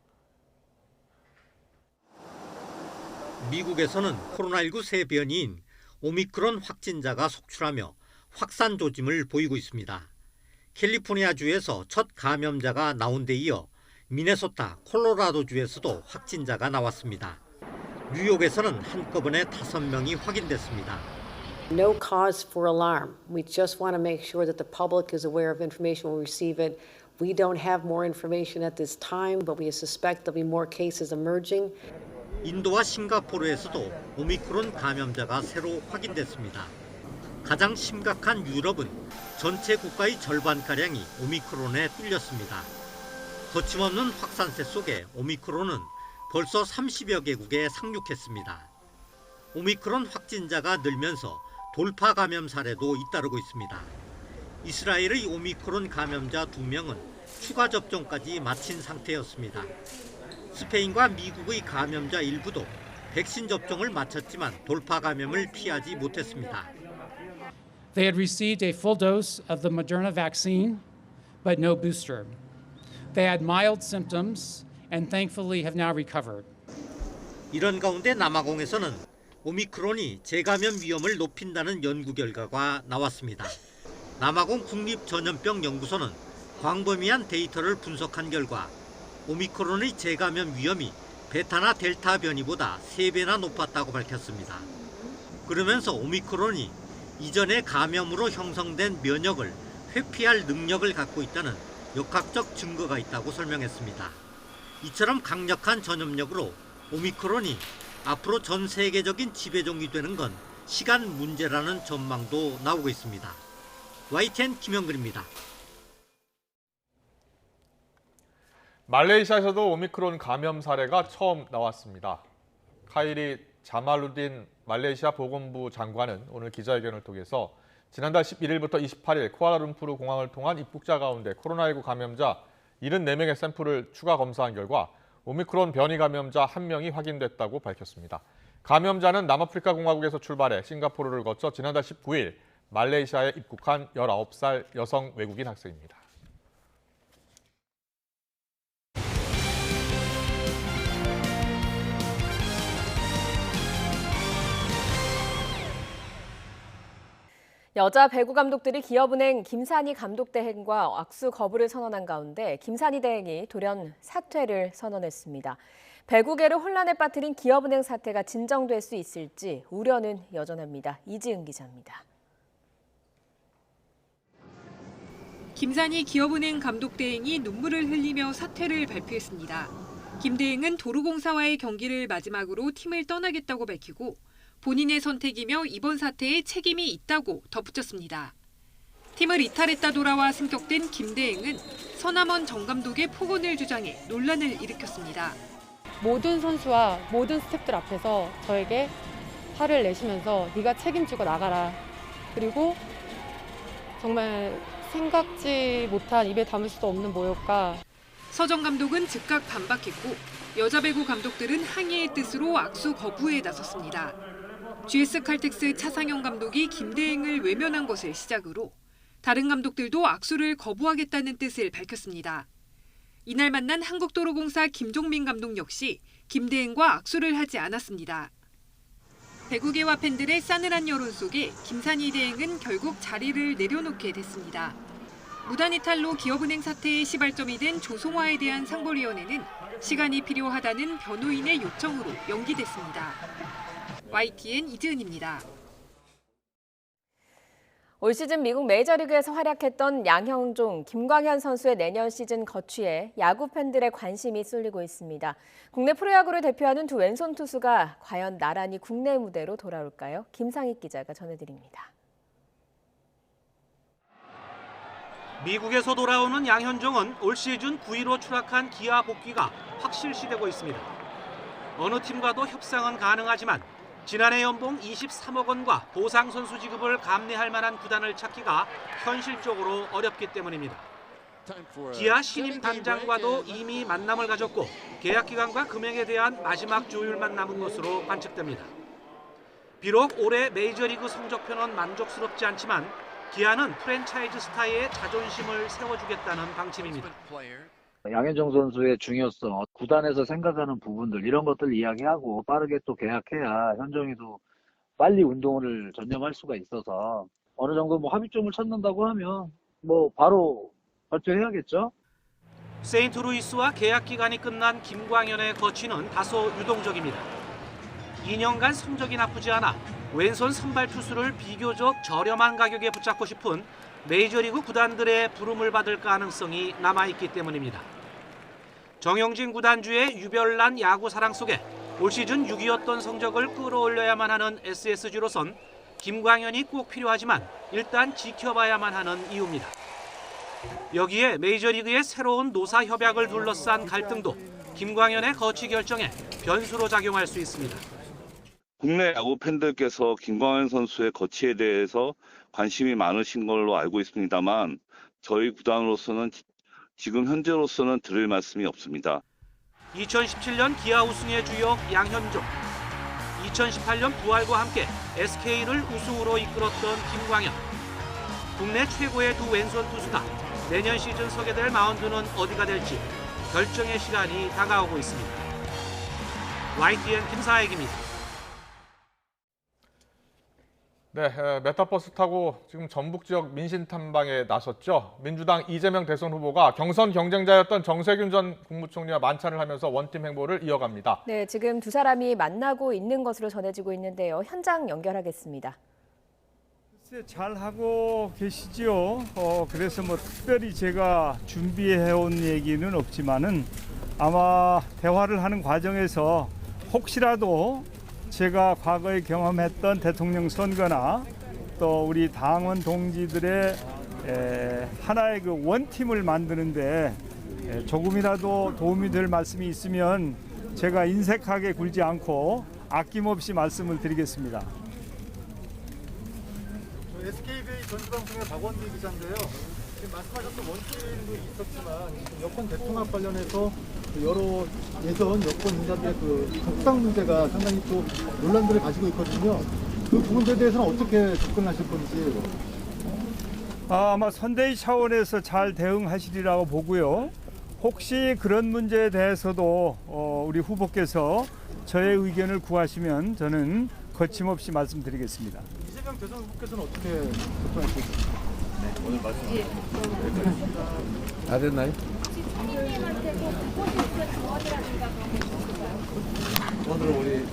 미국에서는 코로나19 새 변이인 오미크론 확진자가 속출하며 확산 조짐을 보이고 있습니다. 캘리포니아주에서 첫 감염자가 나온 데 이어 미네소타, 콜로라도주에서도 확진자가 나왔습니다. 뉴욕에서는 한꺼번에 5명이 확인됐습니다. No cause for alarm. We just want to make sure that the public is aware of information when we receive it. We don't have more information at this time, but we suspect there'll be more cases emerging. 인도와 싱가포르에서도 오미크론 감염자가 새로 확인됐습니다. 가장 심각한 유럽은 전체 국가의 절반가량이 오미크론에 뚫렸습니다. 거침없는 확산세 속에 오미크론은 벌써 30여 개국에 상륙했습니다. 오미크론 확진자가 늘면서 돌파 감염 사례도 잇따르고 있습니다. 이스라엘의 오미크론 감염자 2명은 추가 접종까지 마친 상태였습니다. 스페인과 미국의 감염자 일부도 백신 접종을 마쳤지만 돌파 감염을 피하지 못했습니다. They had received a full dose of the Moderna vaccine, but no booster. They had mild symptoms and thankfully have now recovered. 이런 가운데 남아공에서는 오미크론이 재감염 위험을 높인다는 연구 결과가 나왔습니다. 남아공 국립전염병연구소는 광범위한 데이터를 분석한 결과 오미크론의 재감염 위험이 베타나 델타 변이보다 3배나 높았다고 밝혔습니다. 그러면서 오미크론이 이전의 감염으로 형성된 면역을 회피할 능력을 갖고 있다는 역학적 증거가 있다고 설명했습니다. 이처럼 강력한 전염력으로 오미크론이 앞으로 전 세계적인 지배종이 되는 건 시간 문제라는 전망도 나오고 있습니다. YTN 김영근입니다. 말레이시아에서도 오미크론 감염 사례가 처음 나왔습니다. 카이리 자말루딘 말레이시아 보건부 장관은 오늘 기자회견을 통해서 지난달 11일부터 28일 쿠알라룸푸르 공항을 통한 입국자 가운데 코로나19 감염자 74명의 샘플을 추가 검사한 결과 오미크론 변이 감염자 1명이 확인됐다고 밝혔습니다. 감염자는 남아프리카 공화국에서 출발해 싱가포르를 거쳐 지난달 19일 말레이시아에 입국한 19살 여성 외국인 학생입니다. 여자 배구 감독들이 기업은행 김산희 감독 대행과 악수 거부를 선언한 가운데 김산희 대행이 돌연 사퇴를 선언했습니다. 배구계를 혼란에 빠뜨린 기업은행 사태가 진정될 수 있을지 우려는 여전합니다. 이지은 기자입니다. 김산희 기업은행 감독 대행이 눈물을 흘리며 사퇴를 발표했습니다. 김 대행은 도로공사와의 경기를 마지막으로 팀을 떠나겠다고 밝히고 본인의 선택이며 이번 사태에 책임이 있다고 덧붙였습니다. 팀을 이탈했다 돌아와 승격된 김 대행은 서남원 정 감독의 폭언을 주장해 논란을 일으켰습니다. 모든 선수와 모든 스태프들 앞에서 저에게 화를 내시면서 네가 책임지고 나가라. 그리고 정말 생각지 못한 입에 담을 수도 없는 모욕과 서 정 감독은 즉각 반박했고 여자 배구 감독들은 항의의 뜻으로 악수 거부에 나섰습니다. GS 칼텍스 차상현 감독이 김 대행을 외면한 것을 시작으로 다른 감독들도 악수를 거부하겠다는 뜻을 밝혔습니다. 이날 만난 한국도로공사 김종민 감독 역시 김대행과 악수를 하지 않았습니다. 배구계와 팬들의 싸늘한 여론 속에 김산희 대행은 결국 자리를 내려놓게 됐습니다. 무단 이탈로 기업은행 사태의 시발점이 된 조송화에 대한 상벌위원회는 시간이 필요하다는 변호인의 요청으로 연기됐습니다. YTN 이지은입니다. 올 시즌 미국 메이저리그에서 활약했던 양형종, 김광현 선수의 내년 시즌 거취에 야구 팬들의 관심이 쏠리고 있습니다. 국내 프로야구를 대표하는 두 왼손 투수가 과연 나란히 국내 무대로 돌아올까요? 김상익 기자가 전해드립니다. 미국에서 돌아오는 양현종은 올 시즌 9위로 추락한 기아 복귀가 확실시되고 있습니다. 어느 팀과도 협상은 가능하지만 지난해 연봉 23억 원과 보상 선수 지급을 감내할 만한 구단을 찾기가 현실적으로 어렵기 때문입니다. 기아 신임 단장과도 이미 만남을 가졌고 계약 기간과 금액에 대한 마지막 조율만 남은 것으로 관측됩니다. 비록 올해 메이저리그 성적표는 만족스럽지 않지만 기아는 프랜차이즈 스타의 자존심을 세워주겠다는 방침입니다. 양현종 선수의 중요성, 구단에서 생각하는 부분들 이런 것들 이야기하고 빠르게 또 계약해야 현종이도 빨리 운동을 전념할 수가 있어서 어느 정도 합의점을 찾는다고 하면 바로 발표해야겠죠. 세인트루이스와 계약 기간이 끝난 김광현의 거취는 다소 유동적입니다. 2년간 성적이 나쁘지 않아 왼손 선발 투수를 비교적 저렴한 가격에 붙잡고 싶은 메이저리그 구단들의 부름을 받을 가능성이 남아있기 때문입니다. 정영진 구단주의 유별난 야구 사랑 속에 올 시즌 6위였던 성적을 끌어올려야만 하는 SSG로선 김광현이 꼭 필요하지만 일단 지켜봐야만 하는 이유입니다. 여기에 메이저리그의 새로운 노사 협약을 둘러싼 갈등도 김광현의 거취 결정에 변수로 작용할 수 있습니다. 국내 야구 팬들께서 김광현 선수의 거취에 대해서 관심이 많으신 걸로 알고 있습니다만 저희 구단으로서는 지금 현재로서는 드릴 말씀이 없습니다. 2017년 기아 우승의 주역 양현종, 2018년 부활과 함께 SK를 우승으로 이끌었던 김광현. 국내 최고의 두 왼손 투수가 내년 시즌 서게 될 마운드는 어디가 될지 결정의 시간이 다가오고 있습니다. YTN 김사익입니다. 네, 메타버스 타고 지금 전북 지역 민심 탐방에 나섰죠. 민주당 이재명 대선 후보가 경선 경쟁자였던 정세균 전 국무총리와 만찬을 하면서 원팀 행보를 이어갑니다. 네, 지금 두 사람이 만나고 있는 것으로 전해지고 있는데요. 현장 연결하겠습니다. 잘 하고 계시지요. 그래서 특별히 제가 준비해온 얘기는 없지만은 아마 대화를 하는 과정에서 혹시라도 제가 과거에 경험했던 대통령 선거나 또 우리 당원 동지들의 하나의 그 원팀을 만드는데 조금이라도 도움이 될 말씀이 있으면 제가 인색하게 굴지 않고 아낌없이 말씀을 드리겠습니다. SKBA 전주방송의 박원기 기자인데요. 지금 말씀하셨던 원팀도 있었지만 여권 대통합 관련해서 여러 예전 여권 인사들의 그 적당 문제가 상당히 또 논란들을 가지고 있거든요. 그 부분들에 대해서는 어떻게 접근하실 건지. 아마 선대위 차원에서 잘 대응하시리라고 보고요. 혹시 그런 문제에 대해서도 우리 후보께서 저의 의견을 구하시면 저는 거침없이 말씀드리겠습니다. 이재명 대선 후보께서는 어떻게 접근하시겠습니까? 네, 오늘 말씀. 다 됐나요? 오늘은 우리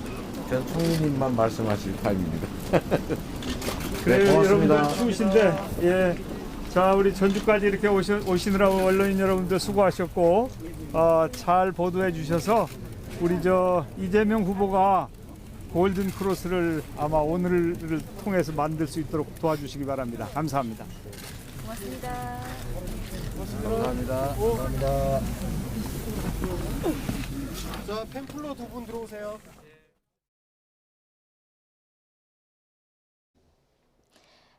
전 총리님만 말씀하실 타임입니다. 그래요, 네, 고맙습니다. 여러분들 추우신데 예, 자 우리 전주까지 이렇게 오시느라고 언론인 여러분들 수고하셨고 잘 보도해 주셔서 우리 이재명 후보가 골든 크로스를 아마 오늘을 통해서 만들 수 있도록 도와주시기 바랍니다. 감사합니다. 고맙습니다. 감사합니다. 감사합니다. 자, 팬플러 두 분 들어오세요.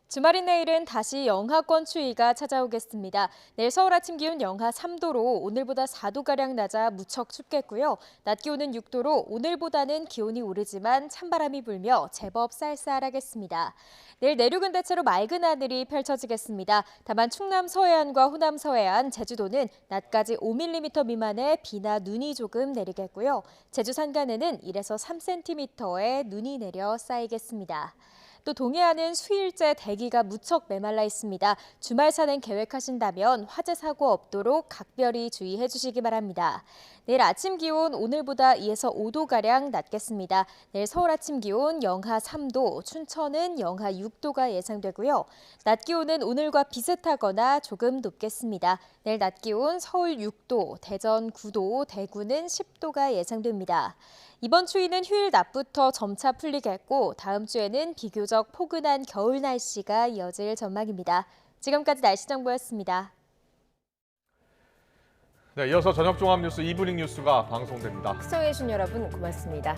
주말인 내일은 다시 영하권 추위가 찾아오겠습니다. 내일 서울 아침 기온 영하 3도로 오늘보다 4도가량 낮아 무척 춥겠고요. 낮 기온은 6도로 오늘보다는 기온이 오르지만 찬바람이 불며 제법 쌀쌀하겠습니다. 내일 내륙은 대체로 맑은 하늘이 펼쳐지겠습니다. 다만 충남 서해안과 호남 서해안, 제주도는 낮까지 5mm 미만의 비나 눈이 조금 내리겠고요. 제주 산간에는 1에서 3cm의 눈이 내려 쌓이겠습니다. 또 동해안은 수일째 대기가 무척 메말라 있습니다. 주말 산행 계획하신다면 화재 사고 없도록 각별히 주의해 주시기 바랍니다. 내일 아침 기온 오늘보다 2에서 5도가량 낮겠습니다. 내일 서울 아침 기온 영하 3도, 춘천은 영하 6도가 예상되고요. 낮 기온은 오늘과 비슷하거나 조금 높겠습니다. 내일 낮 기온 서울 6도, 대전 9도, 대구는 10도가 예상됩니다. 이번 추위는 휴일 낮부터 점차 풀리겠고 다음 주에는 비교적 포근한 겨울 날씨가 이어질 전망입니다. 지금까지 날씨 정보였습니다. 네, 이어서 저녁 종합 뉴스 이브닝 뉴스가 방송됩니다. 시청해주신 여러분 고맙습니다.